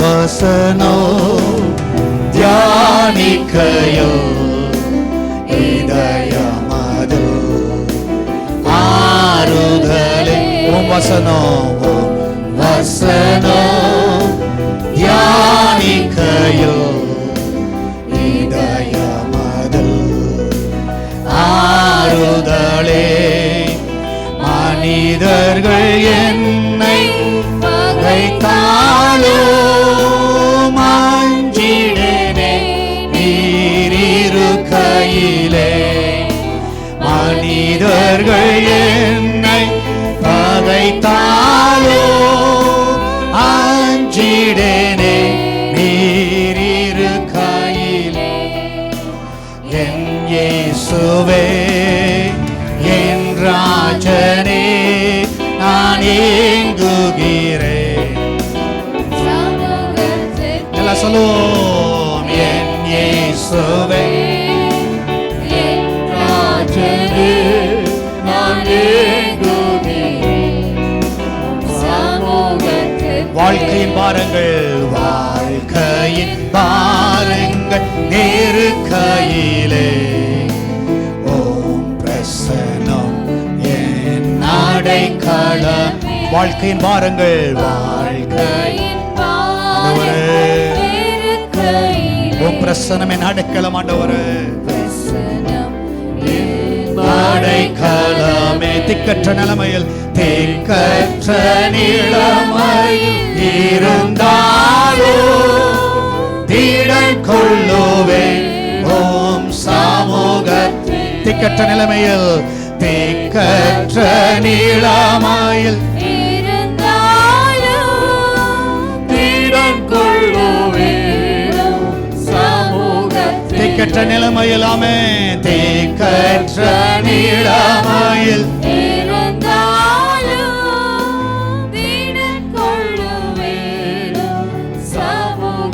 வசனோ தியானிக்கையோ இதயமது ஆறுதலே. உம் வசனோ வசனோ தியானிக்கையோ இதயமது ஆறுதலே. மனிதர்கள் என்னை பகைத்தாலோ மாஞ்சிடனே நீரிருக்கையிலே. மனிதர்கள் என்னை பகைத்தாலோ அஞ்சிடனே நீரிருக்கையிலே. என் இயேசுவே என் ராஜனே, நான் ஏங்குகிறேன். எல்லாம் சொல்லுவோம். என் இயேசுவே என் ராஜனே, நான் ஏங்குகிறேன் சமூகத்திற்கே. வாழ்க்கையின் பாரங்கள் வாழ்க்கையின் பாரங்கள் நெருக்கையிலே பிரசன்னம் என் அடைக்கலம். வாழ்க்கையின் பாரங்கள் வாழ்க்கையின் பிரசனம் என் அடைக்கலம். ஆண்டவரே அடைக்கலமே. திக்கற்ற நிலைமையில் திக்கற்ற நிலைமையில் இருந்தாலும் திடன் கொள்ளுவேன் ஓம் சமூகத்தில். திக்கற்ற நிலைமையில் திக்கற்ற நிலைமையில் திக்கற்ற நிலைமையில் ஆமென். திக்கற்ற நிலைமையில்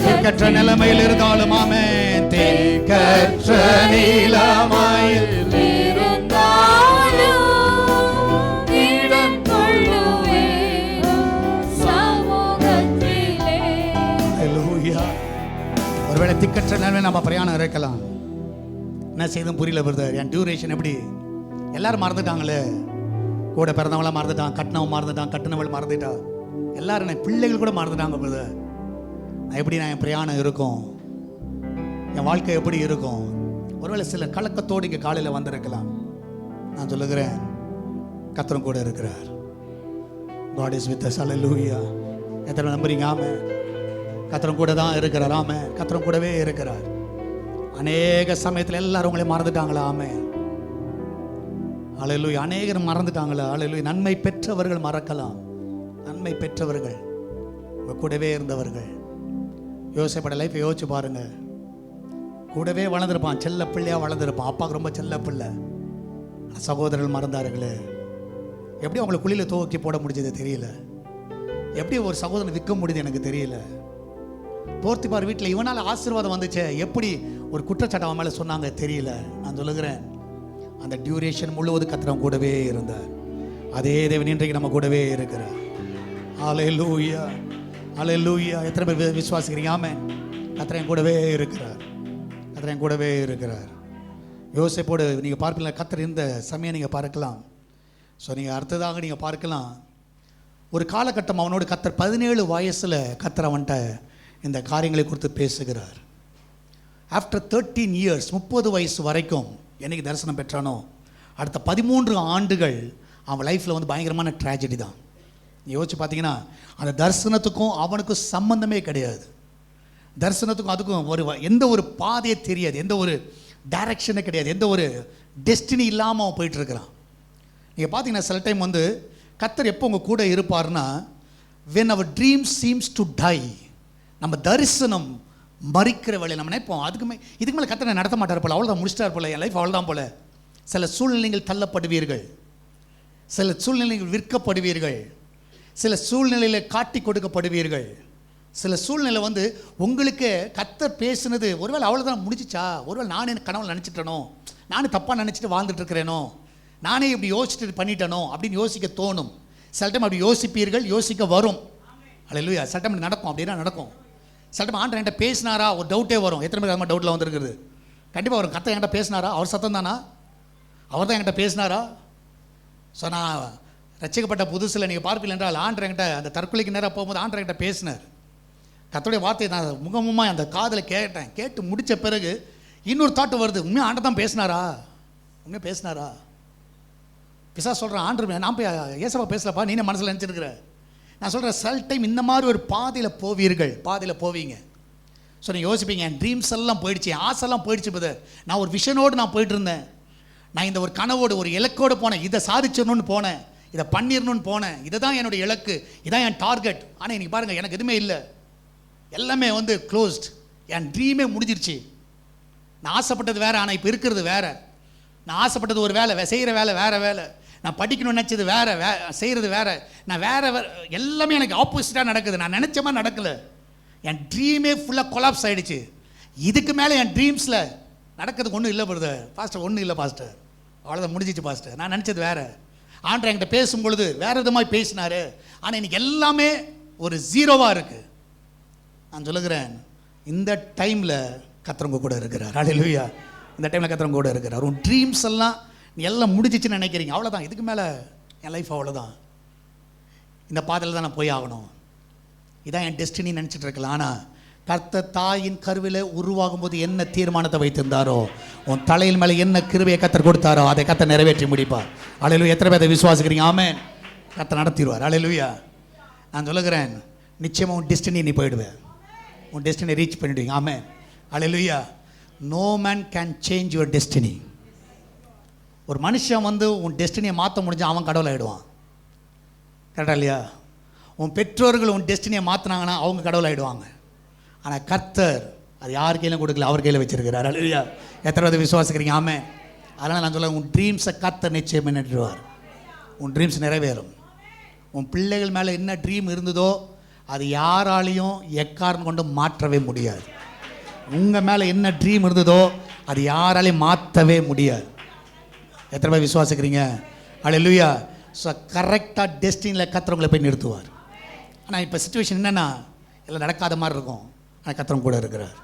திக்கற்ற நிலைமையில் இருந்தாலும் ஆமென். திக்கற்ற நிலைமையில் ஹல்லேலூயா. ஒருவேளை திக்கற்ற நிலைமை நம்ம பிரயாணம் இருக்கலாம். என்ன செய்தும் புரியல பிரதர், என் டியூரேஷன் எப்படி? எல்லாரும் மறந்துட்டாங்களே. கூட பிறந்தவங்களாம் மறந்துட்டான், கட்டினவன் மறந்துட்டான், கட்டினவள் மறந்துட்டா, எல்லாரும் என் பிள்ளைகள் கூட மறந்துட்டாங்க பிரதர். எப்படி நான் என் பிரயாணம் இருக்கும், என் வாழ்க்கை எப்படி இருக்கும்? ஒருவேளை சில கலக்கத்தோடு இங்கே காலையில் வந்திருக்கலாம். நான் சொல்லுகிறேன், கர்த்தரும் கூட இருக்கிறார். God is with us. Hallelujah. எத்தனை நம்புறீங்க? ஆமென். கர்த்தரும் கூட தான் இருக்கிறார். ஆமென். கர்த்தரும் கூடவே இருக்கிறார். அநேக சமயத்தில் எல்லாரும் உங்களை மறந்துட்டாங்களா? ஆமென். ஹல்லேலூயா. அநேகர் மறந்துட்டாங்களா? ஹல்லேலூயா. நன்மை பெற்றவர்கள் மறக்கலாம். நன்மை பெற்றவர்கள் உங்க கூடவே இருந்தவர்கள். யோசிப்பட லைஃப்பை யோசிச்சு பாருங்க. கூடவே வளர்ந்துருப்பான், செல்ல பிள்ளையாக வளர்ந்துருப்பான், அப்பாவுக்கு ரொம்ப செல்ல பிள்ளை. சகோதரர்கள் மறந்தார்களே. எப்படி அவங்களை குழியில் துவக்கி போட முடிஞ்சது தெரியல. எப்படி ஒரு சகோதரன் விற்க முடியுது எனக்கு தெரியல. போர்த்திபார் வீட்டில் இவனால் ஆசீர்வாதம் வந்துச்சே, எப்படி ஒரு குற்றச்சாட்டு அவன் மேலே சொன்னாங்க தெரியல. நான் சொல்லுகிறேன், அந்த டியூரேஷன் முழுவதும் கர்த்தர் கூடவே இருந்தார். அதே தேவன் இன்றைக்கு நம்ம கூடவே இருக்கிறார். ஹல்லேலூயா, ஹல்லேலூயா. எத்தனை பேர் விசுவாசிக்கிறீங்க? ஆமென். கர்த்தர் கூடவே இருக்கிறார். கர்த்தர் கூடவே இருக்கிறார். யோசேப்போடு நீங்கள் பார்ப்பீங்களா? கர்த்தர் இந்த சமயம் நீங்கள் பார்க்கலாம். ஸோ நீங்கள் அடுத்ததாக நீங்கள் பார்க்கலாம், ஒரு காலகட்டம் அவனோடு கர்த்தர் 17 வயசில் கர்த்தர் அவன்கிட்ட இந்த காரியங்களை குறித்து பேசுகிறார். ஆஃப்டர் 13 இயர்ஸ், 30 வயசு வரைக்கும் என்னைக்கு தரிசனம் பெற்றானோ, அடுத்த 13 ஆண்டுகள் அவன் லைஃப்பில் வந்து பயங்கரமான ட்ராஜடி தான். யோசிச்சு பார்த்தீங்கன்னா, அந்த தரிசனத்துக்கும் அவனுக்கும் சம்பந்தமே கிடையாது. தரிசனத்துக்கும் அதுக்கும் எந்த ஒரு பாதையே தெரியாது, எந்த ஒரு டைரக்ஷனே கிடையாது, எந்த ஒரு டெஸ்டினி இல்லாமல் அவன் போயிட்டுருக்கிறான். நீங்கள் பார்த்தீங்கன்னா சில டைம் வந்து கர்த்தர் எப்போ உங்கள் கூட இருப்பார்னா, when our dream seems to die, நம்ம தரிசனம் மறிக்கிற வேலையை நம்ம நினைப்போம். இதுக்கு மேலே கர்த்தர் நடத்த மாட்டார் போல, அவ்வளோதான் முடிச்சிட்டார் போல, என் லைஃப் அவ்வளோதான் போல. சில சூழ்நிலைகள் தள்ளப்படுவீர்கள், சில சூழ்நிலைகள் விற்கப்படுவீர்கள், சில சூழ்நிலையில் காட்டி கொடுக்கப்படுவீர்கள். சில சூழ்நிலை வந்து உங்களுக்கு கர்த்தர் பேசுனது ஒருவேளை அவ்வளோதான் முடிச்சிச்சா, ஒருவேளை நானே கனவுல நினச்சிட்டனோ, நானே தப்பாக நினச்சிட்டு வாழ்ந்துட்டு இருக்கிறேனோ, நானே இப்படி யோசிச்சுட்டு பண்ணிட்டனோ அப்படின்னு யோசிக்க தோணும். சில டைம் அப்படி யோசிப்பீர்கள், யோசிக்க வரும். ஹல்லேலூயா. சில டைம் நடக்கும், அப்படின்னா நடக்கும். சில டைம் ஆண்டவர் என்கிட்ட பேசினாரா ஒரு டவுட்டே வரும். எத்தனை பேர் அது டவுட்டில் வந்துருக்குது? கண்டிப்பாக வரும். கர்த்தர் என்கிட்ட பேசினாரா? அவர் சத்தம் தானா? அவர் தான் என்கிட்ட பேசினாரா? ஸோ நான் ரட்சிக்கப்பட்ட புதுசில் நீங்கள் பார்ப்பீங்க என்றால், ஆண்டவர் என்கிட்ட அந்த தற்கொலைக்கு நேராக போகும்போது ஆண்டவர் என்கிட்ட பேசினார். கர்த்தருடைய வார்த்தையை நான் முகமுமாக அந்த காதில் கேட்டேன். கேட்டு முடித்த பிறகு இன்னொரு தாட்டு வருது, உண்மையாக ஆண்டவர் தான் பேசினாரா? உண்மையாக பேசினாரா? பிசா சொல்கிறேன், ஆண்டவர் நான் போய் ஏசப்பா பேசலப்பா, நீனே மனசில் நினச்சிருக்கிற. நான் சொல்கிறேன், சில டைம் இந்த மாதிரி ஒரு பாதையில் போவீர்கள், பாதையில் போவீங்க. ஸோ நீங்கள் யோசிப்பீங்க, என் ட்ரீம்ஸ் எல்லாம் போயிடுச்சு, என் ஆசைலாம் போயிடுச்சு பிரதர். நான் ஒரு விஷனோடு நான் போயிட்டு இருந்தேன், நான் இந்த ஒரு கனவோடு ஒரு இலக்கோடு போனேன், இதை சாதிச்சிடணும்னு போனேன், இதை பண்ணிடணும்னு போனேன், இதை தான் என்னுடைய இலக்கு, இதான் என் டார்கெட். ஆனால் இன்றைக்கி பாருங்கள், எனக்கு எதுவுமே இல்லை, எல்லாமே வந்து க்ளோஸ்ட். என் ட்ரீமே முடிஞ்சிருச்சு. நான் ஆசைப்பட்டது வேறு, ஆனால் இப்போ இருக்கிறது வேறு. நான் ஆசைப்பட்டது ஒரு வேலை, செய்கிற வேலை வேறு வேலை. நான் படிக்கணும்னு நினச்சது வேறு, செய்கிறது வேறு. நான் வேறு எல்லாமே எனக்கு ஆப்போசிட்டாக நடக்குது. நான் நினச்ச மாதிரி நடக்கலை. என் ட்ரீமே ஃபுல்லாக கொலாப்ஸ் ஆகிடுச்சு. இதுக்கு மேலே என் ட்ரீம்ஸில் நடக்கிறதுக்கு ஒன்றும் இல்லை பிரதர், பாஸ்டர், ஒன்றும் இல்லை பாஸ்டர், அவ்வளோதான் முடிஞ்சிச்சு பாஸ்டர். நான் நினச்சது வேறு. ஆண்டவர் என்கிட்ட பேசும்பொழுது வேறு விதமாக பேசினார். ஆனால் இன்றைக்கி எல்லாமே ஒரு ஜீரோவாக இருக்குது. நான் சொல்லுகிறேன், இந்த டைமில் கர்த்தர் கூட இருக்கிறார். ஹல்லேலூயா. இந்த டைமில் கர்த்தர் கூட இருக்கிறார். உன் ட்ரீம்ஸ் எல்லாம் முடிஞ்சிச்சுன்னு நினைக்கிறீங்க, அவ்வளோதான், இதுக்கு மேலே என் லைஃப் அவ்வளோதான், இந்த பாதையில் தான் நான் போய் ஆகணும், இதான் என் டெஸ்டினி நினச்சிட்டு இருக்கலாம். ஆனால் கர்த்தர் தாயின் கருவிலே உருவாகும் போது என்ன தீர்மானத்தை வைத்திருந்தாரோ, உன் தலையில் மேலே என்ன கிருபையை கர்த்தர் கொடுத்தாரோ அதை கர்த்தர் நிறைவேற்றி முடிப்பார். அல்லேலூயா. எத்தனை பேரை விசுவாசிக்கிறீங்க? ஆமென். கர்த்தர் நடத்திடுவார். அல்லேலூயா. நான் சொல்லுகிறேன், நிச்சயமாக உன் டெஸ்டினி நீ போயிடுவேன். உன் டெஸ்டினி ரீச் பண்ணிடுவீங்க. Amen. Hallelujah. No man can change your destiny. ஒரு மனுஷன் வந்து உன் டெஸ்டினியை மாற்ற முடிஞ்சால் அவன் கடவுள் ஆகிடுவான். கரெக்டா இல்லையா? உன் பெற்றோர்கள் உன் டெஸ்டினியை மாற்றினாங்கன்னா அவங்க கடவுள் ஆகிடுவாங்க. ஆனால் கர்த்தர் அது யார் கையிலும் கொடுக்கல, அவர் கையில் வச்சிருக்கிறார். அல்லேலூயா. எத்தனை பேர் விசுவாசிக்கிறீங்க? ஆமென். அதனால் நான் சொல்ல, உன் ட்ரீம்ஸை கர்த்தர் நிச்சயம் பண்ணிடுவார். உன் ட்ரீம்ஸ் நிறைவேறும். உன் பிள்ளைகள் மேலே என்ன ட்ரீம் இருந்ததோ அது யாராலையும் எக்காரணம் கொண்டு மாற்றவே முடியாது. உங்கள் மேலே என்ன ட்ரீம் இருந்ததோ அது யாராலையும் மாற்றவே முடியாது. எத்தனை பேர் விசுவாசிக்கிறீங்க? அல்லேலூயா. ஸோ கரெக்டாக டெஸ்டினியில் கர்த்தர் போய் நிறுத்துவார். ஆனால் இப்போ சிச்சுவேஷன் என்னென்னா எல்லாம் நடக்காத மாதிரி இருக்கும். ஆனால் கர்த்தர் கூட இருக்கிறார்.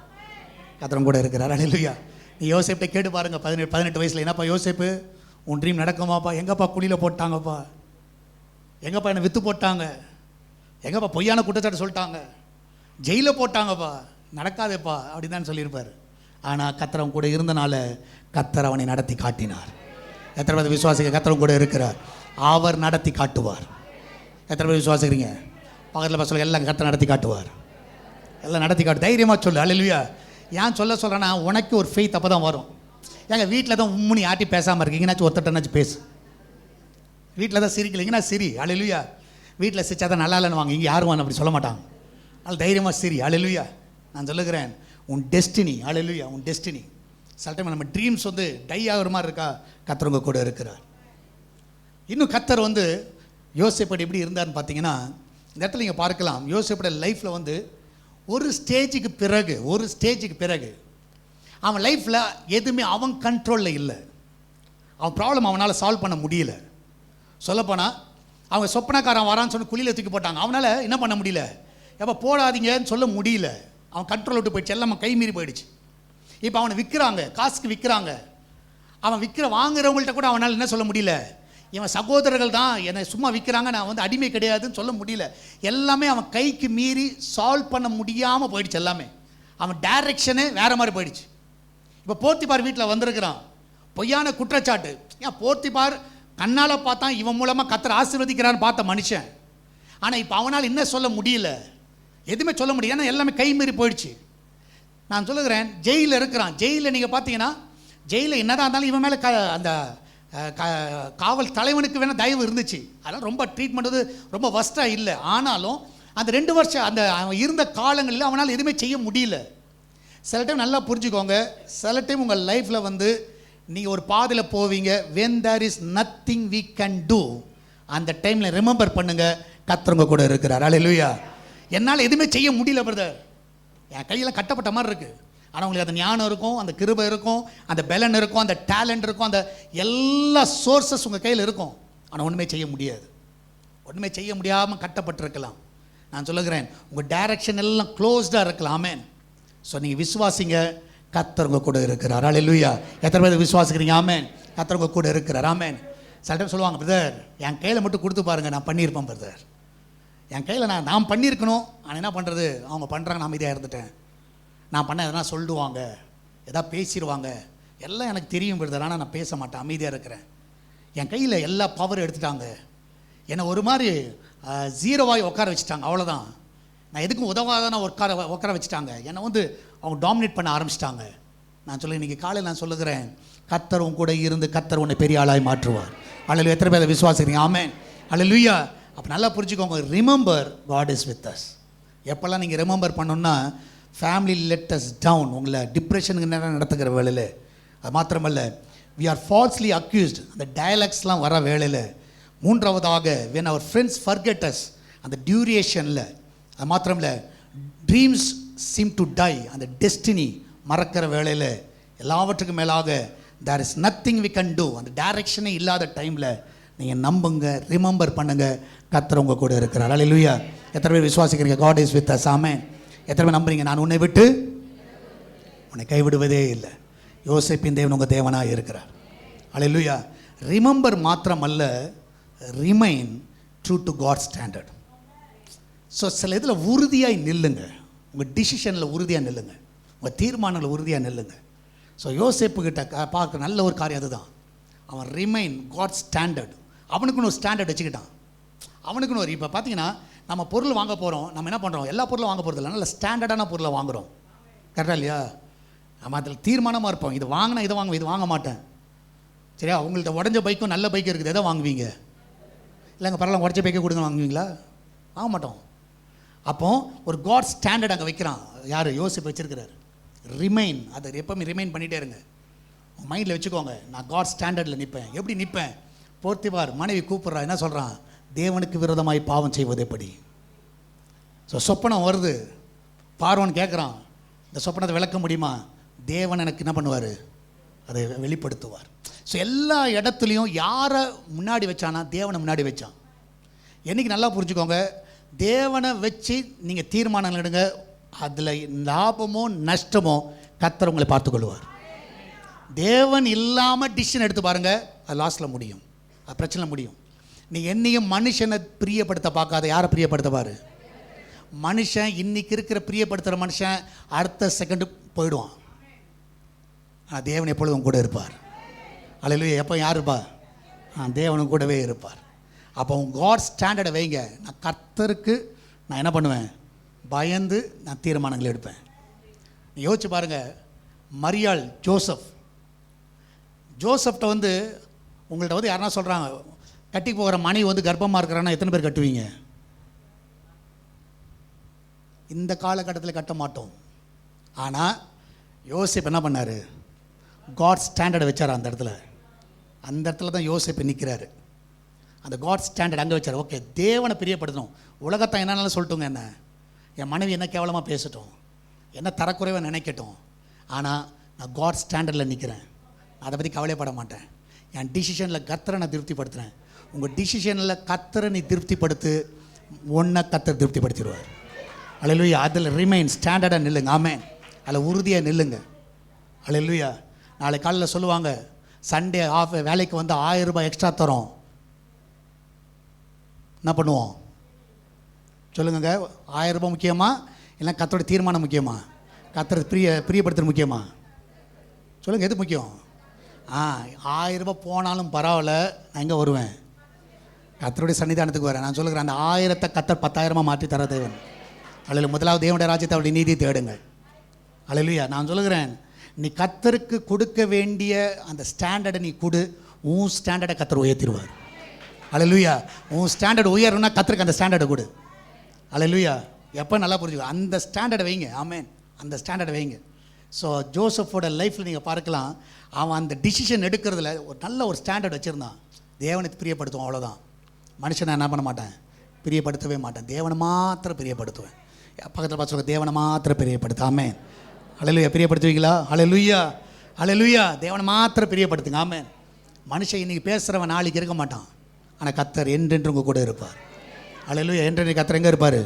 கர்த்தர் கூட இருக்கிறார். அல்லேலூயா. நீ யோசேப்கிட்ட கேட்டு பாருங்க, 18 வயசில், என்னப்பா யோசேப்பு உன் ட்ரீம் நடக்குமாப்பா? எங்கப்பா குழியில் போட்டாங்கப்பா? எங்கப்பா என்னை விற்று போட்டாங்க? எங்கப்பா பொய்யான குற்றச்சாட்டு சொல்லிட்டாங்க? ஜெயிலில் போட்டாங்கப்பா, நடக்காதேப்பா அப்படின்னு தான் சொல்லியிருப்பார். ஆனால் கர்த்தர் கூட இருந்தனால கர்த்தர் அவனை நடத்தி காட்டினார். எத்தனை பேர் விசுவாசிக்க? கர்த்தர் கூட இருக்கிறார். அவர் நடத்தி காட்டுவார். எத்தனை பேர் விசுவாசிக்கிறீங்க? பக்கத்தில் சொல்ல, எல்லாம் கர்த்தர் நடத்தி காட்டுவார். எல்லாம் நடத்தி காட்டு. தைரியமாக சொல்லு. அல்லேலூயா. ஏன் சொல்கிறேன்னா, உனக்கு ஒரு ஃபெய்த் அப்போ தான் வரும். ஏங்க வீட்டில் தான் உம்முனி ஆட்டி பேசாமல் இருக்கீங்கன்னாச்சும் ஒருத்தட்டனாச்சும் பேசு. வீட்டில் தான் சிரிக்கலைங்கன்னா சிரி. அல்லேலூயா. வீட்டில் சிரிச்சா தான் நல்லா இல்லைன்னு வாங்க, இங்கே யாரும் அப்படி சொல்ல மாட்டாங்க. அதனால் தைரியமாக சிரி. அல்லேலூயா. நான் சொல்லுகிறேன், உன் டெஸ்டினி, அல்லேலூயா, உன் டெஸ்டினி. சில டைம் நம்ம ட்ரீம்ஸ் வந்து டை ஆகிற மாதிரி இருக்கா, கர்த்தர் உங்க கூட இருக்கிறார். இன்னும் கர்த்தர் வந்து யோசேப்படி எப்படி இருந்தார்னு பார்த்தீங்கன்னா, இந்த இடத்துல நீங்கள் பார்க்கலாம், யோசேப்போட லைஃப்பில் வந்து ஒரு ஸ்டேஜுக்கு பிறகு அவன் லைஃப்பில் எதுவுமே அவன் கண்ட்ரோலில் இல்லை. அவன் ப்ராப்ளம் அவனால் சால்வ் பண்ண முடியல. சொல்லப்போனால் அவங்க சொப்பனக்காரன் வரான்னு சொல்லி குழியில் தூக்கி போட்டாங்க. அவனால் என்ன பண்ண முடியல, எப்போ போடாதீங்கன்னு சொல்ல முடியல. அவன் கண்ட்ரோல் விட்டு போயிடுச்சு, எல்லாம் கை மீறி போயிடுச்சு. இப்போ அவனை விற்கிறாங்க, காசுக்கு விற்கிறாங்க. அவன் வாங்குறவங்கள்ட்ட கூட அவனால் என்ன சொல்ல முடியல, இவன் சகோதரர்கள் தான் என்னை சும்மா விற்கிறாங்க, நான் வந்து அடிமை கிடையாதுன்னு சொல்ல முடியல. எல்லாமே அவன் கைக்கு மீறி சால்வ் பண்ண முடியாமல் போயிடுச்சு. எல்லாமே அவன் டைரக்ஷனே வேறு மாதிரி போயிடுச்சு. இப்போ போர்த்திபார் வீட்டில் வந்திருக்கிறான், பொய்யான குற்றச்சாட்டு. ஏன் போர்த்திபார் கண்ணால் பார்த்தான், இவன் மூலமாக கர்த்தர் ஆசீர்வதிக்கிறான்னு பார்த்த மனுஷன். ஆனால் இப்போ அவனால் என்ன சொல்ல முடியல, எதுவுமே சொல்ல முடியல, ஏன்னா எல்லாமே கை மீறி போயிடுச்சு. நான் சொல்லுகிறேன், ஜெயிலில் இருக்கிறான். ஜெயிலில் நீங்கள் பார்த்தீங்கன்னா, ஜெயிலில் என்னதான் இருந்தாலும் இவன் மேலே அந்த காவல் தலைவனுக்கு வேணால் தயவு இருந்துச்சு. அதனால் ரொம்ப ட்ரீட்மெண்ட் வந்து ரொம்ப வஸ்ட்டாக இல்லை. ஆனாலும் அந்த 2 வருஷம் அந்த அவன் இருந்த காலங்களில் அவனால் எதுவுமே செய்ய முடியல. சில டைம் நல்லா புரிஞ்சுக்கோங்க, சில டைம் உங்கள் லைஃப்பில் வந்து நீங்கள் ஒரு பாதையில் போவீங்க, when there is nothing we can do, அந்த டைமில் ரிமெம்பர் பண்ணுங்கள், கர்த்தர் கூட இருக்கிறார். அல்லேலூயா. என்னால் எதுவுமே செய்ய முடியல பிரதர், என் கையில் கட்டப்பட்ட மாதிரி இருக்குது. ஆனால் உங்களுக்கு அந்த ஞானம் இருக்கும், அந்த கிருபை இருக்கும், அந்த பலன் இருக்கும், அந்த டேலண்ட் இருக்கும், அந்த எல்லா சோர்ஸஸ் உங்கள் கையில் இருக்கும். ஆனால் ஒன்றுமே செய்ய முடியாது. ஒன்றுமே செய்ய முடியாமல் கட்டப்பட்டிருக்கலாம். நான் சொல்லுகிறேன், உங்கள் டைரக்ஷன் எல்லாம் க்ளோஸ்டாக இருக்கலாம். ஆமென். ஸோ நீங்கள் விசுவாசிங்க, கர்த்தர் உங்க கூட இருக்கிறார். அல்லேலூயா. எத்தனை பேர் விசுவாசிக்கிறீங்க? ஆமென். கர்த்தர் உங்க கூட இருக்கிறார். ஆமென். சில டைம் சொல்லுவாங்க, பிரதர் என் கையில் மட்டும் கொடுத்து பாருங்கள், நான் பண்ணியிருப்பேன் பிரதர். என் கையில் நான் பண்ணியிருக்கணும், ஆனால் என்ன பண்ணுறது, அவங்க பண்ணுறாங்க, நான் அமைதியாக இருந்துட்டேன். நான் பண்ண எதனா சொல்லிடுவாங்க, எதாவது பேசிடுவாங்க, எல்லாம் எனக்கு தெரியும் பிரதர், ஆனால் நான் பேச மாட்டேன், அமைதியாக இருக்கிறேன். என் கையில் எல்லா பவர் எடுத்துட்டாங்க, என்னை ஒரு மாதிரி ஜீரோவாய் உட்கார வச்சுட்டாங்க, அவ்வளோதான். நான் எதுக்கும் உதவாதான உட்கார வச்சுட்டாங்க, என்னை வந்து அவங்க டாமினேட் பண்ண ஆரம்பிச்சிட்டாங்க. நான் சொல்ல இன்றைக்கி காலையில் நான் சொல்லுகிறேன், கர்த்தர் உன் கூட இருந்து கர்த்தர் உன்னை பெரிய ஆளாய் மாற்றுவார். அல்லேலூயா. எத்தனை பேர் விசுவாசிக்கிறீங்க? ஆமென். அல்லேலூயா. அப்போ நல்லா புரிஞ்சுக்கோங்க, remember God is with us. எப்போல்லாம் நீங்கள் ரிமெம்பர் பண்ணணுன்னா, ஃபேமிலி லெட் அஸ் டவுன், உங்களை டிப்ரெஷனுக்கு நேரம் நடத்துக்கிற வேலையில், அது மாத்திரமல்ல வி ஆர் ஃபால்ஸ்லி அக்யூஸ்ட், அந்த டயலாக்ஸ்லாம் வர வேலையில். மூன்றாவதாக when our friends forget us, அந்த டியூரேஷனில். அது மாத்திரமில்ல ட்ரீம்ஸ் seem to die, அந்த டெஸ்டினி மறக்கிற வேலையில். எல்லாவற்றுக்கும் மேலாக there is nothing we can do, அந்த டைரக்ஷனே இல்லாத டைமில் நீங்கள் நம்புங்க, ரிமெம்பர் பண்ணுங்கள், கர்த்தர் உங்க கூட இருக்கிறார். அல்லேலூயா. எத்தனை பேர் விசுவாசிக்கிறீங்க? God is with us. ஆமென். எத்தனை பேர் நம்புறீங்க? நான் உன்னை விட்டு உன்னை கைவிடுவதே இல்லை. யோசேப்பின் தேவன் உங்கள் தேவனாக இருக்கிறார். அல்லேலூயா. ரிமெம்பர் மாத்திரமல்ல, remain true to God standard. So சில இதில் உறுதியாய் நில்லுங்க. உங்கள் டிசிஷனில் உறுதியாக நில்லுங்க, உங்கள் தீர்மானங்கள் உறுதியாக நில்லுங்க. ஸோ யோசேப்புக்கிட்ட பார்க்க நல்ல ஒரு காரியம் அதுதான். அவன் ரிமைன் காட் ஸ்டாண்டர்ட். அவனுக்குன்னு ஒரு ஸ்டாண்டர்ட் வச்சுக்கிட்டான். அவனுக்குன்னு ஒரு இப்போ பார்த்தீங்கன்னா நம்ம பொருள் வாங்க போகிறோம், நம்ம என்ன பண்ணுறோம், எல்லா பொருளும் வாங்க போகிறது இல்லை, நல்ல ஸ்டாண்டர்டான பொருளை வாங்குகிறோம். கரெக்டாக இல்லையா? நம்ம அதில் தீர்மானமாக இருப்போம், இது வாங்கினா இதை வாங்குவேன், இது வாங்க மாட்டேன். சரியா? உங்கள்கிட்ட உடஞ்ச பைக்கும் நல்ல பைக் இருக்குது, எதை வாங்குவீங்க? இல்லைங்க பரவாயில்ல உடச்ச பைக்கை கொடுங்க வாங்குவீங்களா? வாங்க மாட்டோம். அப்போ ஒரு காட் ஸ்டாண்டர்ட் அங்கே வைக்கிறான். யார்? யோசிப்பு வச்சிருக்கிறார். ரிமைன், அதை எப்பவுமே ரிமைன் பண்ணிகிட்டே இருங்க. உங்கள் மைண்டில் வச்சுக்கோங்க, நான் காட் ஸ்டாண்டர்டில் நிற்பேன். எப்படி நிற்பேன்? போர்த்திவார் மனைவி கூப்பிட்றா, என்ன சொல்கிறான்? தேவனுக்கு விரோதமாய் பாவம் செய்வது எப்படி? ஸோ சொப்பனம் வருது, பார்வன் கேட்குறான், இந்த சொப்பனத்தை விளக்க முடியுமா? தேவன் எனக்கு என்ன பண்ணுவார்? அதை வெளிப்படுத்துவார். ஸோ எல்லா இடத்துலையும் யாரை முன்னாடி வச்சானா? தேவனை முன்னாடி வச்சான். என்றைக்கு நல்லா புரிஞ்சுக்கோங்க, தேவனை வச்சு நீங்கள் தீர்மானங்கள் எடுங்க, அதில் லாபமோ நஷ்டமோ கர்த்தர் உங்களை பார்த்துக்கொள்வார். தேவன் இல்லாமல் டிசிஷன் எடுத்து பாருங்கள், அது லாஸ்ட்டில் முடியும், அது பிரச்சனை முடியும். நீ என்னையும் மனுஷனை பிரியப்படுத்த பார்க்காத, யாரை பிரியப்படுத்த பாரு? மனுஷன் இன்னைக்கு இருக்கிற பிரியப்படுத்துகிற மனுஷன் அடுத்த செகண்டு போயிடுவான். ஆனால் தேவன் எப்பொழுதும் கூட இருப்பார். அல்லேலூயா. எப்போ யார் இருப்பா? தேவனும் கூடவே இருப்பார். அப்போ உங்கள் காட் ஸ்டாண்டர்டை வைங்க. நான் கர்த்தருக்கு நான் என்ன பண்ணுவேன்? பயந்து நான் தீர்மானங்கள் எடுப்பேன். நீ யோசிச்சு பாருங்கள், மரியாள் ஜோசப்ட்ட வந்து உங்கள்கிட்ட வந்து யாருன்னா சொல்கிறாங்க, கட்டி போகிற மனைவி வந்து கர்ப்பமாக இருக்கிறான்னா எத்தனை பேர் கட்டுவீங்க? இந்த காலகட்டத்தில் கட்ட மாட்டோம். ஆனால் யோசேப்பு என்ன பண்ணார்? காட் ஸ்டாண்டர்டை வச்சார். அந்த இடத்துல தான் யோசேப்பு நிற்கிறாரு. அந்த காட் ஸ்டாண்டர்ட் அங்கே வச்சார். ஓகே, தேவனை பிரியப்படுத்தணும். உலகத்தை என்னன்னாலும் சொல்லட்டுங்க, என்ன என் மனைவி என்ன கேவலமாக பேசட்டும், என்ன தரக்குறைவாக நினைக்கட்டும், ஆனால் நான் காட் ஸ்டாண்டர்டில் நிற்கிறேன். அதை பற்றி கவலைப்பட மாட்டேன். என் டிசிஷனில் கர்த்தரை நான் திருப்திப்படுத்துகிறேன். உங்கள் டிசிஷனில் கர்த்தரை நீ திருப்திப்படுத்து, ஒன்றை கர்த்தர் திருப்திப்படுத்திடுவார். அல்லேலூயா. அதில் ரிமைன் ஸ்டாண்டர்டாக நில்லுங்க. ஆமென். அதில் உறுதியாக நில்லுங்க. அல்லேலூயா. நாளை காலையில் சொல்லுவாங்க, சண்டே ஆஃப் வேலைக்கு வந்து 1000 ரூபாய் எக்ஸ்ட்ரா தரோம், என்ன பண்ணுவோம்? சொல்லுங்க. 1000 ரூபாய் முக்கியமா இல்லை கர்த்தரோட தீர்மானம் முக்கியமா? கர்த்தரை பிரியப்படுத்துறது முக்கியமா? சொல்லுங்கள், எது முக்கியம்? 1000 ரூபாய் போனாலும் பரவாயில்ல, நான் எங்கே வருவேன்? கர்த்தருடைய சன்னிதானத்துக்கு வரேன். நான் சொல்லுகிறேன், அந்த 1000 கர்த்தர் 10,000 மாற்றி தர தேவன். அல்லேலூயா. முதலாவது தேவனுடைய ராஜ்யத்தை, அவருடைய நீதியை தேடுங்கள். அல்லேலூயா. நான் சொல்லுகிறேன், நீ கர்த்தருக்கு கொடுக்க வேண்டிய அந்த ஸ்டாண்டர்டை நீ கொடு, உன் ஸ்டாண்டர்டை கர்த்தர் உயர்த்திடுவார். அல்லேலூயா. உன் ஸ்டாண்டர்ட் உயரும்னா கர்த்தருக்கு அந்த ஸ்டாண்டர்டை கொடு. அல்லேலூயா. எப்போ நல்லா புரிஞ்சுக்கோ, அந்த ஸ்டாண்டர்டை வைங்க. ஆமென். அந்த ஸ்டாண்டர்டை வைங்க. ஸோ ஜோசஃபோட லைஃப்பில் நீங்கள் பார்க்கலாம், அவன் அந்த டிசிஷன் எடுக்கிறதுல ஒரு நல்ல ஒரு ஸ்டாண்டர்ட் வச்சுருந்தான். தேவனுக்கு பிரியப்படுத்துவோம், அவ்வளோதான். மனுஷனை என்ன பண்ண மாட்டேன்? பிரியப்படுத்தவே மாட்டேன். தேவனை மாத்திரம் பிரியப்படுத்துவேன். பக்கத்தில் பார்த்து சொல்ல, தேவனை மாத்திரம் பிரியப்படுத்து. ஆமென். அல்லேலூயா. பிரியப்படுத்துவீங்களா? அல்லேலூயா. அல்லேலூயா. தேவனை மாத்திரம் பிரியப்படுத்துங்க. ஆமென். மனுஷன் இன்றைக்கி பேசுகிறவன் நாளைக்கு இருக்க மாட்டான், ஆனால் கர்த்தர் என்றென்று உங்கள் கூட இருப்பார். அல்லேலூயா. என்றென்று கர்த்தர் எங்கே இருப்பார்?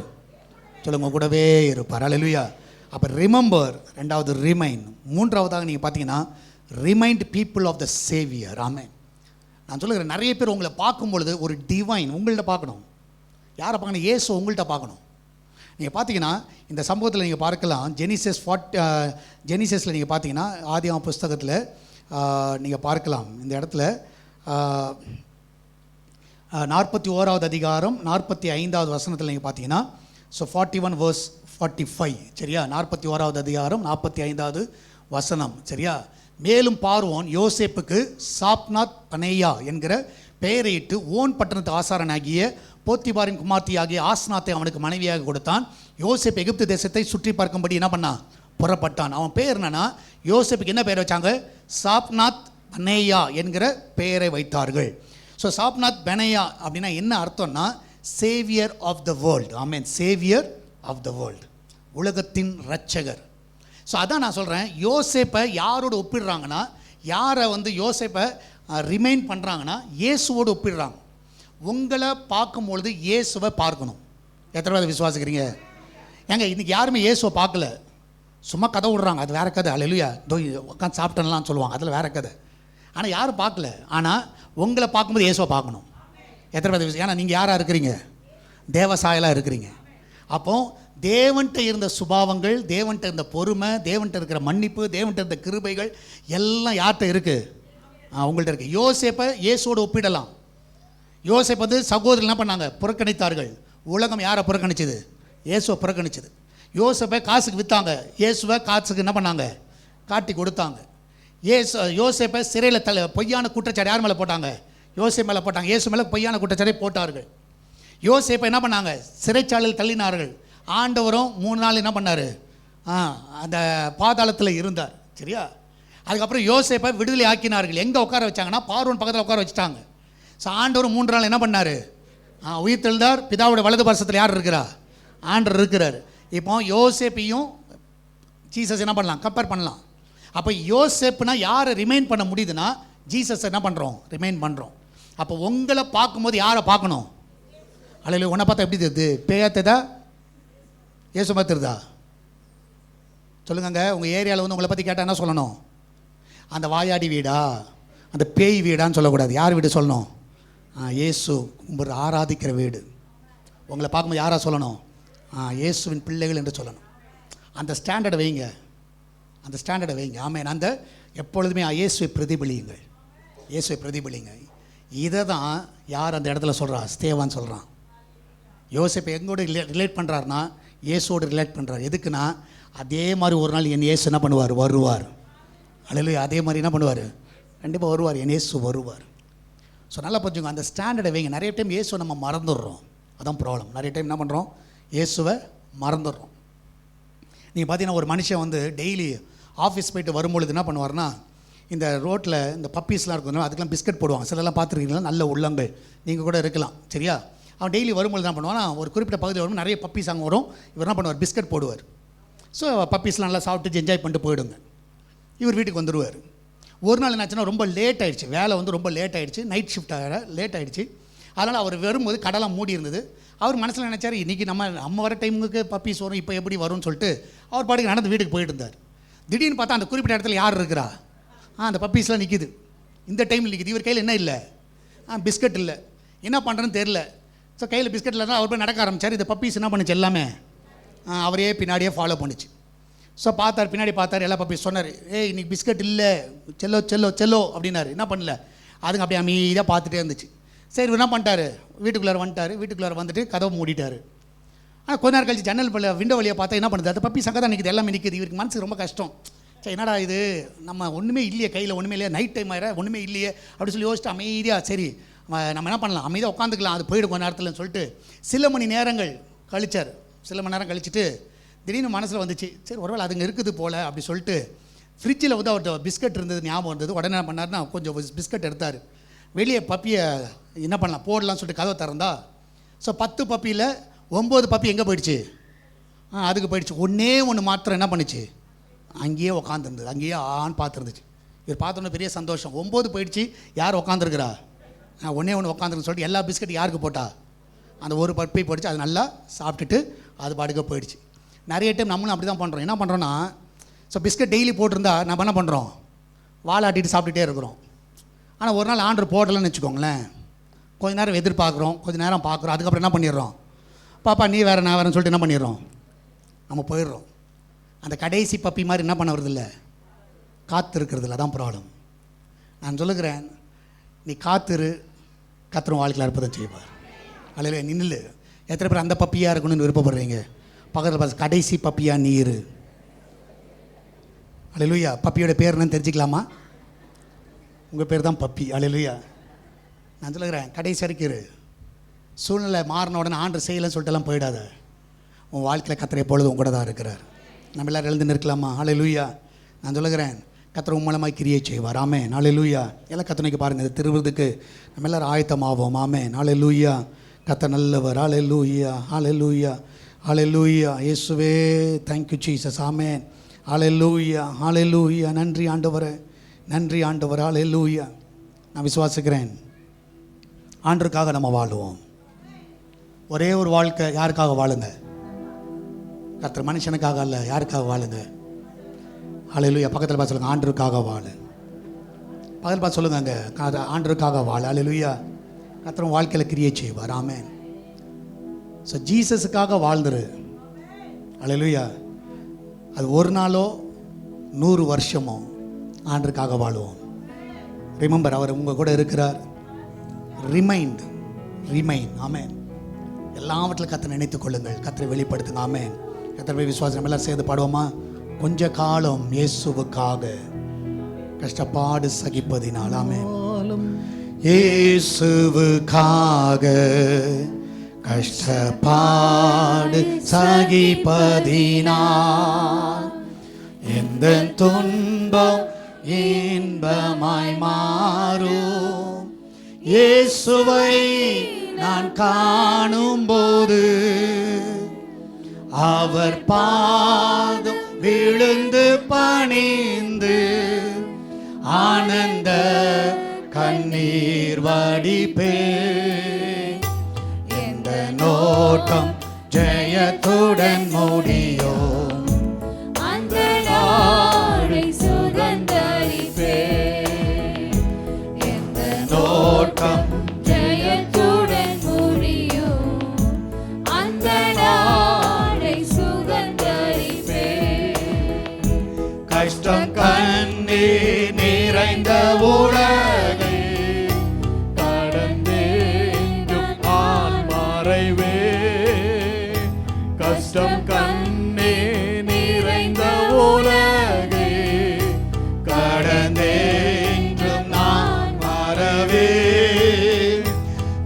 சொல்லுங்க, உங்கள் கூடவே இருப்பார். அல்லேலூயா. அப்போ ரிமெம்பர், ரெண்டாவது ரிமைன், மூன்றாவதாக நீங்கள் பார்த்தீங்கன்னா remind people of the saviour. Amen. நான் சொல்லுகிறேன், நிறைய பேர் உங்களை பார்க்கும்பொழுது ஒரு டிவைன் உங்கள்கிட்ட பார்க்கணும். யாரை பார்க்கணும்? இயேசு உங்கள்கிட்ட பார்க்கணும். நீங்கள் பார்த்தீங்கன்னா இந்த சம்பவத்தில் நீங்கள் பார்க்கலாம், ஜெனிசஸில் நீங்கள் பார்த்தீங்கன்னா ஆதியாகம புஸ்தகத்தில் நீங்கள் பார்க்கலாம். இந்த இடத்துல 41வது அதிகாரம் 45வது வசனத்தில் நீங்கள் பார்த்தீங்கன்னா, ஸோ 41 verse 45, சரியா? 41வது அதிகாரம் 45வது வசனம், சரியா? மேலும் பார்வோன் யோசேப்புக்கு சாப்நாத் பனேயா என்கிற பெயரையிட்டு ஓன் பட்டணத்து ஆசாரனாகிய போத்திபாரின் குமார்த்தி ஆகிய ஆஸ்நாத்தை அவனுக்கு மனைவியாக கொடுத்தான். யோசேப் எகிப்து தேசத்தை சுற்றி பார்க்கும்படி என்ன பண்ணான்? புறப்பட்டான். அவன் பேர் என்னன்னா, யோசேப்புக்கு என்ன பெயர் வச்சாங்க? சாப்நாத் பனேயா என்கிற பெயரை வைத்தார்கள். ஸோ சாப்நாத் பனேயா அப்படின்னா என்ன அர்த்தம்னா, சேவியர் ஆஃப் த வேர்ல்டு. ஆமென். சேவியர் ஆஃப் த வேர்ல்டு, உலகத்தின் இரட்சகர். ஸோ அதான் நான் சொல்கிறேன், யோசேப்பை யாரோடு ஒப்பிடுறாங்கன்னா, யாரை வந்து யோசேப்பை ரிமைண்ட் பண்ணுறாங்கன்னா இயேசுவோடு ஒப்பிடுறாங்க. உங்களை பார்க்கும்பொழுது இயேசுவை பார்க்கணும். எத்தனை பேர் விசுவாசிக்கிறீங்க? ஏங்க இன்றைக்கி யாருமே இயேசுவை பார்க்கல, சும்மா கதை விடுறாங்க, அது வேறு கதை. அல்லேலூயா. உட்காந்து சாப்பிட்டேன்லாம் சொல்லுவாங்க, அதில் வேறு கதை. ஆனால் யாரும் பார்க்கல. ஆனால் உங்களை பார்க்கும்போது இயேசுவை பார்க்கணும். எத்தனை பேர்? ஏன்னா நீங்கள் யாராக இருக்கிறீங்க? தேவசாயலாக இருக்கிறீங்க. அப்போ தேவன்கிட்ட இருந்த சுபாவங்கள், தேவன்கிட்ட இருந்த பொறுமை, தேவன்கிட்ட இருக்கிற மன்னிப்பு, தேவன்கிட்ட இருந்த கிருபைகள் எல்லாம் யார்கிட்ட இருக்குது? உங்கள்கிட்ட இருக்குது. யோசேப்பை இயேசுவோடு ஒப்பிடலாம். யோசேப்பு வந்து சகோதரர் என்ன பண்ணாங்க? புறக்கணித்தார்கள். உலகம் யாரை புறக்கணிச்சது? இயேசுவை புறக்கணிச்சது. யோசேப்பை காசுக்கு விற்றாங்க, இயேசுவை காசுக்கு என்ன பண்ணாங்க? காட்டி கொடுத்தாங்க. யோசேப்பை சிறையில் பொய்யான குற்றச்சாட்டு யார் மேலே போட்டாங்க? யோசேப்பு மேலே போட்டாங்க. இயேசு மேலே பொய்யான குற்றச்சாட்டை போட்டார்கள். யோசேப்பை என்ன பண்ணாங்க? சிறைச்சாலையில் தள்ளினார்கள். ஆண்டவரும் 3 நாள் என்ன பண்ணார்? அந்த பாதாளத்தில் இருந்தார். சரியா? அதுக்கப்புறம் யோசேப்பை விடுதலை ஆக்கினார்கள். எங்கே உட்கார வச்சாங்கன்னா பார்வோன் பக்கத்தில் உட்கார வச்சுட்டாங்க. ஸோ ஆண்டவர் 3 நாள் என்ன பண்ணார்? உயிர் தெழுந்தார். பிதாவோட வலது பரிசத்தில் யார் இருக்கிறா? ஆண்டவர் இருக்கிறார். இப்போ யோசேப்பையும் ஜீசஸ் என்ன பண்ணலாம்? கம்பேர் பண்ணலாம். அப்போ யோசேப்புனா யாரை ரிமைன் பண்ண முடியுதுன்னா ஜீசஸ் என்ன பண்ணுறோம்? ரிமைன் பண்ணுறோம். அப்போ உங்களை பார்க்கும்போது யாரை பார்க்கணும்? அல்ல உன்னை பார்த்தா எப்படி தெரியுது? பேயத்ததா இயேசு பார்த்துருதா? சொல்லுங்க. உங்கள் ஏரியாவில் வந்து உங்களை பற்றி கேட்டால் என்ன சொல்லணும்? அந்த வாயாடி வீடா, அந்த பேய் வீடான்னு சொல்லக்கூடாது. யார் வீடு சொல்லணும்? இயேசு ஒரு ஆராதிக்கிற வீடு. உங்களை பார்க்கும்போது யாராக சொல்லணும்? இயேசுவின் பிள்ளைகள் என்று சொல்லணும். அந்த ஸ்டாண்டர்டை வைங்க, அந்த ஸ்டாண்டர்டை வைங்க. ஆமேன். அந்த எப்பொழுதுமே இயேசுவை பிரதிபலியுங்கள், இயேசுவை பிரதிபலிங்க. இதை தான் யார் அந்த இடத்துல சொல்கிறா? ஸ்தேவான் சொல்கிறான். யோசேப்பை எங்கோடு ரிலேட் பண்ணுறாருனா இயேசுவோடு ரிலேட் பண்ணுறார். எதுக்குன்னா அதே மாதிரி ஒரு நாள் என் இயேசு என்ன பண்ணுவார்? வருவார். அல்லேலூயா. அதே மாதிரி என்ன பண்ணுவார்? கண்டிப்பாக வருவார். என் இயேசு வருவார். ஸோ நல்லா புரிஞ்சுங்க, அந்த ஸ்டாண்டர்டை வைங்க. நிறைய டைம் இயேசுவை நம்ம மறந்துடுறோம். அதான் ப்ராப்ளம். நிறைய டைம் என்ன பண்ணுறோம்? இயேசுவை மறந்துடுறோம். நீங்கள் பார்த்தீங்கன்னா ஒரு மனுஷன் வந்து டெய்லி ஆஃபீஸ் போய்ட்டு வரும்பொழுது என்ன பண்ணுவார்னா, இந்த ரோட்டில் இந்த பப்பீஸ்லாம் இருக்கணும், அதுக்கெல்லாம் பிஸ்கட் போடுவாங்க. சிலலாம் பார்த்துருக்கீங்களா? நல்ல உள்ளங்கள் நீங்கள் கூட இருக்கலாம். சரியா? அவன் டெய்லி வரும்பொழுது என்ன பண்ணுவான்னா, ஒரு குறிப்பிட்ட பகுதியில் வரும்போது நிறைய பப்பீஸ் அங்கே வரும். இவர் என்ன பண்ணுவார்? பிஸ்கட் போடுவார். ஸோ பப்பீஸ்லாம் நல்லா சாப்பிட்டு என்ஜாய் பண்ணிட்டு போயிடுங்க. இவர் வீட்டுக்கு வந்துடுவார். ஒரு நாள் என்னாச்சுன்னா ரொம்ப லேட் ஆகிடுச்சு, வேலை வந்து ரொம்ப லேட் ஆகிடுச்சு, நைட் ஷிஃப்ட் லேட் ஆகிடுச்சு. அதனால் அவர் வரும்போது கடலாம் மூடி இருந்தது. அவர் மனசில் நினச்சார், இன்றைக்கி நம்ம வர டைமுக்கு பப்பீஸ் வரும், இப்போ எப்படி வரும்னு சொல்லிட்டு அவர் பாட்டுக்கு நடந்து வீட்டுக்கு போயிட்டு இருந்தார். திடீர்னு பார்த்தா அந்த குறிப்பிட்ட இடத்துல யார் இருக்கிறா? அந்த பப்பீஸ்லாம் நிற்கிது. இந்த டைமில் நிற்கிது. இவர் கையில் என்ன இல்லை? பிஸ்கட் இல்லை. என்ன பண்ணுறேன்னு தெரில. ஸோ கையில் பிஸ்கட் இல்லைனா அவர் போய் நடக்க ஆரம்பித்தார். இந்த பப்பீஸ் என்ன பண்ணுச்சு? எல்லாமே அவரே பின்னாடியே ஃபாலோ பண்ணிச்சு. ஸோ பார்த்தார், பின்னாடி பார்த்தார். எல்லா பப்பீஸ் சொன்னார், இன்றைக்கி பிஸ்கட் இல்லை, செல்லோ செல்லோ செல்லோ அப்படின்னாரு. என்ன பண்ணல, அதுங்க அப்படியே அமைதியாக பார்த்துட்டே இருந்துச்சு. சரி, என்ன பண்ணிட்டாரு? வீட்டுக்குள்ளார வந்துட்டார். வீட்டுக்குள்ளார வந்துட்டு கதவை மூடிட்டார். ஆனால் கொஞ்ச நேரம் கழிச்சு ஜன்னல் விண்டோ வழியாக பார்த்தா என்ன பண்ணுது? அந்த பப்பீஸ் அங்கே தான் நிற்கிது, எல்லாமே நிற்கிது. இவருக்கு மனசுக்கு ரொம்ப கஷ்டம். சரி, என்னடா இது, நம்ம ஒன்றுமே இல்லையே, கையில் ஒன்றுமே இல்லையா, நைட் டைம் ஆகிற ஒன்றுமே இல்லையே அப்படி சொல்லி யோசிச்சுட்டு அமைதியாக சரி நம்ம என்ன பண்ணலாம், அமைதியாக உட்காந்துக்கலாம், அது போய்டும் கொஞ்ச நேரத்தில்னு சொல்லிட்டு சில மணி நேரங்கள் கழிச்சார். சில மணி நேரம் கழிச்சுட்டு திடீர்னு மனசில் வந்துச்சு, சரி ஒருவேளை அதுங்க இருக்குது போல் அப்படி சொல்லிட்டு ஃப்ரிட்ஜில் வந்து அவர்கிட்ட பிஸ்கட் இருந்தது ஞாபகம் இருந்தது. உடனே என்ன பண்ணார்னா, கொஞ்சம் பிஸ்கட் எடுத்தார். வெளியே பப்பியை என்ன பண்ணலாம் போடலாம்னு சொல்லிட்டு கதவை திறந்தா, ஸோ 10 பப்பியில் 9 பப்பி எங்கே போயிடுச்சு? அதுக்கு போயிடுச்சு. ஒன்று மாத்திரம் என்ன பண்ணிச்சு? அங்கேயே உட்காந்துருந்தது, அங்கேயே பார்த்துருந்துச்சு. இவர் பார்த்தோன்னே பெரிய சந்தோஷம். 9 போயிடுச்சு, யார் உட்காந்துருக்குறா? ஒன்று உட்காந்துருன்னு சொல்லிட்டு எல்லா பிஸ்கட் யாருக்கு போட்டா? அந்த ஒரு பப்பி போயிடுச்சு. அது நல்லா சாப்பிட்டுட்டு அது பாட்டுக்க போயிடுச்சு. நிறைய டைம் நம்மளும் அப்படி தான் பண்ணுறோம். என்ன பண்ணுறோன்னா, ஸோ பிஸ்கட் டெய்லி போட்டிருந்தா நம்ம என்ன பண்ணுறோம்? வாலாட்டிட்டு சாப்பிட்டுட்டே இருக்கிறோம். ஆனால் ஒரு நாள் ஆர்டர் போடலன்னு வச்சுக்கோங்களேன், கொஞ்சம் நேரம் எதிர்பார்க்குறோம், கொஞ்சம் நேரம் பார்க்குறோம், அதுக்கப்புறம் என்ன பண்ணிடுறோம்? பாப்பா நீ வேறு நான் வேறுன்னு சொல்லிட்டு என்ன பண்ணிடுறோம்? நம்ம போயிடுறோம். அந்த கடைசி பப்பி மாதிரி என்ன பண்ண வருதில்ல, காத்திருக்கிறதில்ல. அதான் ப்ராப்ளம். நான் சொல்லுகிறேன், நீ காத்திரு, கத்திரம் வாழ்க்கையில் அற்புதம் செய்வார். அல்ல நின்று எத்தனை பேர் அந்த பப்பியாக இருக்கணும்னு விருப்பப்படுறீங்க? பக்கத்தில் பார்த்து கடைசி பப்பியாக நீ இரு. அல்லேலூயா. பப்பியோட பேர் என்னன்னு தெரிஞ்சுக்கலாமா? உங்கள் பேர் தான் பப்பி. அல்லேலூயா. நான் சொல்லுகிறேன், கடைசி வரைக்கும் இரு. சூழ்நிலை மாறின உடனே ஆண்டு செய்யலைன்னு சொல்லிட்டுலாம் போயிடாத. உன் வாழ்க்கையில் கத்திர எப்பொழுதும் உங்க கூட தான் இருக்கிறார். நம்ம எல்லோரும் எழுந்து நிற்கலாமா? அல்லேலூயா. நான் சொல்லுகிறேன், கத்திர மூலமாக கிரியை செய்வார். ஆமென். அல்லேலூயா. எல்லாம் கத்தனைக்கு பாருங்கள், இது திருவிருதுக்கு நம்ம எல்லோரும் ஆயத்தமாவோம். ஆமென். அல்லேலூயா. கத்த நல்லவர். அல்லேலூயா. அல்லேலூயா. அல்லேலூயா. இயேசுவே தேங்க்யூ ஜீசஸ். ஆமென். அல்லேலூயா. அல்லேலூயா. நன்றி ஆண்டவரே, நன்றி ஆண்டவர். அல்லேலூயா. நான் விசுவாசிக்கிறேன், ஆண்டருக்காக நம்ம வாழுவோம். ஒரே ஒரு வாழ்க்கை. யாருக்காக வாழுங்க? கர்த்தர் மனுஷனுக்காக அல்ல, யாருக்காக வாழுங்க? அல்லேலூயா. பக்கத்தில் பார்த்து சொல்லுங்கள், ஆண்டருக்காக வாழு. பக்கத்தில் பார்த்து சொல்லுங்க, அங்கே ஆண்டருக்காக வாழு. அல்லேலூயா. கர்த்தர் வாழ்க்கையில் கிரியை செய்வார். ஆமென். ஸோ ஜீசஸுக்காக வாழ்ந்துரு. அல்லேலூயா. அது ஒரு நாளோ 100 வருஷமோ ஆண்டருக்காக வாழுவோம். ரிமெம்பர், அவர் உங்கள் கூட இருக்கிறார். ரிமைன். ஆமென். எல்லாவற்றிலும் கர்த்தரை நினைத்துக் கொள்ளுங்கள், கர்த்தரை வெளிப்படுத்துங்க. ஆமென். கர்த்தரை விசுவாசம் எல்லாம் சேர்ந்து பாடுவோமா? கொஞ்ச காலம் இயேசுவுக்காக கஷ்டப்பாடு சகிப்பதினால். ஆமென். இயேசுவுக்காக கஷ்டப்பாடு சகிப்பதினால் எந்த துன்பம் இன்பமாய் மாறும். இயேசுவை நான் காணும்போது அவர் பாதம் விழுந்து பணிந்து ஆனந்த கண்ணீர் வடிப்பே. எந்த நோக்கம் ஜெயத்துடன் முடியும், அந்த நாளை சுதந்தரிப்பே. எந்த நோக்கம் ஜெயத்துடன் முடியும், அந்த நாளை சுதந்தரிப்பே. கஷ்டம் கண்ணீர் நிறைந்த உலகை கடந்தேன்றும் நான் மறைவே. கஷ்டம் கண்ணே நிறைந்த உலகை கடந்தேன்றும் நான் மறவே.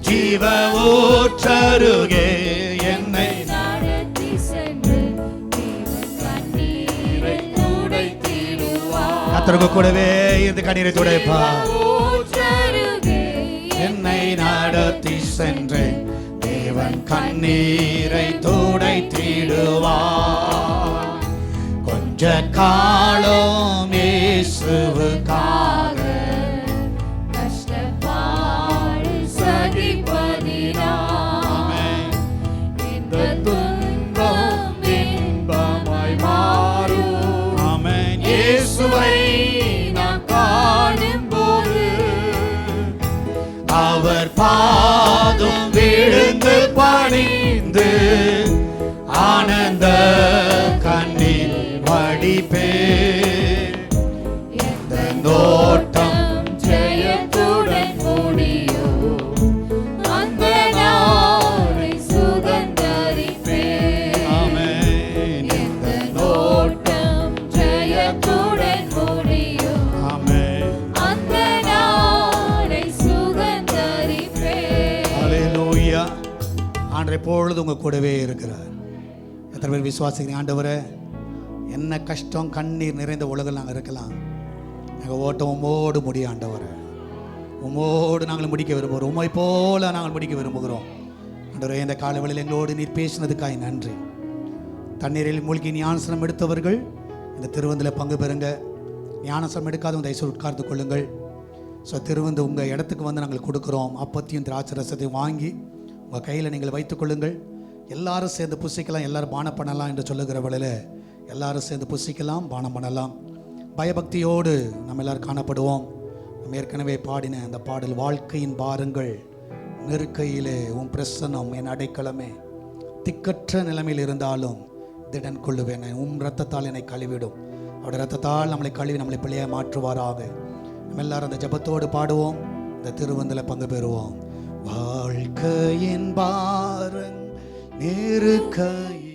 ஜீவ ஊற்றருகே என்னை நடத்தி சென்று தேவன் கண்ணீரை துடைத்திடுவார். கர்த்தருக்கு கூடவே இருந்து கண்ணீரை துடைப்பா. ஊற்றருகே என்னை நடத்தி சென்று தேவன் கண்ணீரை துடைத்திடுவார். கொஞ்ச காலம் இயேசுவுக்காக கஷ்டப்பாடு சகிப்பதினால் இந்த துன்பம் இன்பமாய் மாறும். ஆமென். இயேசுவை நாம் காணும்போது அவர் பாதம் விழுந்து பணிந்து ஆனந்த கண்ணீர் வடிப்பே. எந்த நோட்டம் ஜெயத்துடன் முடியும், அந்த நாளை சுதந்தரிப்பே. ஆமென். எந்த நோட்டம் ஜெயத்துடன் முடியும், ஆமென். அந்த நாளை சுதந்தரிப்பே. அல்லேலூயா. ஆண்டவர் எப்பொழுது உங்க கூடவே இருக்கிறார். எத்தனை பேர் விசுவாசிக்கிறீங்க? ஆண்டவரே, என்ன கஷ்டம் கண்ணீர் நிறைந்த உலகில் நாங்கள் இருக்கலாம், எங்கள் ஓட்டம் உம்மோடு முடியும். ஆண்டவரே, உம்மோடு நாங்கள் முடிக்க விரும்புகிறோம், உம்மை போல நாங்கள் முடிக்க விரும்புகிறோம். ஆண்டவரே, இந்த காலவெளியில் எங்களோடு நீர் பேசினதுக்காய் நன்றி. தண்ணீரில் மூழ்கி ஞானஸ்நானம் எடுத்தவர்கள் இந்த திருவந்தில் பங்கு பெறுங்க. ஞானஸ்நானம் எடுக்காதவங்க தயவுசெய்து உட்கார்ந்து கொள்ளுங்கள். ஸோ திருவந்து உங்கள் இடத்துக்கு வந்து நாங்கள் கொடுக்குறோம். அப்பத்தையும் திராட்சை ரசத்தையும் வாங்கி உங்கள் கையில் நீங்கள் வைத்துக்கொள்ளுங்கள். எல்லாரும் சேர்ந்து புசிக்கலாம், எல்லாரும் பானம் பண்ணலாம் என்று சொல்லுகிற வேளையில் எல்லாரும் சேர்ந்து புசிக்கலாம், பானம் பண்ணலாம். பயபக்தியோடு நம்ம எல்லாரும் காணப்படுவோம். நம்ம ஏற்கனவே பாடின அந்த பாடல், வாழ்க்கையின் பாரங்கள் நெருக்கையிலே உன் பிரசன்னம் என் அடைக்கலமே, திக்கற்ற நிலைமையில் இருந்தாலும் திடன் கொள்ளுவேன், உம் இரத்தத்தால் என்னை கழுவிடும். அவருடைய இரத்தத்தால் நம்மளை கழுவி நம்மளை பிள்ளையாக மாற்றுவாராக. நம்ம எல்லாரும் அந்த ஜெபத்தோடு பாடுவோம், இந்த திருவந்தில் பங்கு பெறுவோம். வாழ்க்கையின் பாரங் நெருக்கையில்